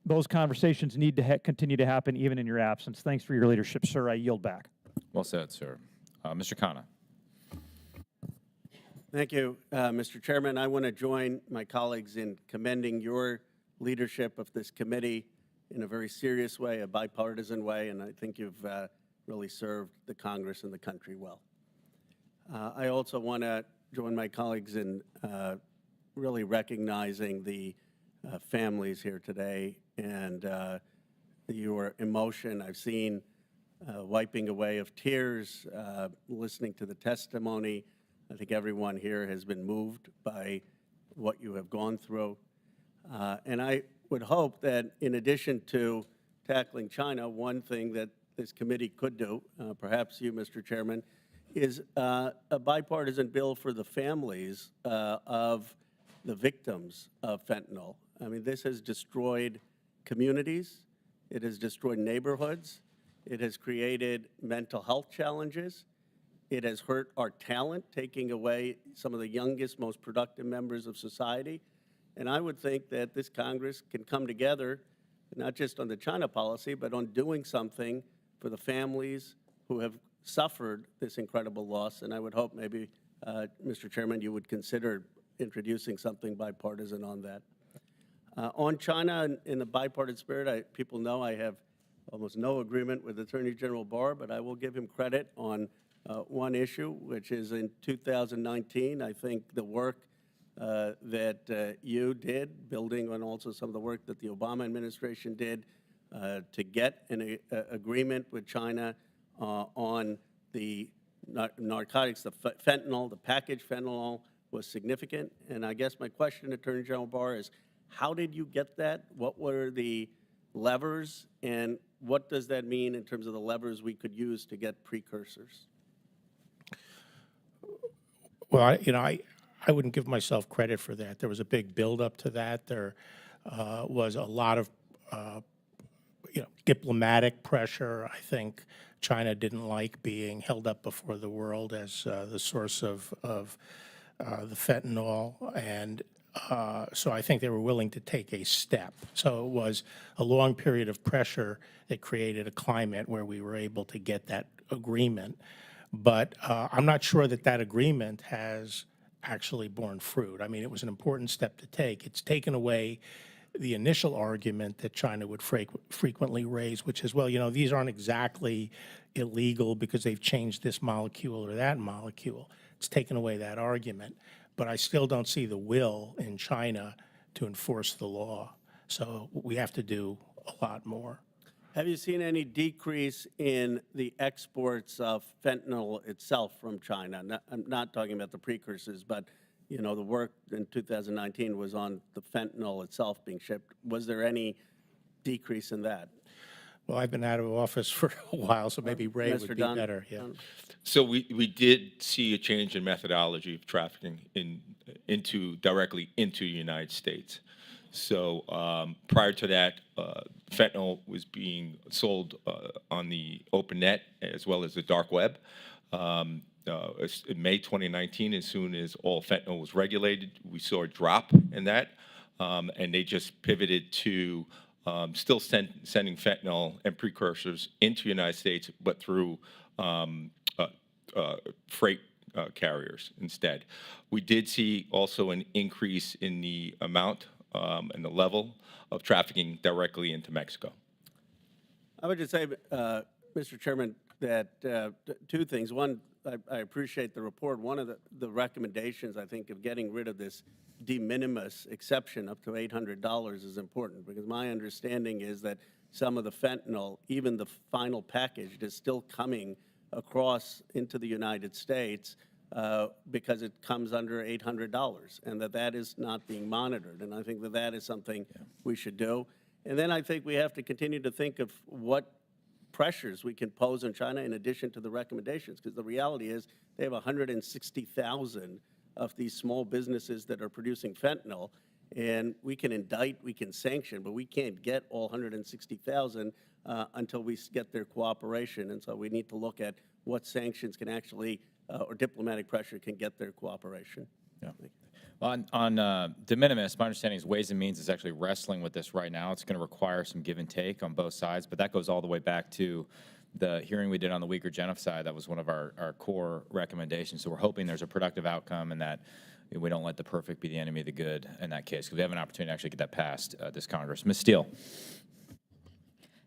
Those conversations need to continue to happen even in your absence. Thanks for your leadership, sir. I yield back. Well said, sir. Mr. Khanna. Thank you, Mr. Chairman. I want to join my colleagues in commending your leadership of this committee in a very serious way, a bipartisan way, and I think you've really served the Congress and the country well. I also want to join my colleagues in really recognizing the families here today and your emotion. I've seen wiping away of tears, listening to the testimony. I think everyone here has been moved by what you have gone through. And I would hope that in addition to tackling China, one thing that this committee could do, perhaps you, Mr. Chairman, is a bipartisan bill for the families of the victims of fentanyl. I mean, this has destroyed communities. It has destroyed neighborhoods. It has created mental health challenges. It has hurt our talent, taking away some of the youngest, most productive members of society. And I would think that this Congress can come together, not just on the China policy, but on doing something for the families who have suffered this incredible loss. And I would hope maybe, Mr. Chairman, you would consider introducing something bipartisan on that. On China, in the bipartisan spirit, people know I have almost no agreement with Attorney General Barr, but I will give him credit on one issue, which is in 2019, I think the work that you did, building on also some of the work that the Obama administration did to get an agreement with China on the narcotics, the fentanyl, the packaged fentanyl was significant. And I guess my question, Attorney General Barr, is how did you get that? What were the levers? And what does that mean in terms of the levers we could use to get precursors? Well, I wouldn't give myself credit for that. There was a big buildup to that. There was a lot of diplomatic pressure. I think China didn't like being held up before the world as the source of the fentanyl, and so I think they were willing to take a step. So it was a long period of pressure that created a climate where we were able to get that agreement. But I'm not sure that that agreement has actually borne fruit. I mean, it was an important step to take. It's taken away the initial argument that China would frequently raise, which is, well, these aren't exactly illegal because they've changed this molecule or that molecule. It's taken away that argument. But I still don't see the will in China to enforce the law. So we have to do a lot more. Have you seen any decrease in the exports of fentanyl itself from China? I'm not talking about the precursors, but the work in 2019 was on the fentanyl itself being shipped. Was there any decrease in that? Well, I've been out of office for a while, so maybe Ray would be better. Yeah. So we did see a change in methodology of trafficking directly into the United States. So prior to that, fentanyl was being sold on the open net as well as the dark web. In May 2019, as soon as all fentanyl was regulated, we saw a drop in that, and they just pivoted to still sending fentanyl and precursors into the United States, but through freight carriers instead. We did see also an increase in the amount and the level of trafficking directly into Mexico. I would just say, Mr. Chairman, that two things. One, I appreciate the report. One of the recommendations, I think, of getting rid of this de minimis exception up to $800 is important, because my understanding is that some of the fentanyl, even the final packaged, is still coming across into the United States because it comes under $800, and that is not being monitored. And I think that is something we should do. And then I think we have to continue to think of what pressures we can pose on China in addition to the recommendations, because the reality is they have 160,000 of these small businesses that are producing fentanyl, and we can indict, we can sanction, but we can't get all 160,000 until we get their cooperation. And so we need to look at what sanctions can actually, or diplomatic pressure can get their cooperation. Yeah. On de minimis, my understanding is Ways and Means is actually wrestling with this right now. It's going to require some give and take on both sides, but that goes all the way back to the hearing we did on the Uyghur genocide. That was one of our core recommendations. So we're hoping there's a productive outcome and that we don't let the perfect be the enemy of the good in that case, because we have an opportunity to actually get that passed this Congress. Ms. Steele.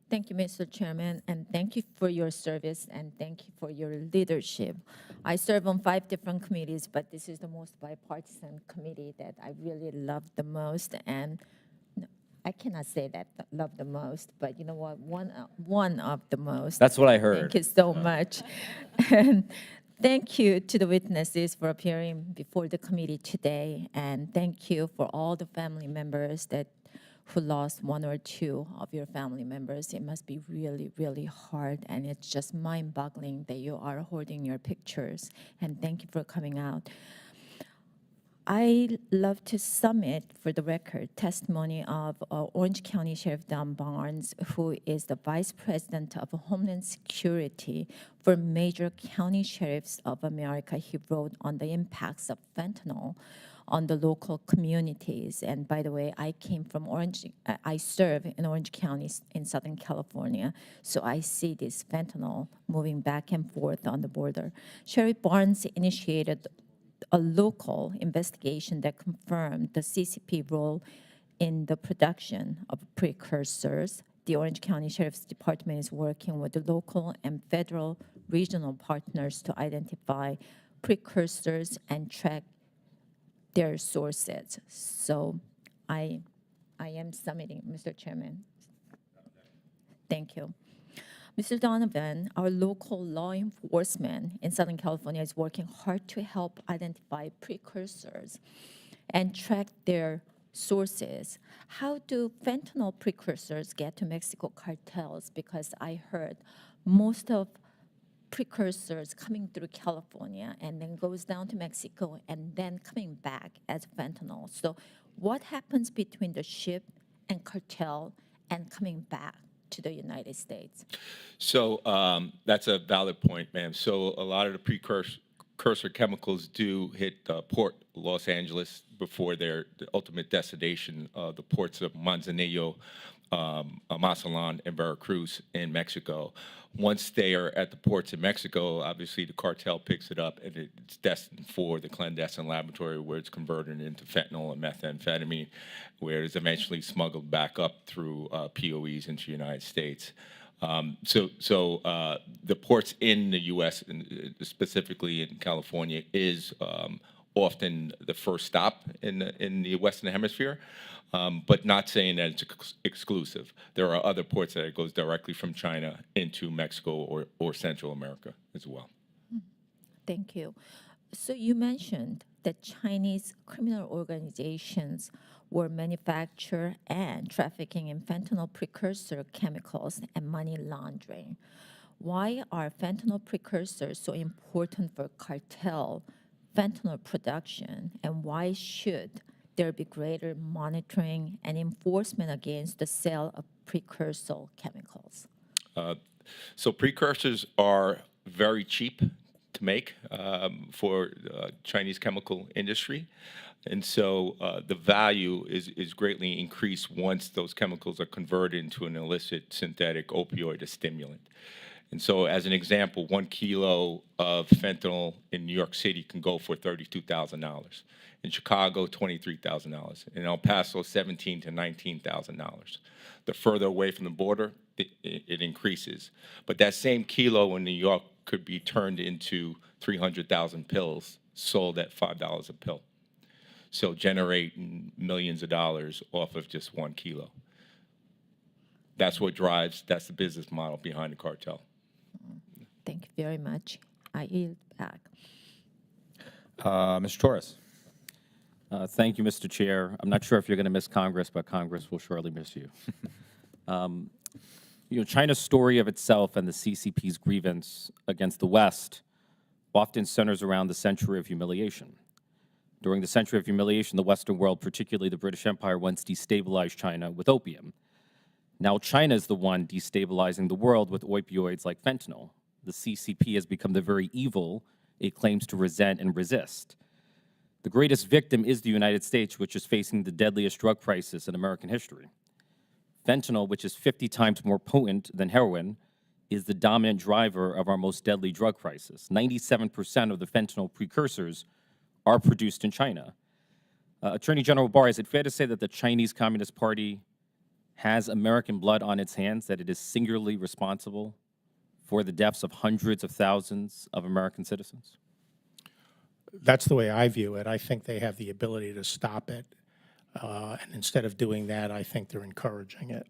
Thank you, Mr. Chairman, and thank you for your service, and thank you for your leadership. I serve on 5 different committees, but this is the most bipartisan committee that I really love the most, and I cannot say that love the most, but you know what, one of the most. That's what I heard. Thank you so much. And thank you to the witnesses for appearing before the committee today, and thank you for all the family members who lost 1 or 2 of your family members. It must be really, really hard, and it's just mind-boggling that you are holding your pictures, and thank you for coming out. I love to submit, for the record, testimony of Orange County Sheriff Don Barnes, who is the Vice President of Homeland Security for major county sheriffs of America. He wrote on the impacts of fentanyl on the local communities. And by the way, I came from I serve in Orange County in Southern California, so I see this fentanyl moving back and forth on the border. Sheriff Barnes initiated a local investigation that confirmed the CCP role in the production of precursors. The Orange County Sheriff's Department is working with the local and federal regional partners to identify precursors and track their sources. So I am submitting, Mr. Chairman. Thank you. Mr. Donovan, our local law enforcement in Southern California is working hard to help identify precursors and track their sources. How do fentanyl precursors get to Mexico cartels? Because I heard most of precursors coming through California and then goes down to Mexico and then coming back as fentanyl. So what happens between the ship and cartel and coming back to the United States? So that's a valid point, ma'am. So a lot of the precursor chemicals do hit Port Los Angeles before their ultimate destination, the ports of Manzanillo, Mazatlan, and Veracruz in Mexico. Once they are at the ports in Mexico, obviously the cartel picks it up and it's destined for the clandestine laboratory where it's converted into fentanyl and methamphetamine, where it's eventually smuggled back up through POEs into the United States. So the ports in the U.S., and specifically in California, is often the first stop in the Western Hemisphere. But not saying that it's exclusive. There are other ports that it goes directly from China into Mexico or Central America as well. Thank you. So you mentioned that Chinese criminal organizations were manufacturing and trafficking in fentanyl precursor chemicals and money laundering. Why are fentanyl precursors so important for cartel fentanyl production, and why should there be greater monitoring and enforcement against the sale of precursor chemicals? So precursors are very cheap to make for Chinese chemical industry. And so the value is greatly increased once those chemicals are converted into an illicit synthetic opioid, a stimulant. And so as an example, 1 kilo of fentanyl in New York City can go for $32,000. In Chicago, $23,000. In El Paso, $17,000 to $19,000. The further away from the border, it increases. But that same kilo in New York could be turned into 300,000 pills sold at $5 a pill. So generating millions of dollars off of just 1 kilo. That's what drives, that's the business model behind the cartel. Thank you very much. I yield back. Mr. Torres. Thank you, Mr. Chair. I'm not sure if you're going to miss Congress, but Congress will surely miss you. China's story of itself and the CCP's grievance against the West often centers around the century of humiliation. During the century of humiliation, the Western world, particularly the British Empire, once destabilized China with opium. Now China is the one destabilizing the world with opioids like fentanyl. The CCP has become the very evil it claims to resent and resist. The greatest victim is the United States, which is facing the deadliest drug crisis in American history. Fentanyl, which is 50 times more potent than heroin, is the dominant driver of our most deadly drug crisis. 97% of the fentanyl precursors are produced in China. Attorney General Barr, is it fair to say that the Chinese Communist Party has American blood on its hands, that it is singularly responsible for the deaths of hundreds of thousands of American citizens? That's the way I view it. I think they have the ability to stop it. And instead of doing that, I think they're encouraging it.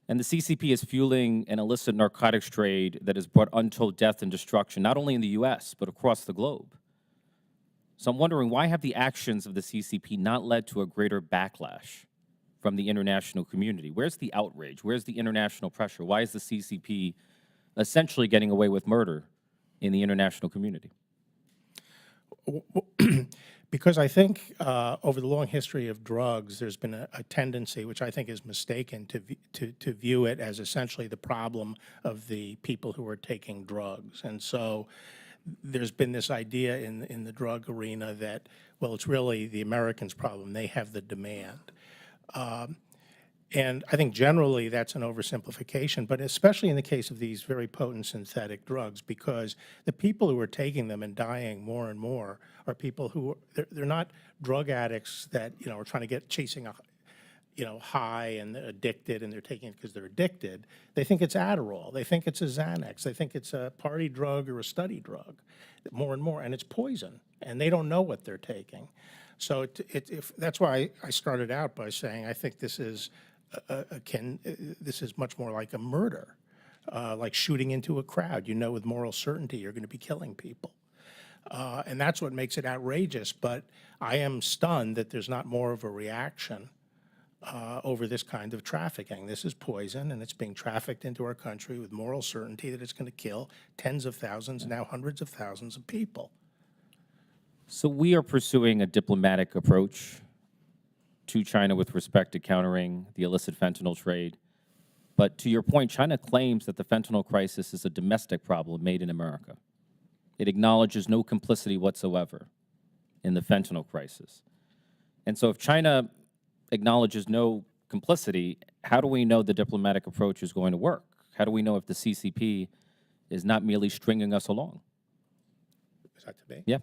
And the CCP is fueling an illicit narcotics trade that has brought untold death and destruction, not only in the U.S., but across the globe. So I'm wondering, why have the actions of the CCP not led to a greater backlash from the international community? Where's the outrage? Where's the international pressure? Why is the CCP essentially getting away with murder in the international community? Because I think over the long history of drugs, there's been a tendency, which I think is mistaken, to view it as essentially the problem of the people who are taking drugs. And so there's been this idea in the drug arena that, well, it's really the Americans' problem. They have the demand. And I think generally that's an oversimplification, but especially in the case of these very potent synthetic drugs, because the people who are taking them and dying more and more are people who they're not drug addicts that are trying to get chasing a high and addicted, and they're taking it because they're addicted. They think it's Adderall. They think it's a Xanax. They think it's a party drug or a study drug, more and more, and it's poison, and they don't know what they're taking. So that's why I started out by saying I think this is this is much more like a murder, like shooting into a crowd. With moral certainty you're going to be killing people. And that's what makes it outrageous. But I am stunned that there's not more of a reaction over this kind of trafficking. This is poison, and it's being trafficked into our country with moral certainty that it's going to kill tens of thousands, now hundreds of thousands of people. So we are pursuing a diplomatic approach to China with respect to countering the illicit fentanyl trade. But to your point, China claims that the fentanyl crisis is a domestic problem made in America. It acknowledges no complicity whatsoever in the fentanyl crisis. And so if China acknowledges no complicity, how do we know the diplomatic approach is going to work? How do we know if the CCP is not merely stringing us along? Is that to me? Yeah.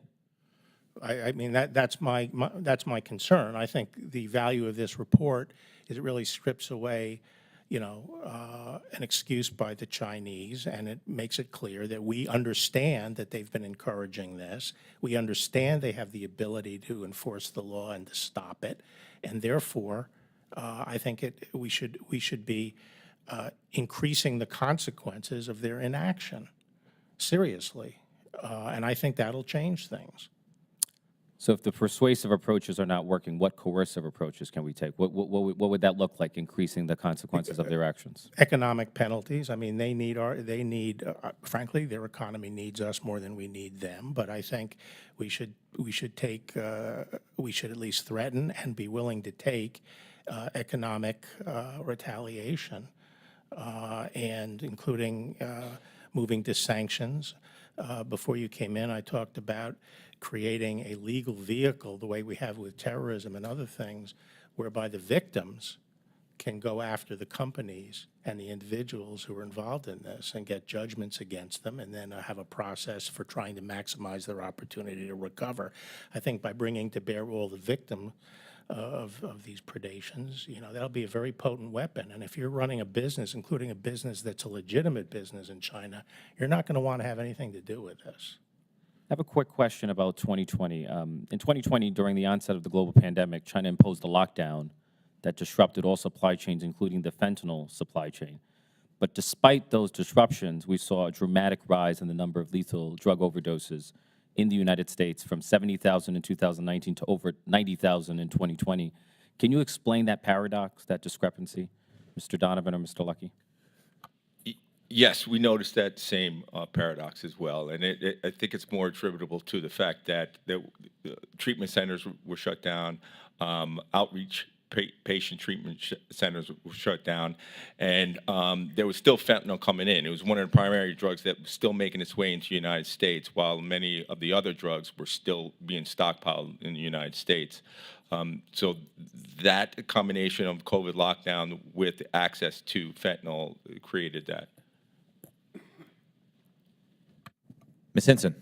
I mean, that's my concern. I think the value of this report is it really strips away, an excuse by the Chinese, and it makes it clear that we understand that they've been encouraging this. We understand they have the ability to enforce the law and to stop it, and therefore, I think we should be increasing the consequences of their inaction seriously, and I think that'll change things. So if the persuasive approaches are not working, what coercive approaches can we take? What would that look like, increasing the consequences of their actions? Economic penalties. I mean, they need frankly, their economy needs us more than we need them. But I think we should at least threaten and be willing to take economic retaliation, and including moving to sanctions. Before you came in, I talked about creating a legal vehicle, the way we have with terrorism and other things, whereby the victims can go after the companies and the individuals who are involved in this and get judgments against them, and then have a process for trying to maximize their opportunity to recover. I think by bringing to bear all the victims of these predations, that'll be a very potent weapon. And if you're running a business, including a business that's a legitimate business in China, you're not going to want to have anything to do with this. I have a quick question about 2020. In 2020, during the onset of the global pandemic, China imposed a lockdown that disrupted all supply chains, including the fentanyl supply chain. But despite those disruptions, we saw a dramatic rise in the number of lethal drug overdoses in the United States, from 70,000 in 2019 to over 90,000 in 2020. Can you explain that paradox, that discrepancy? Mr. Donovan or Mr. Luckey? Yes, we noticed that same paradox as well, and I think it's more attributable to the fact that the treatment centers were shut down, outreach patient treatment centers were shut down, and there was still fentanyl coming in. It was one of the primary drugs that was still making its way into the United States, while many of the other drugs were still being stockpiled in the United States. So that combination of COVID lockdown with access to fentanyl created that. Ms. Henson.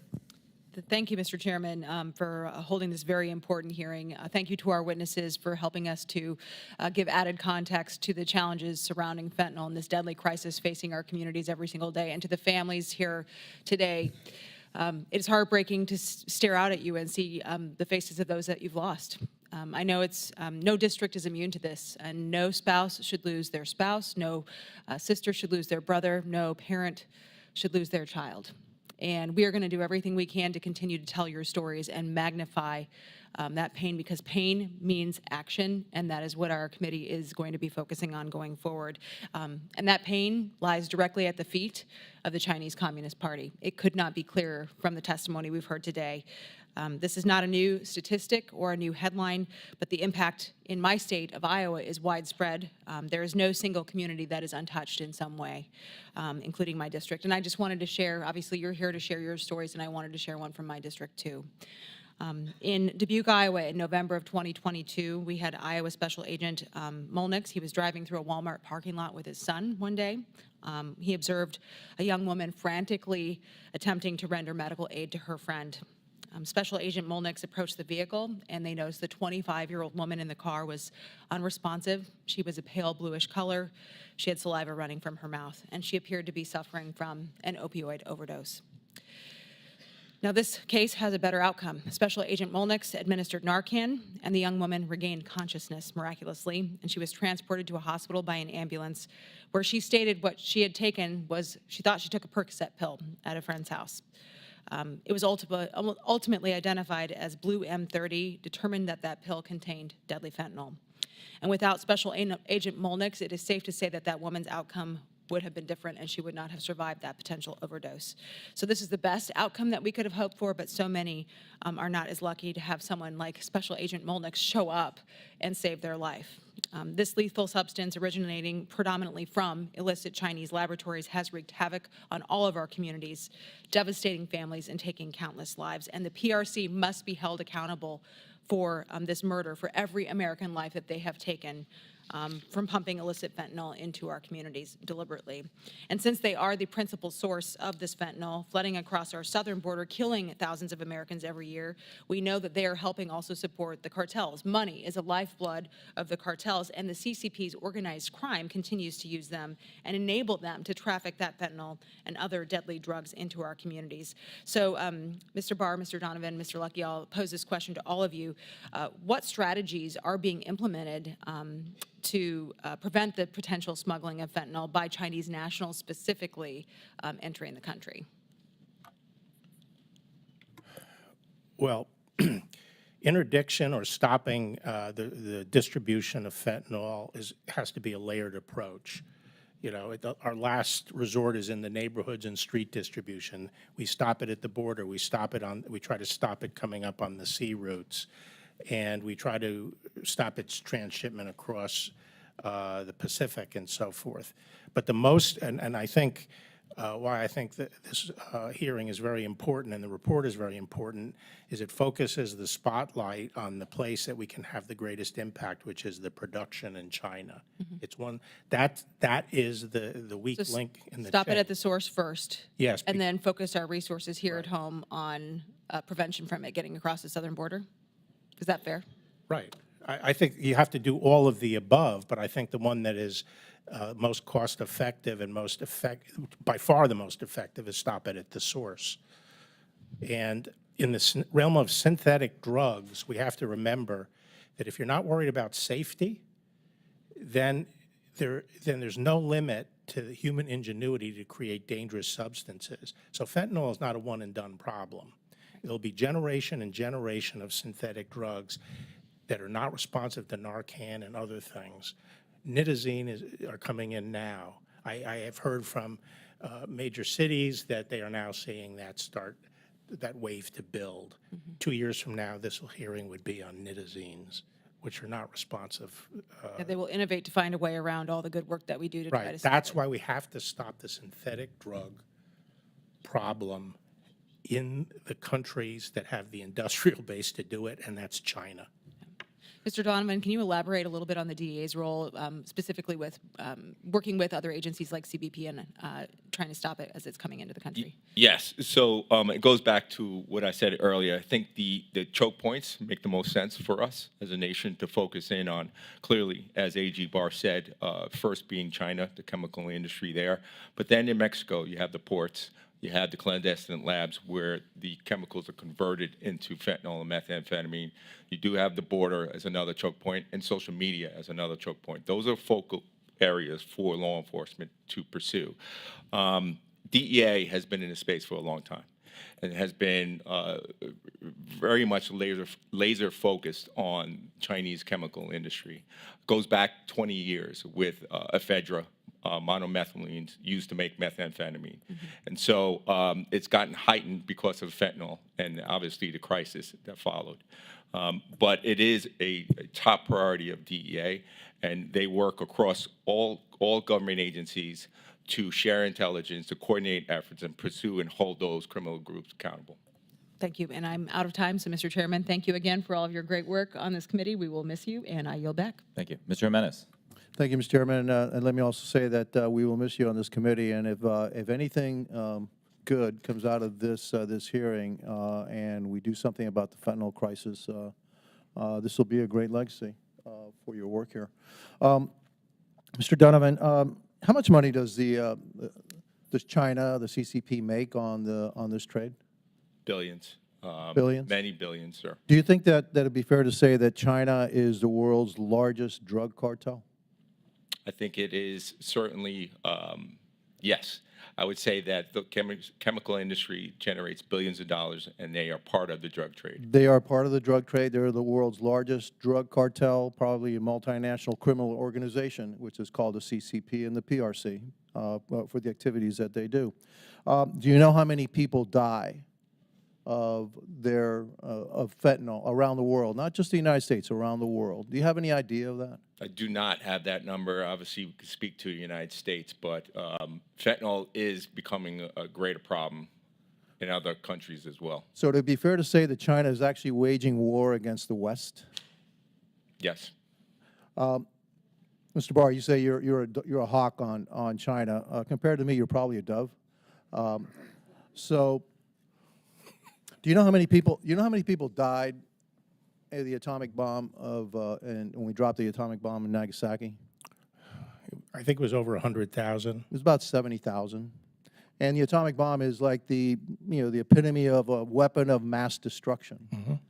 Thank you, Mr. Chairman, for holding this very important hearing. Thank you to our witnesses for helping us to give added context to the challenges surrounding fentanyl and this deadly crisis facing our communities every single day, and to the families here today. It is heartbreaking to stare out at you and see the faces of those that you've lost. I know it's no district is immune to this, and no spouse should lose their spouse, no sister should lose their brother, no parent should lose their child. And we are going to do everything we can to continue to tell your stories and magnify that pain, because pain means action, and that is what our committee is going to be focusing on going forward. And that pain lies directly at the feet of the Chinese Communist Party. It could not be clearer from the testimony we've heard today. This is not a new statistic or a new headline, but the impact in my state of Iowa is widespread. There is no single community that is untouched in some way, including my district. And I just wanted to share, obviously you're here to share your stories, and I wanted to share one from my district too. In Dubuque, Iowa, in November of 2022, we had Iowa Special Agent Molnix. He was driving through a Walmart parking lot with his son one day. He observed a young woman frantically attempting to render medical aid to her friend. Special Agent Molnix approached the vehicle, and they noticed the 25-year-old woman in the car was unresponsive. She was a pale bluish color. She had saliva running from her mouth, and she appeared to be suffering from an opioid overdose. Now, this case has a better outcome. Special Agent Molnix administered Narcan, and the young woman regained consciousness miraculously, and she was transported to a hospital by an ambulance, where she stated what she had taken was, she thought she took a Percocet pill at a friend's house. It was ultimately identified as Blue M30, determined that that pill contained deadly fentanyl. And without Special Agent Molnix, it is safe to say that that woman's outcome would have been different, and she would not have survived that potential overdose. So this is the best outcome that we could have hoped for, but so many are not as lucky to have someone like Special Agent Molnix show up and save their life. This lethal substance, originating predominantly from illicit Chinese laboratories, has wreaked havoc on all of our communities, devastating families and taking countless lives. And the PRC must be held accountable for this murder, for every American life that they have taken from pumping illicit fentanyl into our communities deliberately. And since they are the principal source of this fentanyl flooding across our southern border, killing thousands of Americans every year, we know that they are helping also support the cartels. Money is a lifeblood of the cartels, and the CCP's organized crime continues to use them and enable them to traffic that fentanyl and other deadly drugs into our communities. So, Mr. Barr, Mr. Donovan, Mr. Luckey, I'll pose this question to all of you. What strategies are being implemented to prevent the potential smuggling of fentanyl by Chinese nationals specifically entering the country? Well, interdiction or stopping the distribution of fentanyl has to be a layered approach. You know, our last resort is in the neighborhoods and street distribution. We stop it at the border. We try to stop it coming up on the sea routes, and we try to stop its transshipment across the Pacific and so forth. But the most, and I think why I think that this hearing is very important and the report is very important, is it focuses the spotlight on the place that we can have the greatest impact, which is the production in China. Mm-hmm. It's one that is the weak link in the stop chain. it at the source first. Yes, and then focus our resources here at home on prevention from it getting across the southern border. Is that fair? Right. I think you have to do all of the above, but I think the one that is most cost-effective and by far the most effective is stop it at the source. And in the realm of synthetic drugs, we have to remember that if you're not worried about safety, then there's no limit to the human ingenuity to create dangerous substances. So fentanyl is not a one-and-done problem. There'll be generation and generation of synthetic drugs that are not responsive to Narcan and other things. nitazene are coming in now. I have heard from major cities that they are now seeing that wave to build. 2 years from now, this hearing would be on nitazenes, which are not responsive. Yeah, they will innovate to find a way around all the good work that we do to try to Right. stop That's it. why we have to stop the synthetic drug problem in the countries that have the industrial base to do it, and that's China. Mr. Donovan, can you elaborate a little bit on the DEA's role, specifically with working with other agencies like CBP and trying to stop it as it's coming into the country? Yes. So it goes back to what I said earlier. I think the choke points make the most sense for us as a nation to focus in on. Clearly, as AG Barr said, first being China, the chemical industry there. But then in Mexico, you have the ports. You have the clandestine labs where the chemicals are converted into fentanyl and methamphetamine. You do have the border as another choke point, and social media as another choke point. Those are focal areas for law enforcement to pursue. DEA has been in the space for a long time and has been very much laser focused on Chinese chemical industry. Goes back 20 years with ephedra, monomethylenes used to make methamphetamine. And so it's gotten heightened because of fentanyl and obviously the crisis that followed. But it is a top priority of DEA, and they work across all government agencies to share intelligence, to coordinate efforts, and pursue and hold those criminal groups accountable. Thank you. And I'm out of time, so Mr. Chairman, thank you again for all of your great work on this committee. We will miss you, and I yield back. Thank you. Mr. Jimenez. Thank you, Mr. Chairman. And let me also say that we will miss you on this committee. And if anything good comes out of this hearing, and we do something about the fentanyl crisis, this will be a great legacy for your work here. Mr. Donovan, how much money does does China, the CCP, make on this trade? Billions. Billions? Many billions, sir. Do you think that it'd be fair to say that China is the world's largest drug cartel? I think it is certainly, yes. I would say that the chemical industry generates billions of dollars, and they are part of the drug trade. They are part of the drug trade. They're the world's largest drug cartel, probably a multinational criminal organization, which is called the CCP and the PRC, for the activities that they do. Do you know how many people die of fentanyl around the world, not just the United States, around the world? Do you have any idea of that? I do not have that number. Obviously, we can speak to the United States, but fentanyl is becoming a greater problem in other countries as well. So to be fair to say that China is actually waging war against the West? Yes. Mr. Barr, you say you're a hawk on China. Compared to me, you're probably a dove. So do you know how many people died of the atomic bomb and when we dropped the atomic bomb in Nagasaki? I think it was over 100,000. It was about 70,000. And the atomic bomb is like the epitome of a weapon of mass destruction.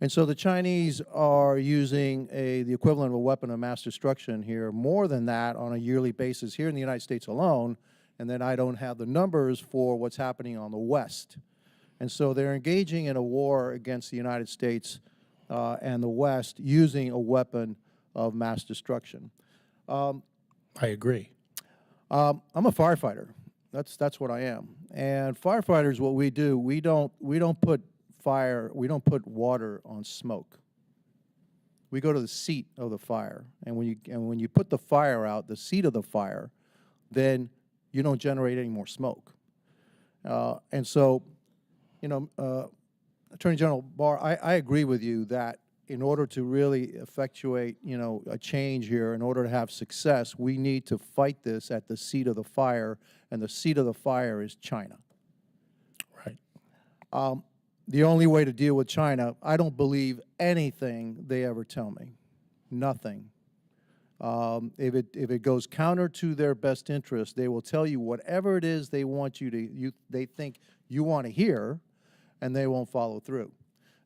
And so the Chinese are using the equivalent of a weapon of mass destruction here, more than that on a yearly basis here in the United States alone. And then I don't have the numbers for what's happening on the West. And so they're engaging in a war against the United States and the West using a weapon of mass destruction. I agree. I'm a firefighter. That's what I am. And firefighters, what we do, we don't put water on smoke. We go to the seat of the fire, and when you put the fire out, the seat of the fire, then you don't generate any more smoke. And so, Attorney General Barr, I agree with you that in order to really effectuate, a change here, in order to have success, we need to fight this at the seat of the fire, and the seat of the fire is China. Right. The only way to deal with China, I don't believe anything they ever tell me. Nothing. If it goes counter to their best interest, they will tell you whatever it is they want they think you want to hear, and they won't follow through.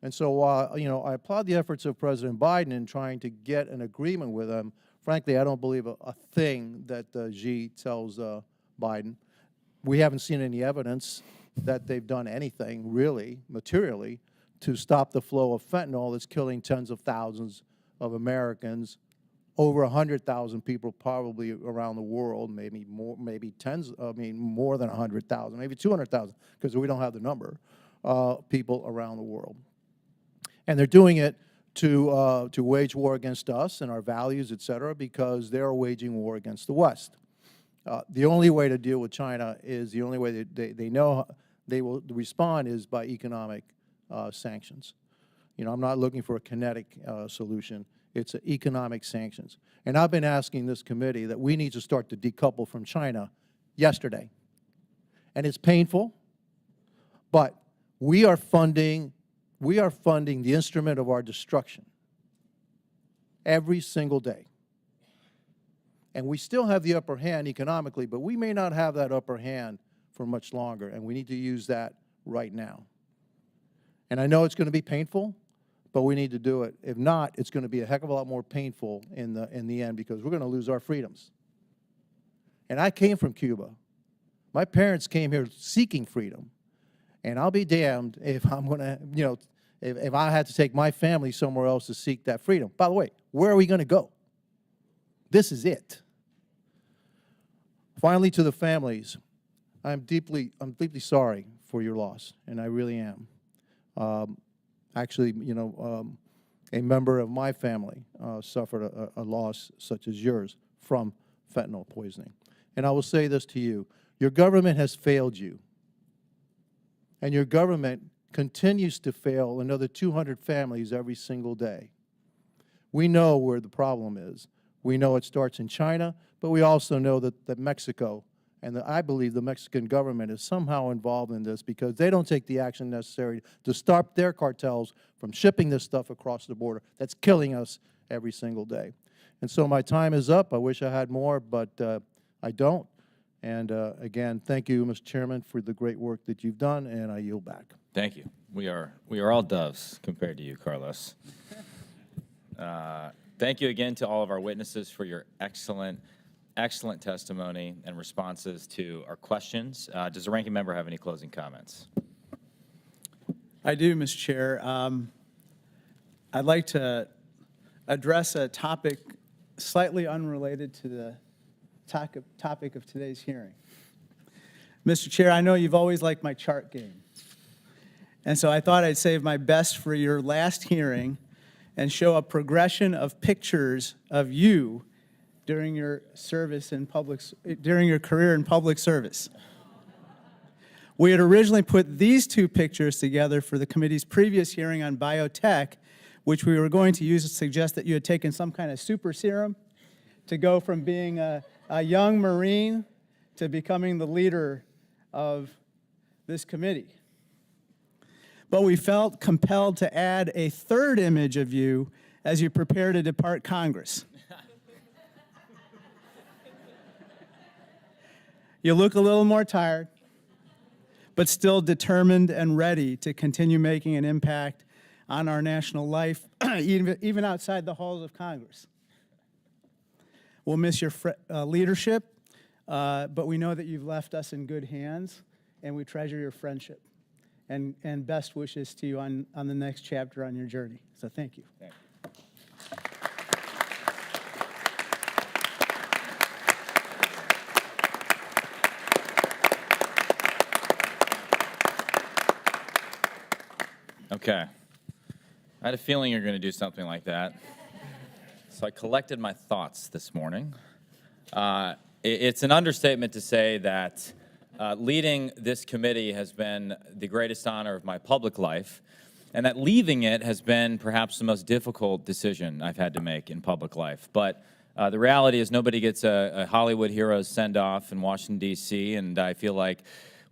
And so, I applaud the efforts of President Biden in trying to get an agreement with him. Frankly, I don't believe a thing that Xi tells Biden. We haven't seen any evidence that they've done anything, really, materially, to stop the flow of fentanyl that's killing tens of thousands of Americans over 100,000 people probably around the world, maybe more, maybe more than 100,000, maybe 200,000, because we don't have the number, people around the world. And they're doing it to wage war against us and our values, et cetera, because they're waging war against the West. The only way to deal with China is, the only way that they know they will respond is by economic sanctions. You know, I'm not looking for a kinetic solution. It's economic sanctions. And I've been asking this committee that we need to start to decouple from China yesterday. And it's painful, but we are funding the instrument of our destruction every single day. And we still have the upper hand economically, but we may not have that upper hand for much longer, and we need to use that right now. And I know it's going to be painful, but we need to do it. If not, it's going to be a heck of a lot more painful in the end, because we're going to lose our freedoms. And I came from Cuba. My parents came here seeking freedom. And I'll be damned if I'm going to, you know, if I had to take my family somewhere else to seek that freedom. By the way, where are we going to go? This is it. Finally, to the families, I'm deeply sorry for your loss, and I really am. Actually, you know, a member of my family suffered a loss such as yours from fentanyl poisoning. And I will say this to you: your government has failed you. And your government continues to fail another 200 families every single day. We know where the problem is. We know it starts in China, but we also know that Mexico, and I believe the Mexican government is somehow involved in this, because they don't take the action necessary to stop their cartels from shipping this stuff across the border. That's killing us every single day. And so my time is up. I wish I had more, but I don't. And again, thank you, Mr. Chairman, for the great work that you've done, and I yield back. Thank you. We are all doves compared to you, Carlos. Thank you again to all of our witnesses for your excellent testimony and responses to our questions. Does the ranking member have any closing comments? I do, Mr. Chair. I'd like to address a topic slightly unrelated to the topic of today's hearing. Mr. Chair, I know you've always liked my chart game. And so I thought I'd save my best for your last hearing and show a progression of pictures of you during your service in during your career in public service. We had originally put these two pictures together for the committee's previous hearing on biotech, which we were going to use to suggest that you had taken some kind of super serum to go from being a young Marine to becoming the leader of this committee. But we felt compelled to add a third image of you as you prepare to depart Congress. You look a little more tired, but still determined and ready to continue making an impact on our national life, even outside the halls of Congress. We'll miss your leadership, but we know that you've left us in good hands, and we treasure your friendship. And best wishes to you on the next chapter on your journey. So thank you. Thank you. Okay. I had a feeling you were going to do something like that. So I collected my thoughts this morning. It's an understatement to say that leading this committee has been the greatest honor of my public life, and that leaving it has been perhaps the most difficult decision I've had to make in public life. But the reality is nobody gets a Hollywood hero's send-off in Washington, D.C., and I feel like,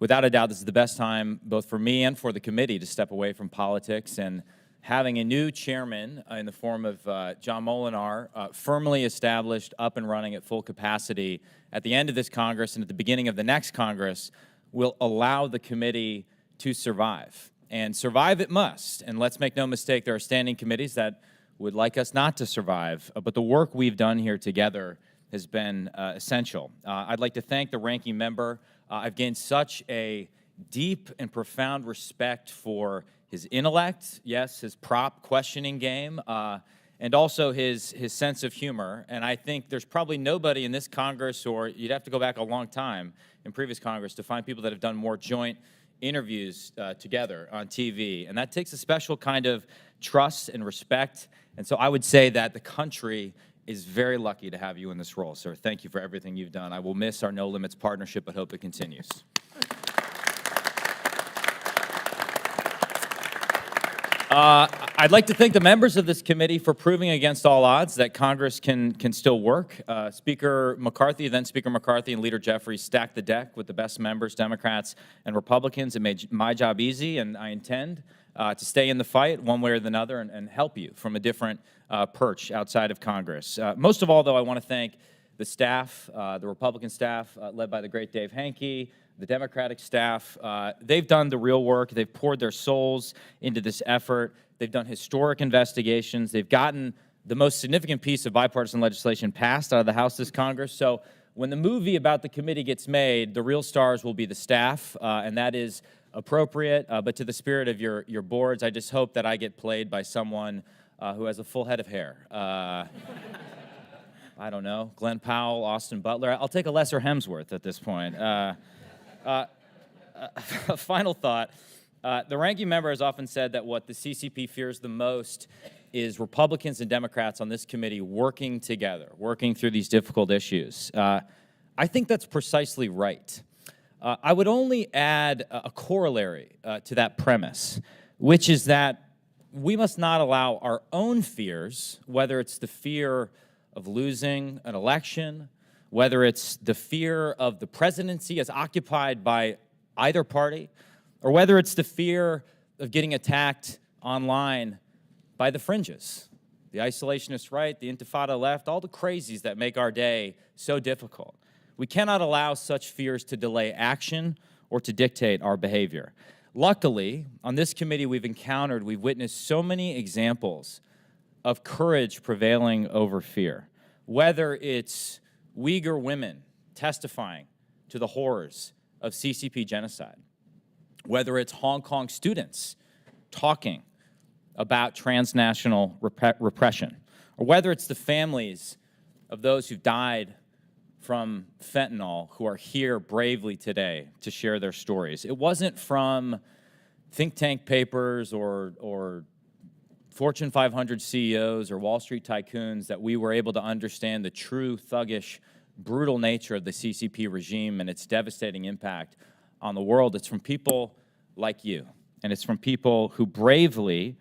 without a doubt, this is the best time both for me and for the committee to step away from politics, and having a new chairman in the form of John Molinar, firmly established, up and running at full capacity at the end of this Congress and at the beginning of the next Congress, will allow the committee to survive. And survive it must. And let's make no mistake, there are standing committees that would like us not to survive, but the work we've done here together has been essential. I'd like to thank the ranking member. I've gained such a deep and profound respect for his intellect, yes, his prop questioning game, and also his sense of humor. And I think there's probably nobody in this Congress, or you'd have to go back a long time in previous Congress to find people that have done more joint interviews together on TV. And that takes a special kind of trust and respect. And so I would say that the country is very lucky to have you in this role, sir. Thank you for everything you've done. I will miss our No Limits partnership, but hope it continues. I'd like to thank the members of this committee for proving against all odds that Congress can still work. Speaker McCarthy, then Speaker McCarthy, and Leader Jeffries stacked the deck with the best members, Democrats and Republicans. It made my job easy, and I intend to stay in the fight one way or another and help you from a different perch outside of Congress. Most of all, though, I want to thank the staff, the Republican staff led by the great Dave Hankey, the Democratic staff. They've done the real work. They've poured their souls into this effort. They've done historic investigations. They've gotten the most significant piece of bipartisan legislation passed out of the House this Congress. So when the movie about the committee gets made, the real stars will be the staff, and that is appropriate. But to the spirit of your boards, I just hope that I get played by someone who has a full head of hair. I don't know, Glenn Powell, Austin Butler. I'll take a lesser Hemsworth at this point. A final thought. The ranking member has often said that what the CCP fears the most is Republicans and Democrats on this committee working together, working through these difficult issues. I think that's precisely right. I would only add a corollary to that premise, which is that we must not allow our own fears, whether it's the fear of losing an election, whether it's the fear of the presidency as occupied by either party, or whether it's the fear of getting attacked online by the fringes, the isolationist right, the intifada left, all the crazies that make our day so difficult. We cannot allow such fears to delay action or to dictate our behavior. Luckily, on this committee we've witnessed so many examples of courage prevailing over fear, whether it's Uyghur women testifying to the horrors of CCP genocide, whether it's Hong Kong students talking about transnational repression, or whether it's the families of those who've died from fentanyl who are here bravely today to share their stories. It wasn't from think tank papers or Fortune 500 CEOs or Wall Street tycoons that we were able to understand the true thuggish, brutal nature of the CCP regime and its devastating impact on the world. It's from people like you, and it's from people who bravely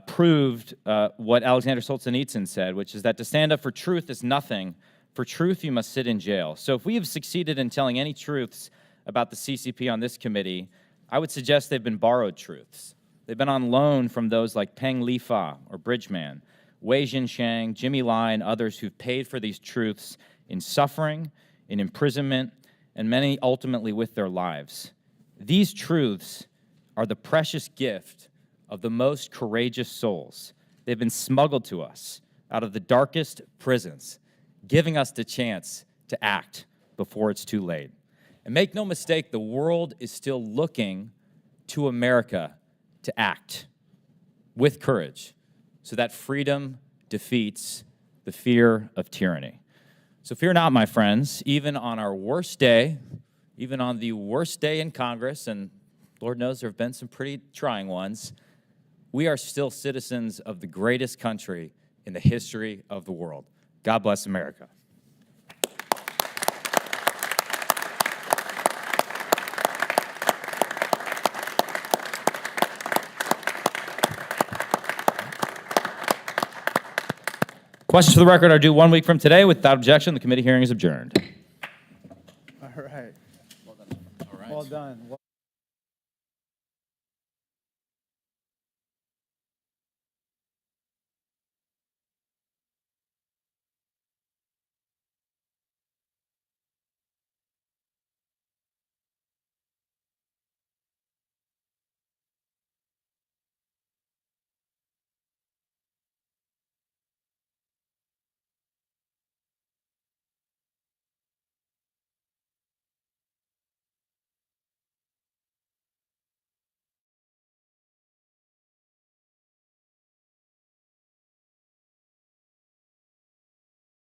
proved what Alexander Solzhenitsyn said, which is that to stand up for truth is nothing. For truth, you must sit in jail. So if we have succeeded in telling any truths about the CCP on this committee, I would suggest they've been borrowed truths. They've been on loan from those like Peng Lifa or Bridgeman, Wei Jinsheng, Jimmy Lai, and others who've paid for these truths in suffering, in imprisonment, and many ultimately with their lives. These truths are the precious gift of the most courageous souls. They've been smuggled to us out of the darkest prisons, giving us the chance to act before it's too late. And make no mistake, the world is still looking to America to act with courage so that freedom defeats the fear of tyranny. So fear not, my friends, even on our worst day, even on the worst day in Congress, and Lord knows there have been some pretty trying ones, we are still citizens of the greatest country in the history of the world. God bless America. Questions for the record are due 1 week from today. Without objection, the committee hearing is adjourned. All right. Well done. Well done.